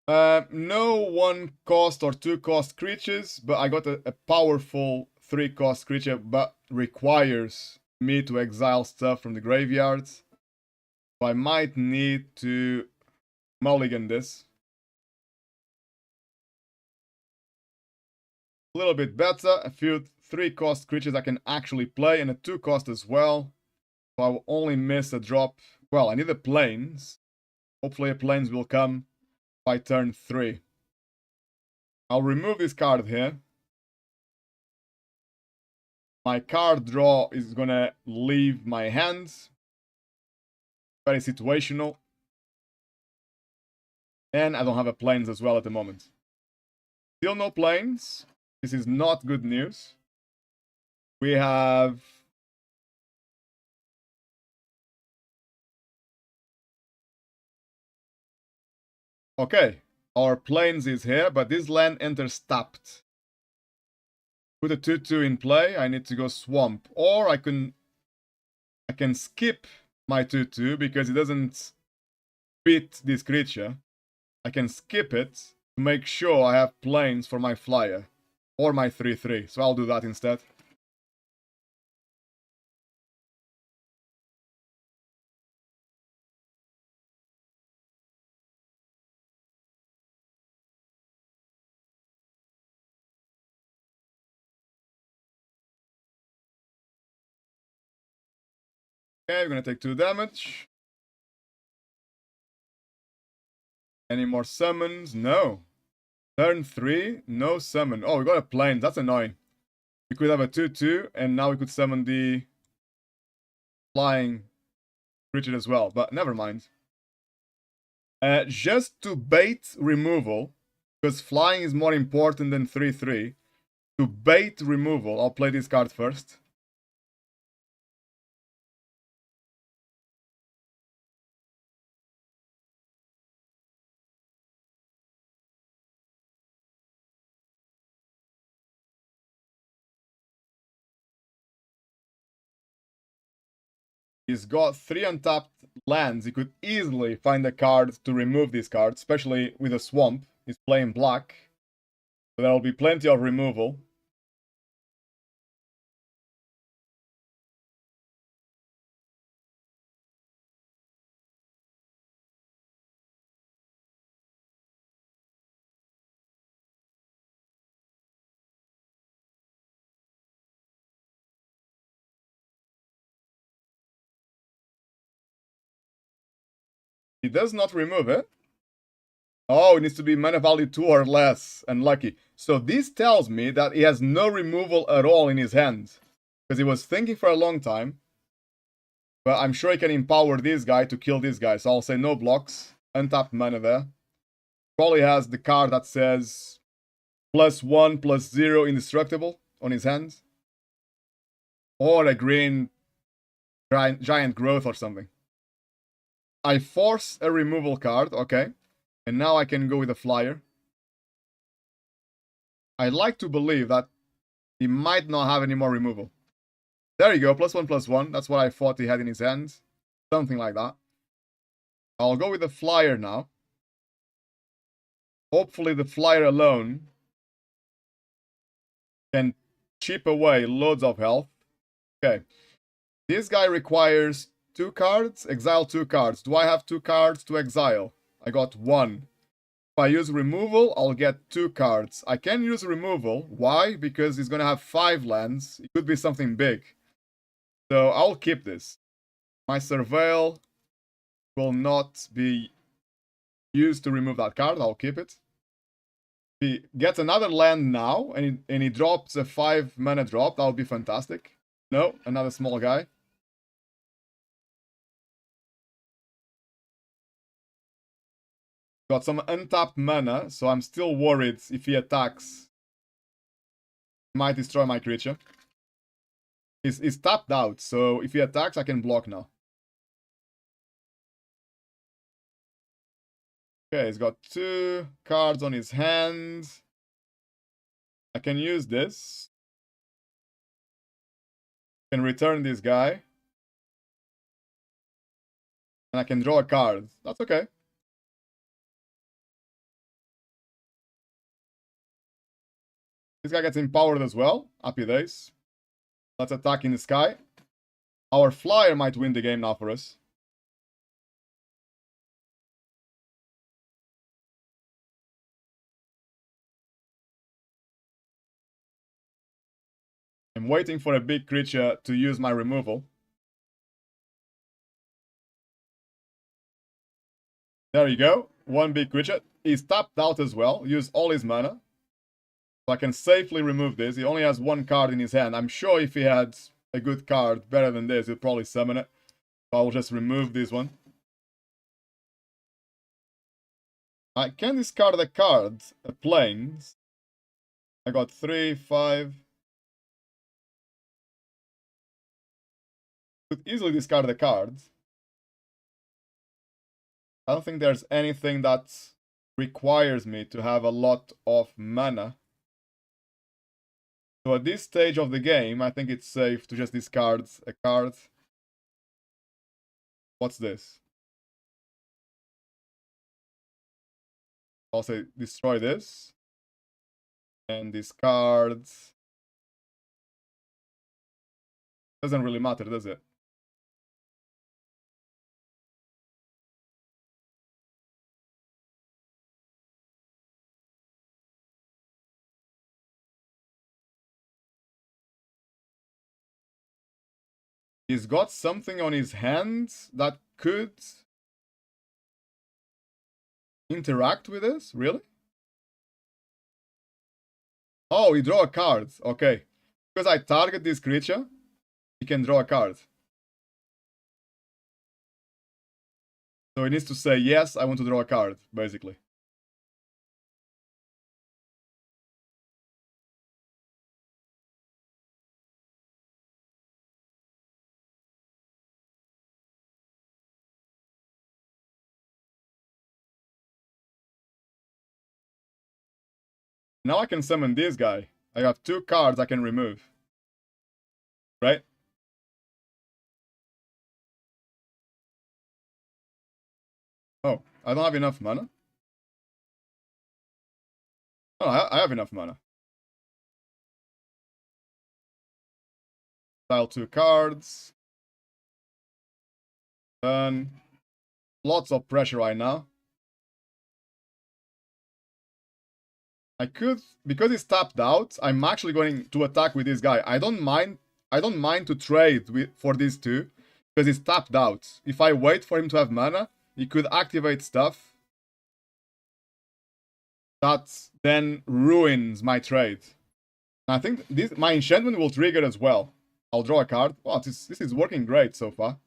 No 1 cost or 2 cost creatures, but I got a powerful 3 cost creature, but requires me to exile stuff from the graveyards. So I might need to mulligan this. A little bit better, a few 3 cost creatures I can actually play, and a 2 cost as well. So I will only miss a drop. Well, I need the planes. Hopefully a planes will come by turn 3. I'll remove this card here. My card draw is gonna leave my hands. Very situational. And I don't have a planes as well at the moment. Still no planes. This is not good news. We have... Okay, our plains is here, but this land enters tapped. Put a 2/2 in play, I need to go swamp. Or I can skip my 2/2 because it doesn't beat this creature. I can skip it to make sure I have plains for my flyer. Or my 3/3, so I'll do that instead. Okay, we're gonna take 2 damage. Any more summons? No. Turn 3, no summon. Oh, we got a plane. That's annoying. We could have a 2/2, and now we could summon the flying creature as well, but never mind. Just to bait removal, because flying is more important than 3/3. To bait removal, I'll play this card first. He's got 3 untapped lands. He could easily find a card to remove this card, especially with a swamp. He's playing black, so there will be plenty of removal. He does not remove it. Oh, it needs to be mana value 2 or less. Unlucky. So this tells me that he has no removal at all in his hand. Because he was thinking for a long time. But I'm sure he can empower this guy to kill this guy. So I'll say no blocks. Untapped mana there. Probably has the card that says +1/+0 indestructible on his hand. Or a green giant growth or something. I force a removal card, okay. And now I can go with a flyer. I'd like to believe that he might not have any more removal. There you go, +1/+1. That's what I thought he had in his hand. Something like that. I'll go with the flyer now. Hopefully the flyer alone can chip away loads of health. Okay. This guy requires 2 cards, exile 2 cards. Do I have 2 cards to exile? I got 1. If I use removal, I'll get 2 cards. I can use removal. Why? Because he's gonna have 5 lands. It could be something big. So I'll keep this. My Surveil will not be used to remove that card. I'll keep it. If he gets another land now, and he drops a 5 mana drop, that would be fantastic. No, another small guy. Got some untapped mana, so I'm still worried if he attacks. He might destroy my creature. He's tapped out, so if he attacks, I can block now. Okay, he's got 2 cards on his hand. I can use this. I can return this guy. And I can draw a card. That's okay. This guy gets empowered as well. Happy days. Let's attack in the sky. Our flyer might win the game now for us. I'm waiting for a big creature to use my removal. There you go. 1 big creature. He's tapped out as well. Used all his mana. So I can safely remove this. He only has 1 card in his hand. I'm sure if he had a good card better than this, he'd probably summon it. So I will just remove this one. I can discard a card, a plains. I got 3, 5. Could easily discard the card. I don't think there's anything that requires me to have a lot of mana. So at this stage of the game, I think it's safe to just discard a card. What's this? I'll say destroy this. And discard. Doesn't really matter, does it? He's got something on his hands that could interact with this? Really? Oh, he draw a card. Okay. Because I target this creature, he can draw a card. So he needs to say, yes, I want to draw a card, basically. Now I can summon this guy. I have 2 cards I can remove. Right? Oh, I don't have enough mana? Oh, I have enough mana. Style 2 cards. Done. Lots of pressure right now. I could, because he's tapped out, I'm actually going to attack with this guy. I don't mind to trade for these two, because he's tapped out. If I wait for him to have mana, he could activate stuff that then ruins my trade. And I think my enchantment will trigger as well. I'll draw a card. Wow, this is working great so far.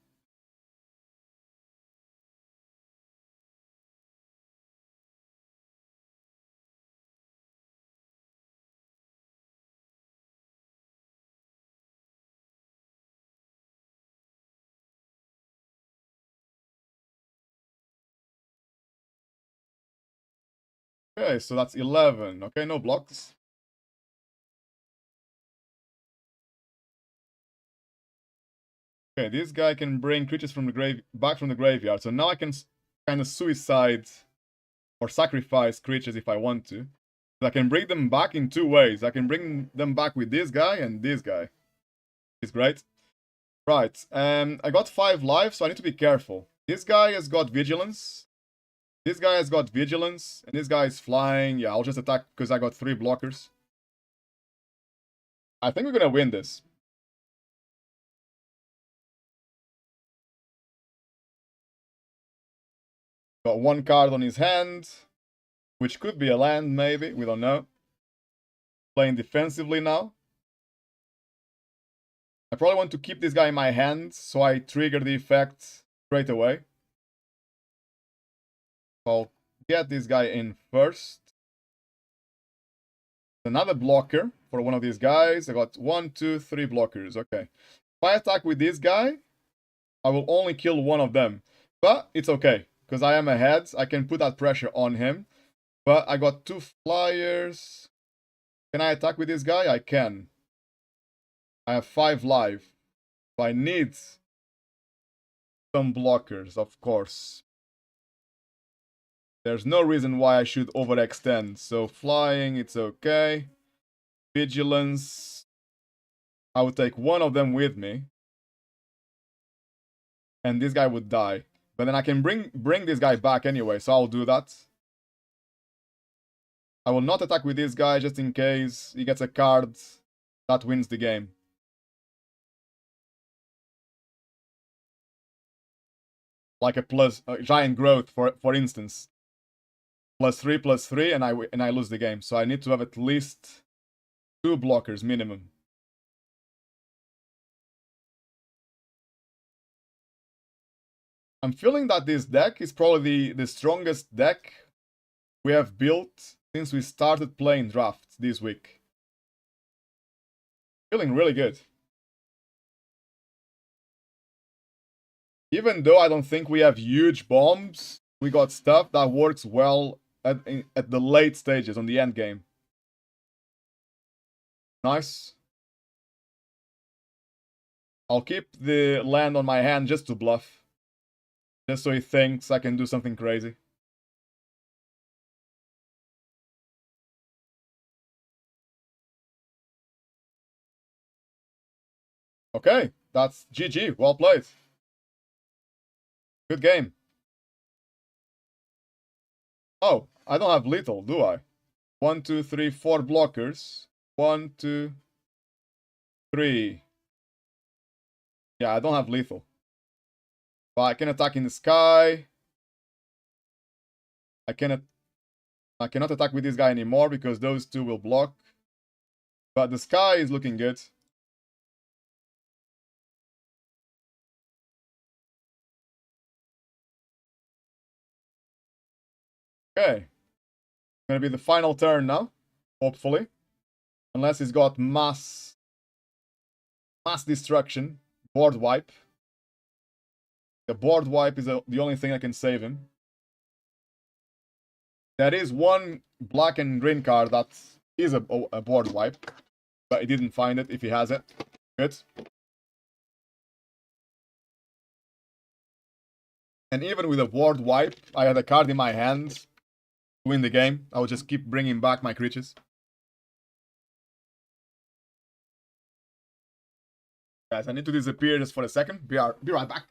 Okay, so that's 11. Okay, no blocks. Okay, this guy can bring creatures from the back from the graveyard. So now I can kind of suicide or sacrifice creatures if I want to. So I can bring them back in 2 ways. I can bring them back with this guy and this guy. It's great. Right, I got 5 lives, so I need to be careful. This guy has got vigilance. This guy has got vigilance, and this guy is flying. Yeah, I'll just attack because I got 3 blockers. I think we're gonna win this. Got 1 card on his hand, which could be a land, maybe. We don't know. Playing defensively now. I probably want to keep this guy in my hand, so I trigger the effect straight away. I'll get this guy in first. Another blocker for one of these guys. I got 1, 2, 3 blockers. Okay. If I attack with this guy, I will only kill one of them. But it's okay, because I am ahead. I can put that pressure on him. But I got 2 flyers. Can I attack with this guy? I can. I have 5 life. So I need some blockers, of course. There's no reason why I should overextend. So flying, it's okay. Vigilance. I would take one of them with me. And this guy would die. But then I can bring this guy back anyway, so I'll do that. I will not attack with this guy just in case he gets a card that wins the game. Like a giant growth, for instance. +3/+3, and I lose the game. So I need to have at least 2 blockers minimum. I'm feeling that this deck is probably the strongest deck we have built since we started playing drafts this week. Feeling really good. Even though I don't think we have huge bombs, we got stuff that works well at the late stages on the end game. Nice. I'll keep the land on my hand just to bluff. Just so he thinks I can do something crazy. Okay, that's GG. Well played. Good game. Oh, I don't have lethal, do I? 1, 2, 3, 4 blockers. 1, 2, 3. Yeah, I don't have lethal. But I can attack in the sky. I cannot attack with this guy anymore because those two will block. But the sky is looking good. Okay. Gonna be the final turn now, hopefully. Unless he's got mass destruction, board wipe. The board wipe is the only thing that can save him. There is one black and green card that is a board wipe, but he didn't find it if he has it. Good. And even with a board wipe, I had a card in my hand to win the game. I would just keep bringing back my creatures. Guys, I need to disappear just for a second. Be right back.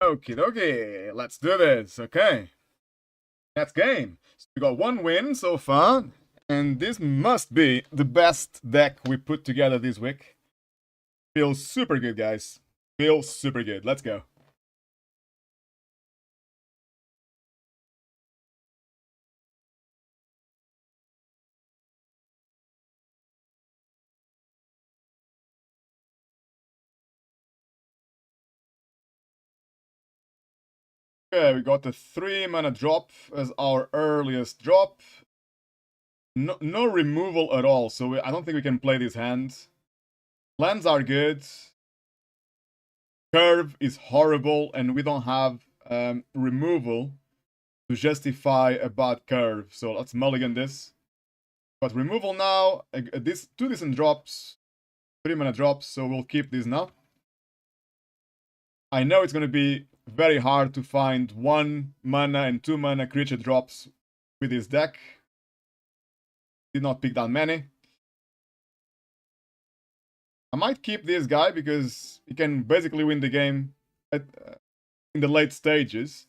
Okie dokie, let's do this, okay. That's game. So we got one win so far, and this must be the best deck we put together this week. Feels super good, guys. Feels super good. Let's go. Okay, we got the 3-mana drop as our earliest drop. No removal at all, so I don't think we can play this hand. Lands are good. Curve is horrible, and we don't have removal to justify a bad curve. So let's mulligan this. But removal now, this 2 decent drops, 3-mana drops, so we'll keep this now. I know it's going to be very hard to find 1 mana and 2 mana creature drops with this deck. Did not pick that many. I might keep this guy because he can basically win the game in the late stages.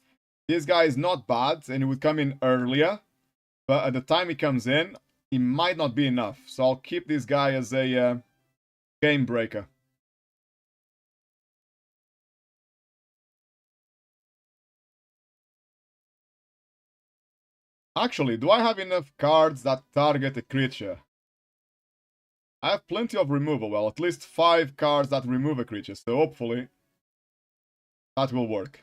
This guy is not bad and he would come in earlier, but at the time he comes in, he might not be enough. So I'll keep this guy as a game breaker. Actually, do I have enough cards that target a creature? I have plenty of removal. Well, at least 5 cards that remove a creature, so hopefully that will work.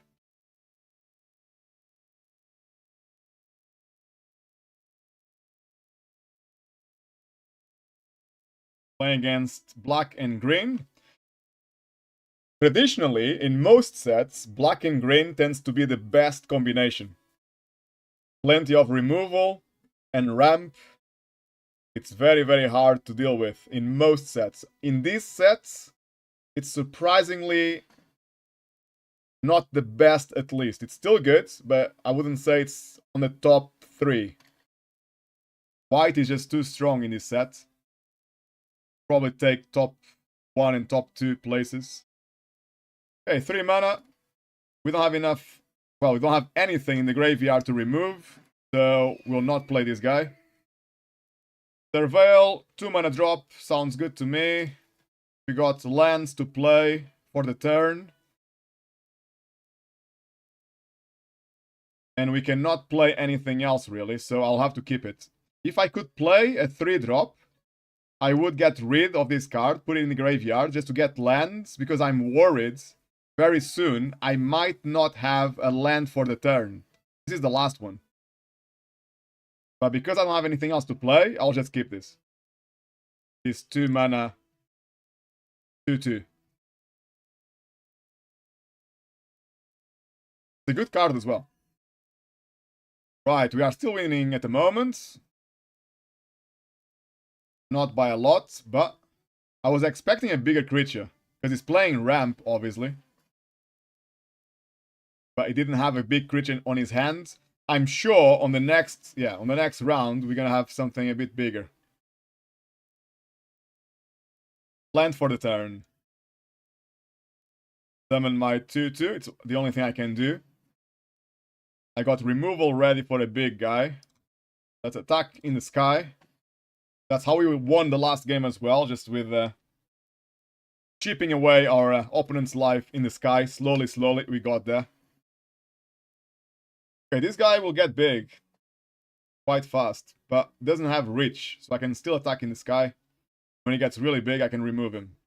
Playing against black and green. Traditionally, in most sets, black and green tends to be the best combination. Plenty of removal and ramp. It's very, very hard to deal with in most sets. In these sets, it's surprisingly not the best, at least. It's still good, but I wouldn't say it's on the top 3. White is just too strong in this set. Probably take top 1 and top 2 places. Okay, 3 mana. We don't have enough. Well, we don't have anything in the graveyard to remove, so we'll not play this guy. Surveil, 2 mana drop, sounds good to me. We got lands to play for the turn. And we cannot play anything else really, so I'll have to keep it. If I could play a 3-drop, I would get rid of this card, put it in the graveyard just to get lands, because I'm worried very soon I might not have a land for the turn. This is the last one. But because I don't have anything else to play, I'll just keep this. This 2 mana 2/2. It's a good card as well. Right, we are still winning at the moment. Not by a lot, but I was expecting a bigger creature. Because he's playing ramp, obviously. But he didn't have a big creature on his hand. I'm sure on the next round, we're gonna have something a bit bigger. Land for the turn. Summon my 2/2. It's the only thing I can do. I got removal ready for a big guy. Let's attack in the sky. That's how we won the last game as well, just with chipping away our opponent's life in the sky. Slowly, we got there. Okay, this guy will get big quite fast, but doesn't have reach, so I can still attack in the sky. When he gets really big, I can remove him.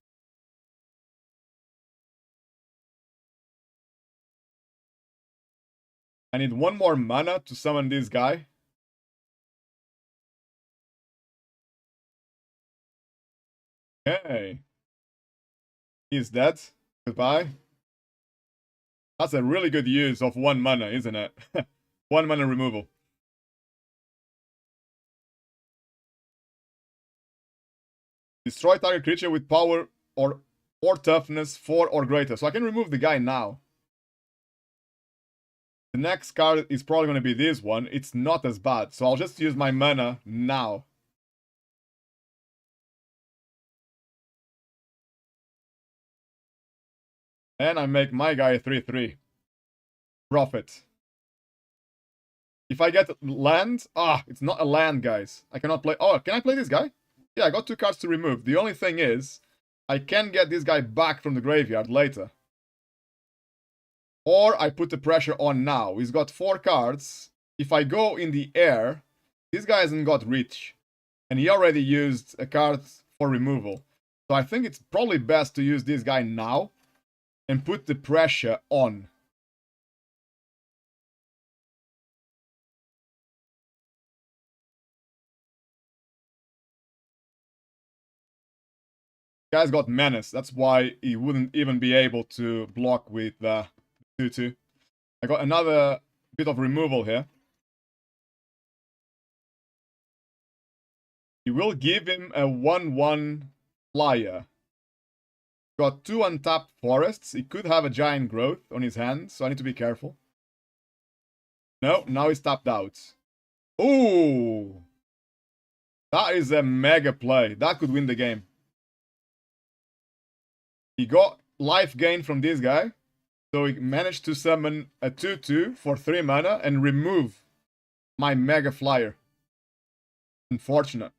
I need 1 more mana to summon this guy. Okay. He's dead. Goodbye. That's a really good use of 1 mana, isn't it? 1 mana removal. Destroy target creature with power or toughness 4 or greater. So I can remove the guy now. The next card is probably going to be this one. It's not as bad. So I'll just use my mana now. And I make my guy a 3/3. Profit. If I get land... it's not a land, guys. I cannot play... Oh, can I play this guy? Yeah, I got 2 cards to remove. The only thing is, I can get this guy back from the graveyard later. Or I put the pressure on now. He's got 4 cards. If I go in the air, this guy hasn't got reach. And he already used a card for removal. So I think it's probably best to use this guy now and put the pressure on. Guy's got menace. That's why he wouldn't even be able to block with 2/2. I got another bit of removal here. He will give him a 1/1 flyer. Got 2 untapped forests. He could have a giant growth on his hand, so I need to be careful. No, now he's tapped out. Ooh! That is a mega play. That could win the game. He got life gain from this guy. So he managed to summon a 2-2 for 3 mana and remove my mega flyer. Unfortunate.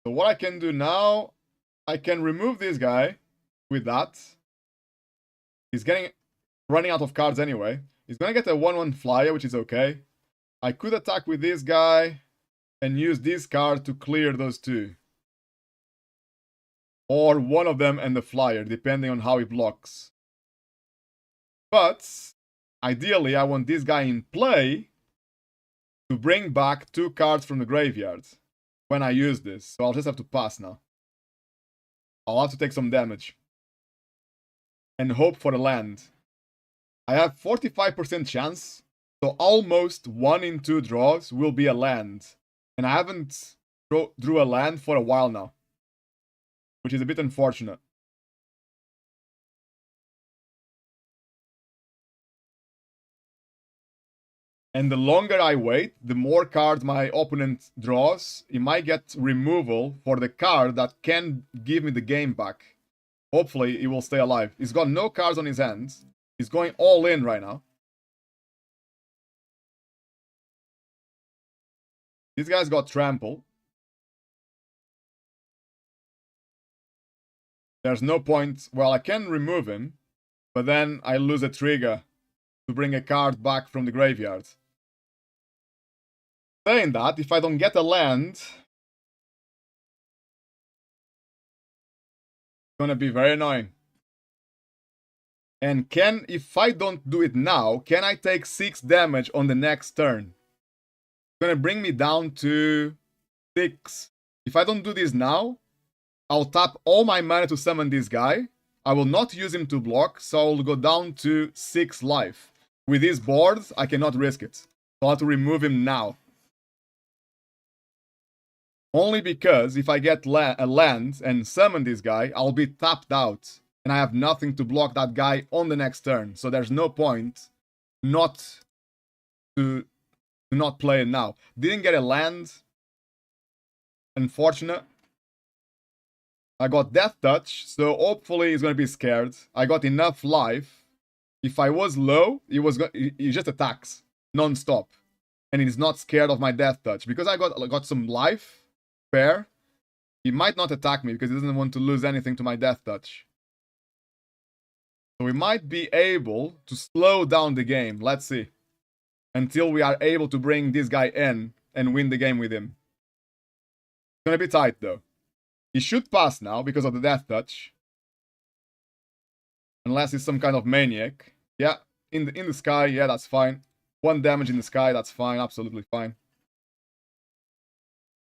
So what I can do now, I can remove this guy with that. He's running out of cards anyway. He's gonna get a 1-1 flyer, which is okay. I could attack with this guy and use this card to clear those two. Or one of them and the flyer, depending on how he blocks. But, ideally, I want this guy in play to bring back 2 cards from the graveyard when I use this. So I'll just have to pass now. I'll have to take some damage. And hope for a land. I have 45% chance, so almost 1 in 2 draws will be a land. And I haven't drew a land for a while now, which is a bit unfortunate. And the longer I wait, the more cards my opponent draws. He might get removal for the card that can give me the game back. Hopefully, he will stay alive. He's got no cards on his hands. He's going all in right now. This guy's got trample. There's no point. Well, I can remove him, but then I lose a trigger to bring a card back from the graveyard. Saying that, if I don't get a land, it's gonna be very annoying. And if I don't do it now, can I take 6 damage on the next turn? It's gonna bring me down to 6. If I don't do this now, I'll tap all my mana to summon this guy. I will not use him to block, so I'll go down to 6 life. With these boards, I cannot risk it. So I'll have to remove him now. Only because if I get a land and summon this guy, I'll be tapped out. And I have nothing to block that guy on the next turn. So there's no point not to not play it now. Didn't get a land. Unfortunate. I got Death Touch, so hopefully he's going to be scared. I got enough life. If I was low, he just attacks non-stop. And he's not scared of my Death Touch. Because I got some life, fair, he might not attack me because he doesn't want to lose anything to my Death Touch. So we might be able to slow down the game. Let's see. Until we are able to bring this guy in and win the game with him. It's going to be tight though. He should pass now because of the Death Touch. Unless he's some kind of maniac. Yeah, in the sky, yeah, that's fine. 1 damage in the sky, that's fine, absolutely fine.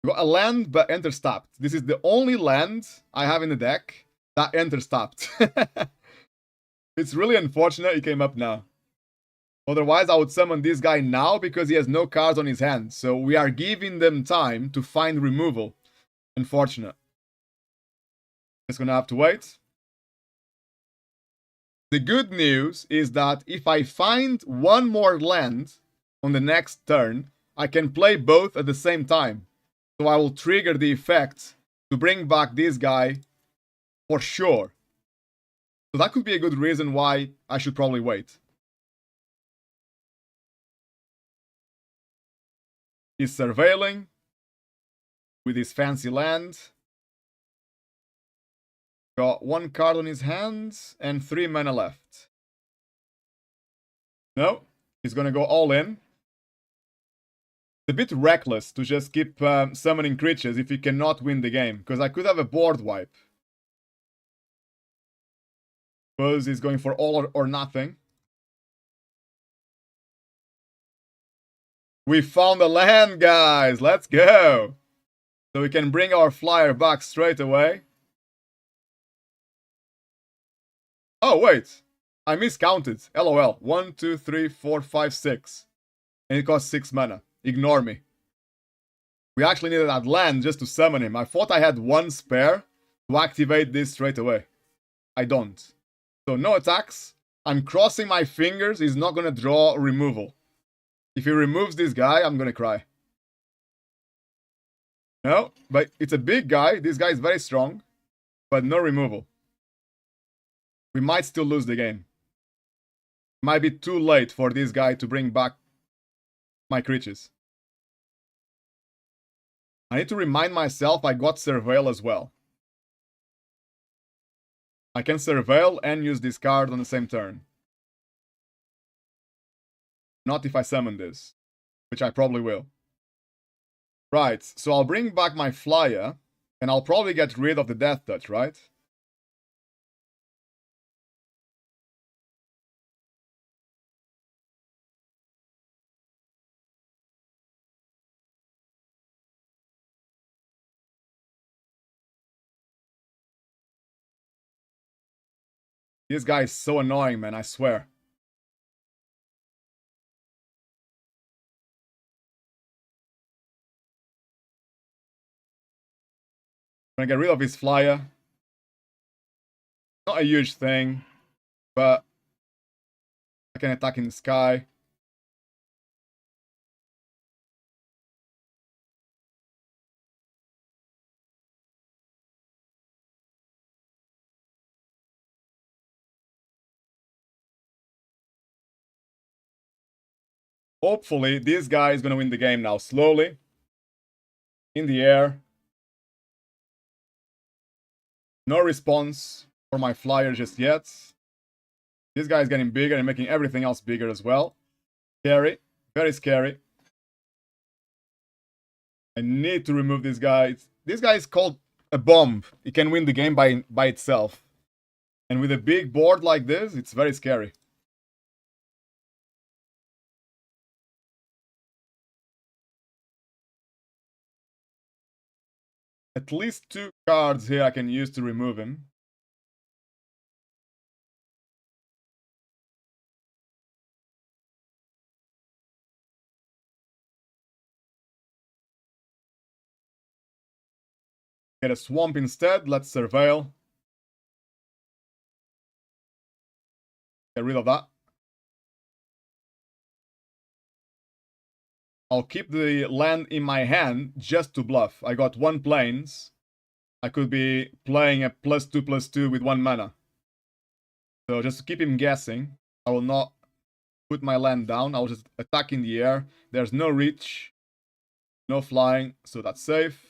We got a land, but enters tapped. This is the only land I have in the deck that enters tapped. It's really unfortunate he came up now. Otherwise, I would summon this guy now because he has no cards on his hand. So we are giving them time to find removal. Unfortunate. Just gonna have to wait. The good news is that if I find 1 more land on the next turn, I can play both at the same time. So I will trigger the effect to bring back this guy for sure. So that could be a good reason why I should probably wait. He's surveilling with his fancy land. Got 1 card on his hands and 3 mana left. No, he's gonna go all in. It's a bit reckless to just keep summoning creatures if you cannot win the game, because I could have a board wipe. Suppose he's going for all or nothing. We found a land, guys! Let's go! So we can bring our flyer back straight away. Oh, wait! I miscounted. LOL. 1, 2, 3, 4, 5, 6. And it costs 6 mana. Ignore me. We actually needed that land just to summon him. I thought I had 1 spare, to activate this straight away. I don't. So no attacks. I'm crossing my fingers. He's not going to draw removal. If he removes this guy, I'm going to cry. No, but it's a big guy. This guy is very strong, but no removal. We might still lose the game. Might be too late for this guy to bring back my creatures. I need to remind myself I got Surveil as well. I can Surveil and use this card on the same turn. Not if I summon this, which I probably will. Right, so I'll bring back my Flyer, and I'll probably get rid of the Death Touch, right? This guy is so annoying, man, I swear. I'm gonna get rid of his Flyer. Not a huge thing, but I can attack in the sky. Hopefully, this guy is gonna win the game now, slowly. In the air. No response for my Flyer just yet. This guy is getting bigger and making everything else bigger as well. Scary. Very scary. I need to remove this guy. This guy is called a bomb. He can win the game by itself. And with a big board like this, it's very scary. At least 2 cards here I can use to remove him. Get a swamp instead. Let's Surveil. Get rid of that. I'll keep the land in my hand just to bluff. I got 1 plains. I could be playing a +2/+2 with 1 mana. So just to keep him guessing, I will not put my land down. I'll just attack in the air. There's no reach, no flying, so that's safe.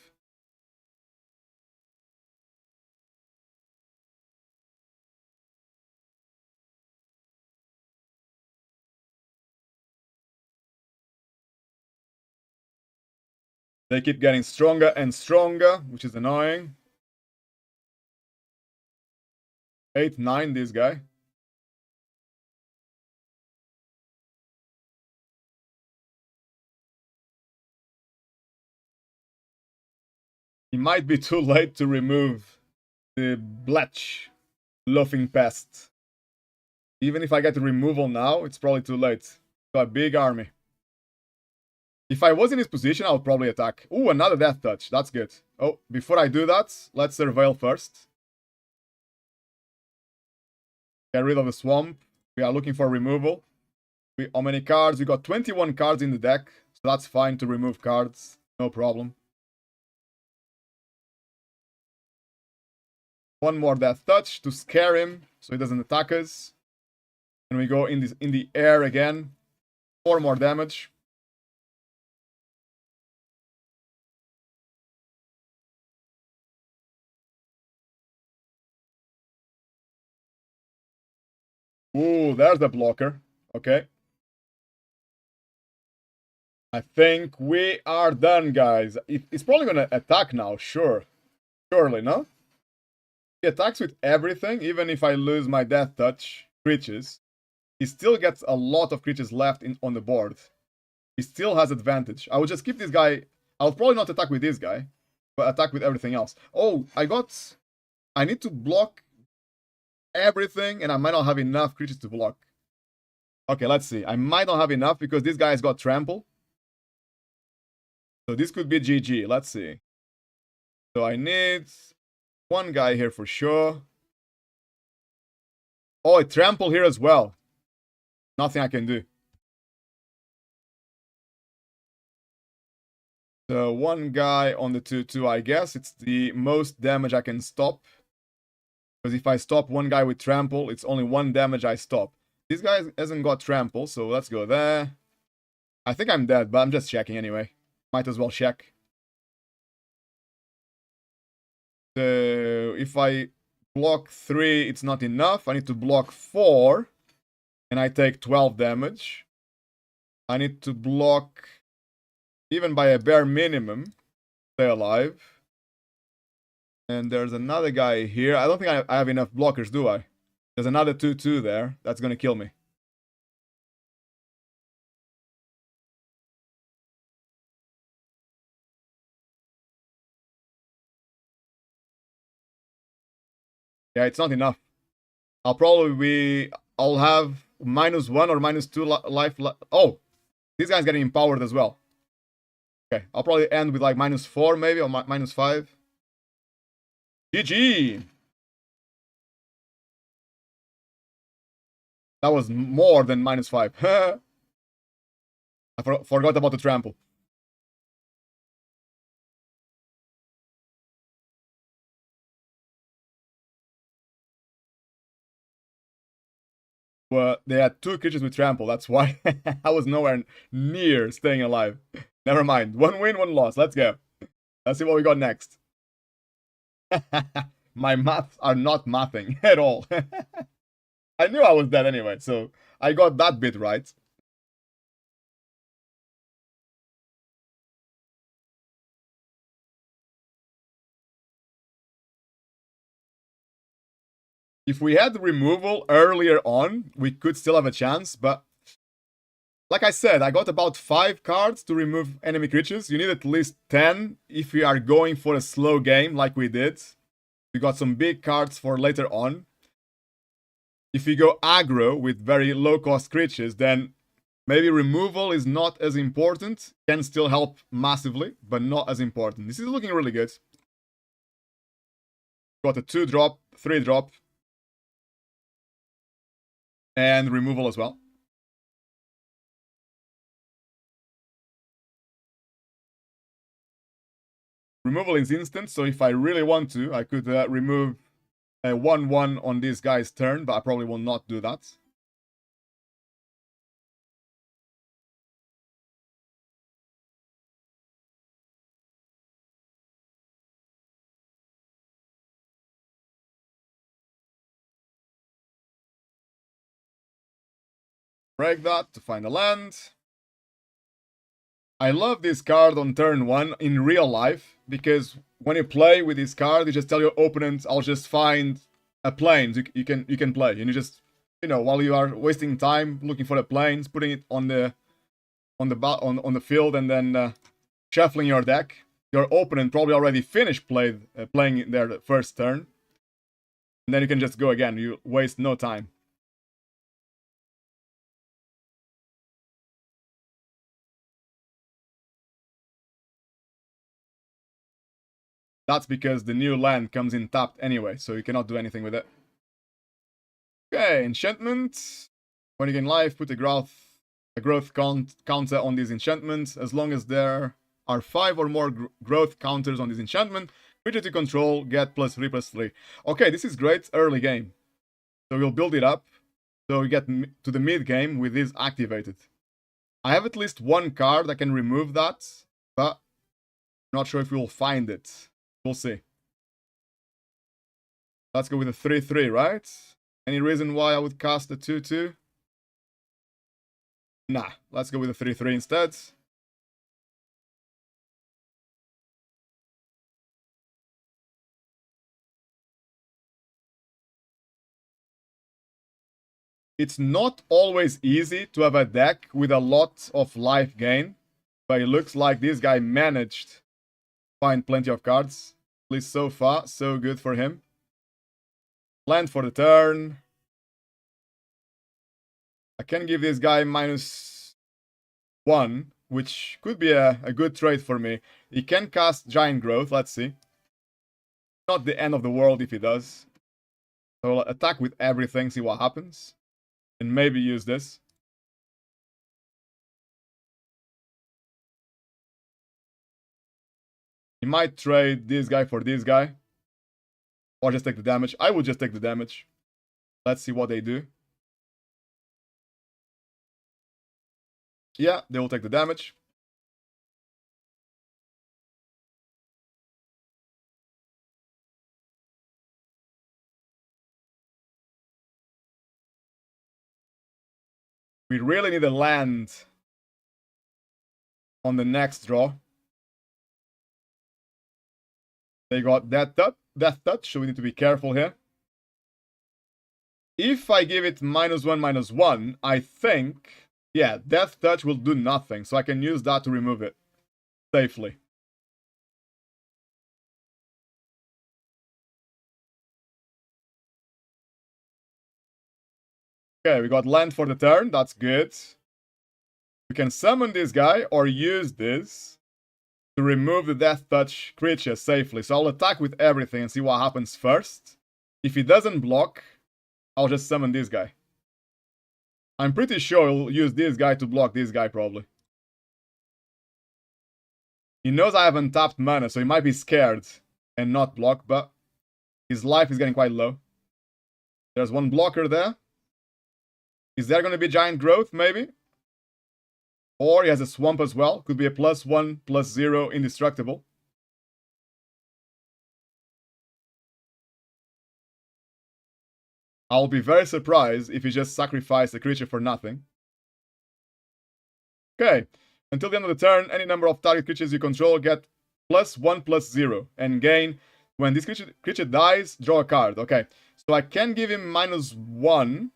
They keep getting stronger and stronger, which is annoying. 8-9, this guy. It might be too late to remove the Bletch Loafing Pest. Even if I get the removal now, it's probably too late. Got a big army. If I was in his position, I would probably attack. Ooh, another Death Touch. That's good. Oh, before I do that, let's Surveil first. Get rid of the swamp. We are looking for removal. How many cards? We got 21 cards in the deck, so that's fine to remove cards. No problem. 1 more Death Touch to scare him, so he doesn't attack us. And we go in the air again. 4 more damage. Ooh, there's the blocker. Okay. I think we are done, guys. It's probably gonna attack now, sure. Surely, no? He attacks with everything, even if I lose my Death Touch creatures. He still gets a lot of creatures left on the board. He still has advantage. I will just keep this guy. I'll probably not attack with this guy, but attack with everything else. Oh, I need to block everything, and I might not have enough creatures to block. Okay, let's see. I might not have enough because this guy's got trample. So this could be GG. Let's see. So I need one guy here for sure. Oh, a trample here as well. Nothing I can do. So one guy on the 2/2, I guess. It's the most damage I can stop. Because if I stop one guy with trample, it's only one damage I stop. This guy hasn't got trample, so let's go there. I think I'm dead, but I'm just checking anyway. Might as well check. So if I block 3, it's not enough. I need to block 4, and I take 12 damage. I need to block, even by a bare minimum, stay alive. And there's another guy here. I don't think I have enough blockers, do I? There's another 2/2 there. That's gonna kill me. Yeah, it's not enough. I'll have -1 or -2 life. Oh, this guy's getting empowered as well. Okay, I'll probably end with like -4 maybe, or -5. GG! That was more than -5. I forgot about the trample. Well, they had 2 creatures with trample, that's why I was nowhere near staying alive. Never mind. 1 win, 1 loss. Let's go. Let's see what we got next. My maths are not mathing at all. I knew I was dead anyway, so I got that bit right. If we had removal earlier on, we could still have a chance, but like I said, I got about 5 cards to remove enemy creatures. You need at least 10 if you are going for a slow game like we did. We got some big cards for later on. If you go aggro with very low cost creatures, then maybe removal is not as important. Can still help massively, but not as important. This is looking really good. Got a 2-drop, 3-drop. And removal as well. Removal is instant, so if I really want to, I could remove a 1/1 on this guy's turn, but I probably will not do that. Break that to find a land. I love this card on turn 1 in real life, because when you play with this card, you just tell your opponent, I'll just find a plains you can play. And you just, while you are wasting time looking for the plains, putting it on the field, and then shuffling your deck. Your opponent probably already finished playing their first turn. And then you can just go again. You waste no time. That's because the new land comes in tapped anyway, so you cannot do anything with it. Okay, enchantment. When you gain life, put a growth counter on these enchantments. As long as there are 5 or more growth counters on this enchantment, creature to control get +3/+3. Okay, this is great early game. So we'll build it up. So we get to the mid game with this activated. I have at least 1 card that can remove that, but I'm not sure if we'll find it. We'll see. Let's go with a 3/3, right? Any reason why I would cast a 2/2? Nah, let's go with a 3/3 instead. It's not always easy to have a deck with a lot of life gain, but it looks like this guy managed to find plenty of cards. At least so far, so good for him. Land for the turn. I can give this guy -1, which could be a good trade for me. He can cast Giant Growth, let's see. not the end of the world if he does. So I'll attack with everything, see what happens. And maybe use this. He might trade this guy for this guy. Or just take the damage. I would just take the damage. Let's see what they do. Yeah, they will take the damage. We really need a land on the next draw. They got Death Touch, so we need to be careful here. If I give it -1/-1, I think, yeah, Death Touch will do nothing, so I can use that to remove it safely. Okay, we got land for the turn, that's good. We can summon this guy or use this to remove the Death Touch creature safely. So I'll attack with everything and see what happens first. If he doesn't block, I'll just summon this guy. I'm pretty sure he'll use this guy to block this guy, probably. He knows I have untapped mana, so he might be scared and not block, but his life is getting quite low. There's one blocker there. Is there going to be giant growth, maybe? Or he has a swamp as well. Could be a +1/+0 indestructible. I'll be very surprised if he just sacrificed the creature for nothing. Okay. Until the end of the turn, any number of target creatures you control get +1/+0 and gain. When this creature dies, draw a card. Okay. So I can give him -1/-1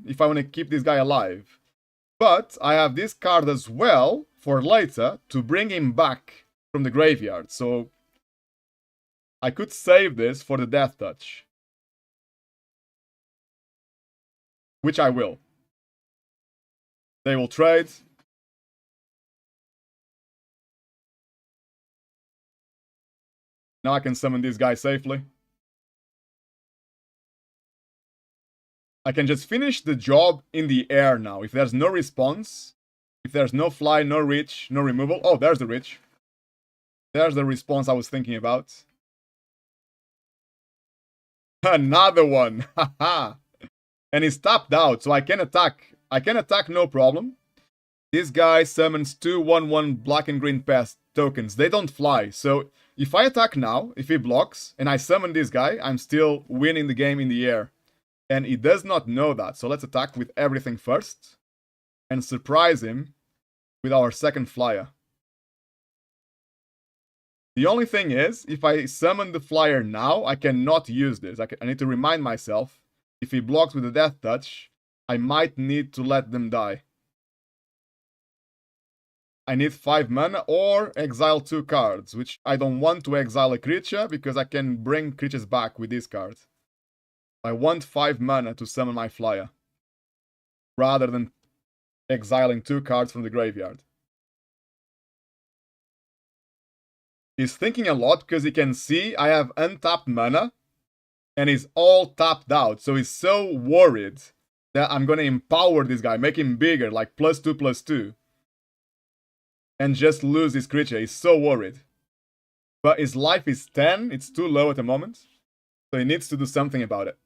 if I want to keep this guy alive. But I have this card as well for later to bring him back from the graveyard. So I could save this for the Death Touch. Which I will. They will trade. Now I can summon this guy safely. I can just finish the job in the air now. If there's no response, if there's no fly, no reach, no removal. Oh, there's the reach. There's the response I was thinking about. Another one. Haha. And he's tapped out, so I can attack. I can attack no problem. This guy summons 2/1/1 black and green pest tokens. They don't fly, so if I attack now, if he blocks, and I summon this guy, I'm still winning the game in the air. And he does not know that, so let's attack with everything first. And surprise him with our second flyer. The only thing is, if I summon the flyer now, I cannot use this. I need to remind myself, if he blocks with the Death Touch, I might need to let them die. I need 5 mana or exile 2 cards, which I don't want to exile a creature because I can bring creatures back with this card. I want 5 mana to summon my flyer, rather than exiling 2 cards from the graveyard. He's thinking a lot because he can see I have untapped mana, and he's all tapped out, so he's so worried that I'm gonna empower this guy, make him bigger, like +2/+2. And just lose his creature. He's so worried. But his life is 10. It's too low at the moment. So he needs to do something about it.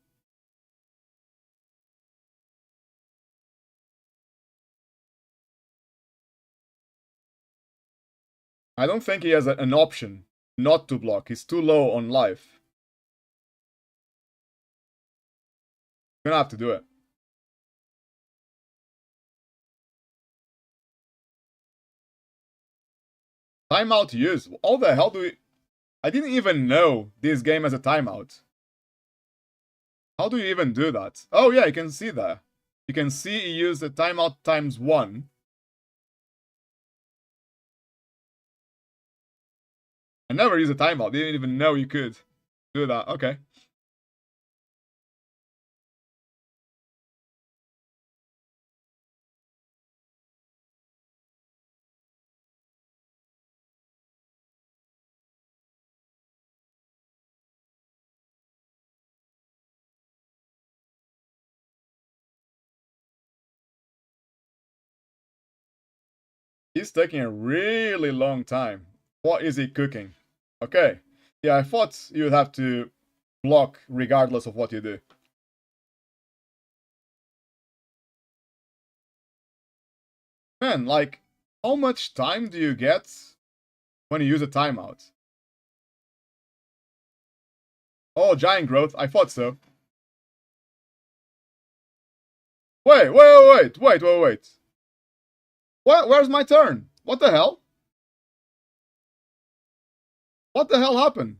I don't think he has an option not to block. He's too low on life. Gonna have to do it. Timeout use. How the hell do we... I didn't even know this game has a timeout. How do you even do that? Oh yeah, you can see that. You can see he used the timeout ×1. I never used a timeout. Didn't even know you could do that. Okay. He's taking a really long time. What is he cooking? Okay. Yeah, I thought you would have to block regardless of what you do. Man, like, how much time do you get when you use a timeout? Oh, giant growth. I thought so. Wait. Where's my turn? What the hell? What the hell happened?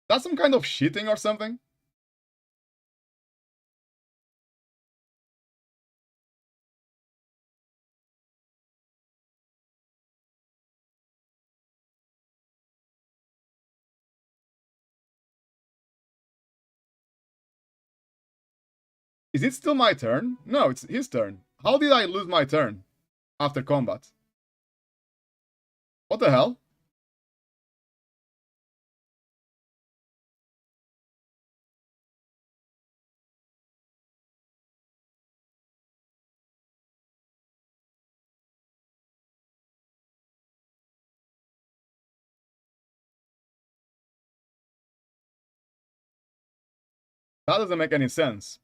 That's some kind of cheating or something? Is it still my turn? No, it's his turn. How did I lose my turn after combat? What the hell? That doesn't make any sense.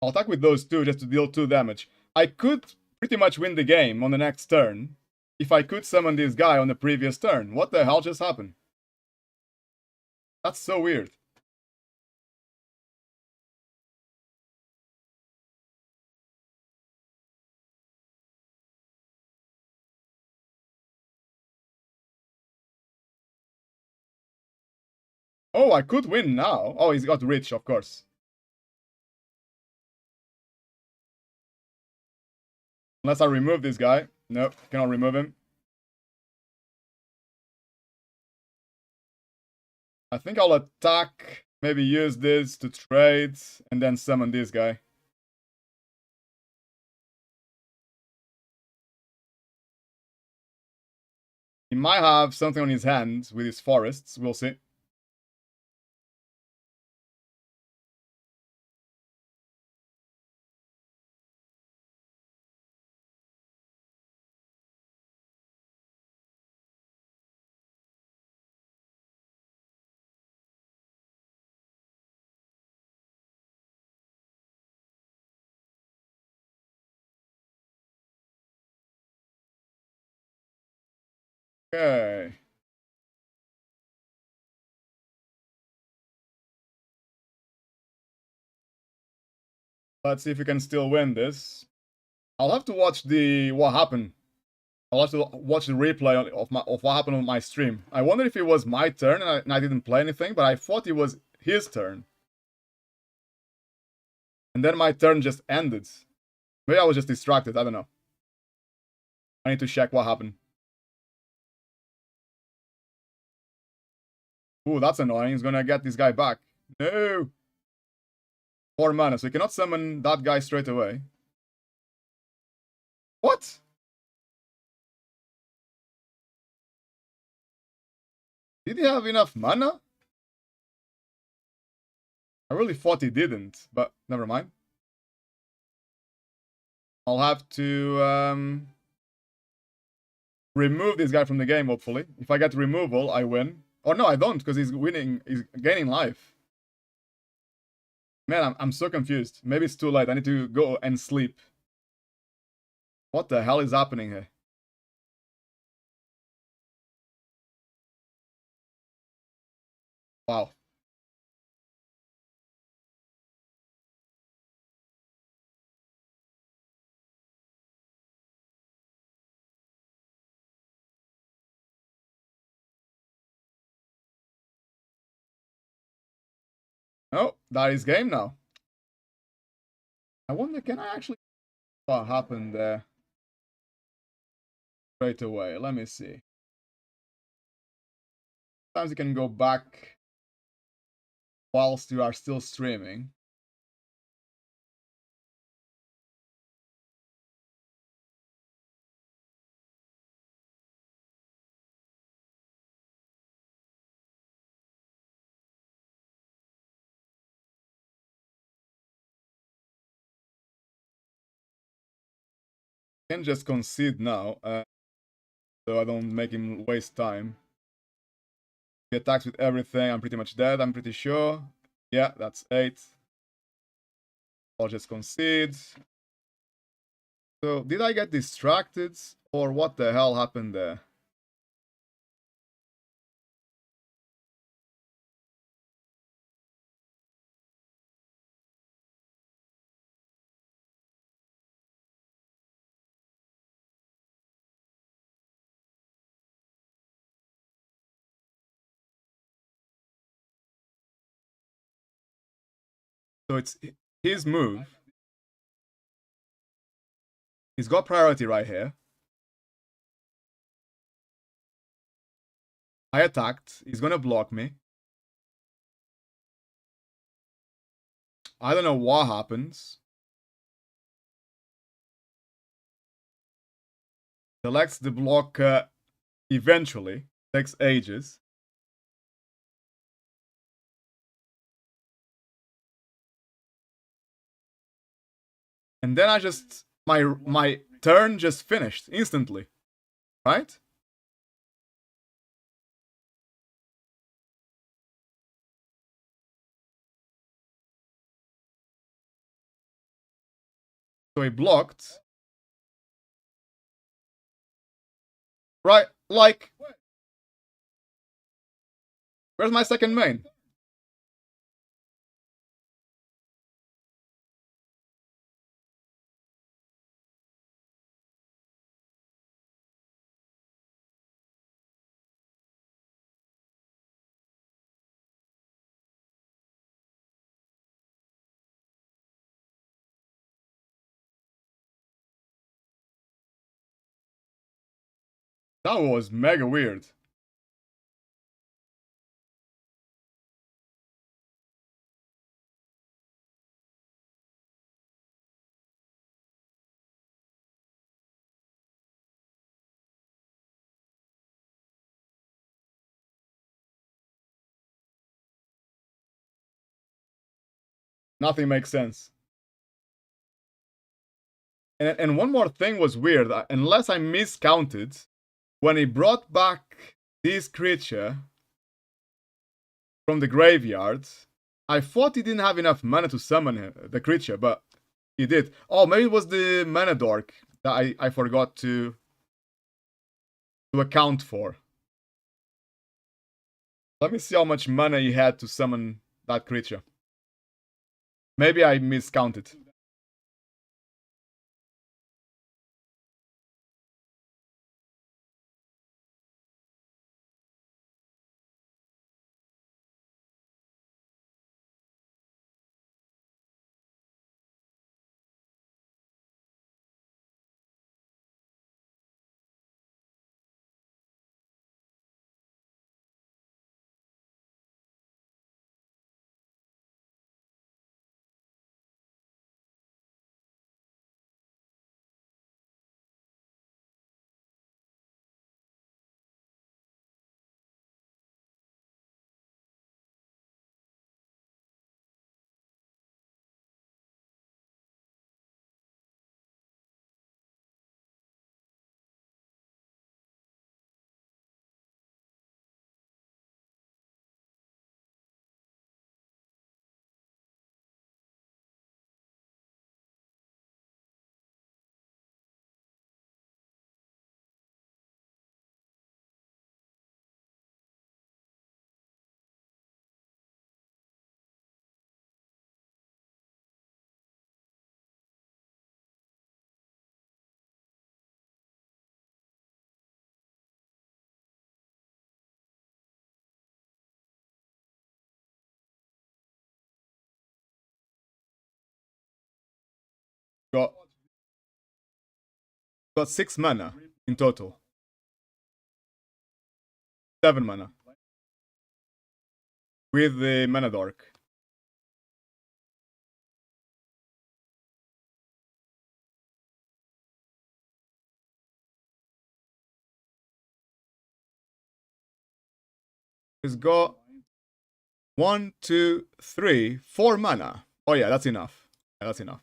I'll attack with those two just to deal 2 damage. I could pretty much win the game on the next turn if I could summon this guy on the previous turn. What the hell just happened? That's so weird. Oh, I could win now. Oh, he's got rich, of course. Unless I remove this guy. Nope, cannot remove him. I think I'll attack, maybe use this to trade, and then summon this guy. He might have something on his hands with his forests, we'll see. Okay. Let's see if we can still win this. I'll have to watch what happened. I'll have to watch the replay of what happened on my stream. I wonder if it was my turn and I didn't play anything, but I thought it was his turn. And then my turn just ended. Maybe I was just distracted, I don't know. I need to check what happened. Ooh, that's annoying. He's gonna get this guy back. No! 4 mana, so you cannot summon that guy straight away. What? Did he have enough mana? I really thought he didn't, but never mind. I'll have to remove this guy from the game, hopefully. If I get removal, I win. Or no, I don't, because he's winning, he's gaining life. Man, I'm so confused. Maybe it's too late. I need to go and sleep. What the hell is happening here? Wow. Oh, that is game now. I wonder, can I actually... What happened there? Straight away. Let me see. Sometimes you can go back whilst you are still streaming. Can just concede now, so I don't make him waste time. He attacks with everything. I'm pretty much dead, I'm pretty sure. Yeah, that's 8. I'll just concede. So, did I get distracted? Or what the hell happened there? So it's his move. He's got priority right here. I attacked. He's gonna block me. I don't know what happens. Selects the block eventually. Takes ages. And then I just... My turn just finished instantly. Right? So he blocked. Right, like... Where's my second main? That was mega weird. Nothing makes sense. And one more thing was weird. Unless I miscounted, when he brought back this creature from the graveyard, I thought he didn't have enough mana to summon the creature, but he did. Oh, maybe it was the mana dork that I forgot to account for. Let me see how much mana he had to summon that creature. Maybe I miscounted. Got 6 mana in total. 7 mana. With the mana dork. He's got 1, 2, 3, 4 mana. Oh yeah, that's enough. Yeah, that's enough.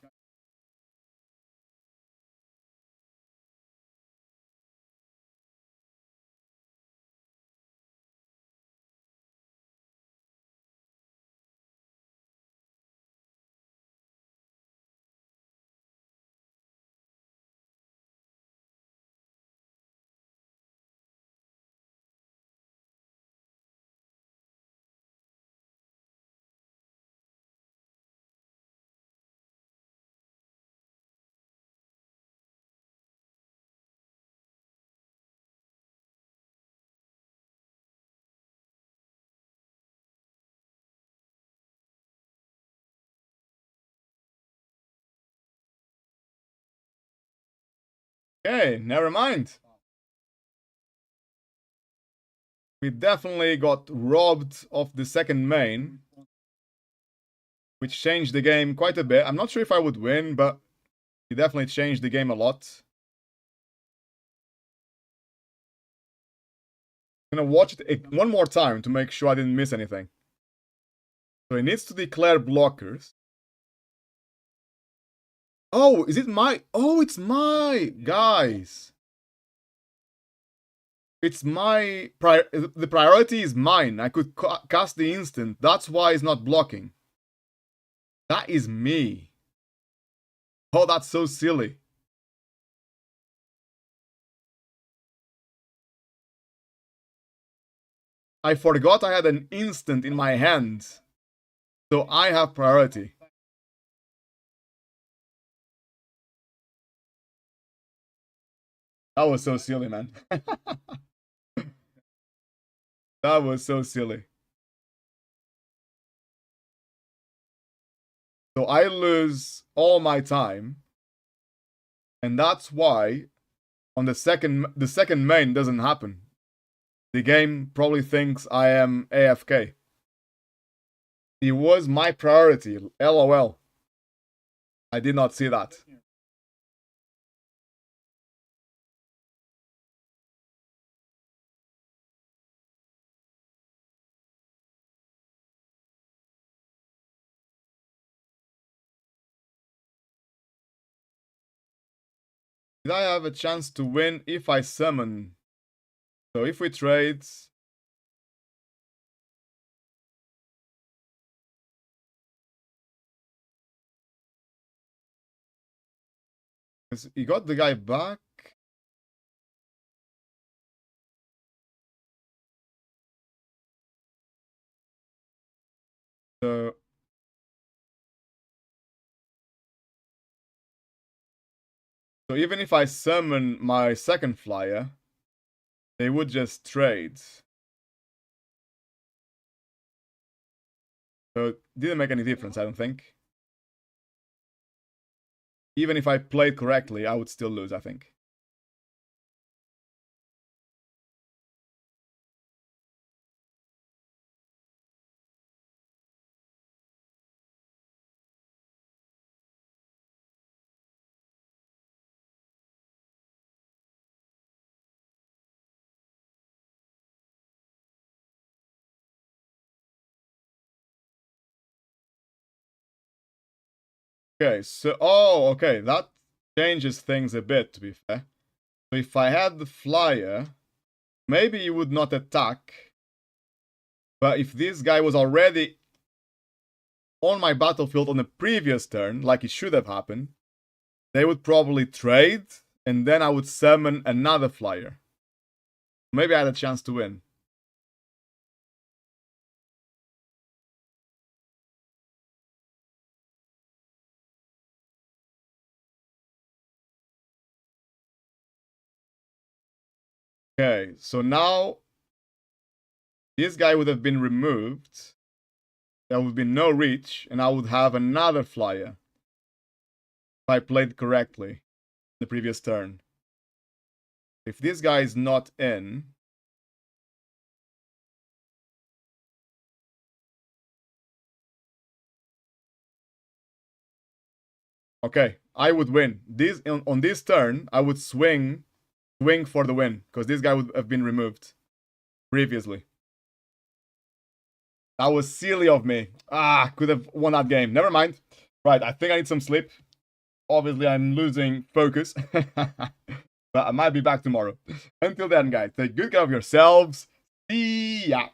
Okay, never mind. We definitely got robbed of the second main, which changed the game quite a bit. I'm not sure if I would win, but it definitely changed the game a lot. I'm gonna watch it one more time to make sure I didn't miss anything. So he needs to declare blockers. Oh, is it my? Oh, it's my guys. It's my the priority is mine. I could cast the instant. That's why it's not blocking. That is me. Oh, that's so silly. I forgot I had an instant in my hand. So I have priority. That was so silly, man. That was so silly. So I lose all my time. And that's why on the second main doesn't happen. The game probably thinks I am AFK. It was my priority. LOL. I did not see that. Did I have a chance to win if I summon? So if we trade... He got the guy back. So even if I summon my second flyer, they would just trade. So it didn't make any difference, I don't think. Even if I played correctly, I would still lose, I think. Okay, so... Oh, okay, that changes things a bit, to be fair. So if I had the flyer, maybe he would not attack. But if this guy was already on my battlefield on the previous turn, like it should have happened, they would probably trade, and then I would summon another flyer. Maybe I had a chance to win. Okay, so now this guy would have been removed. There would be no reach, and I would have another flyer. If I played correctly the previous turn. If this guy is not in... Okay, I would win. On this turn, I would swing for the win, because this guy would have been removed previously. That was silly of me. Could have won that game. Never mind. Right, I think I need some sleep. Obviously, I'm losing focus. But I might be back tomorrow. Until then, guys, take good care of yourselves. See ya.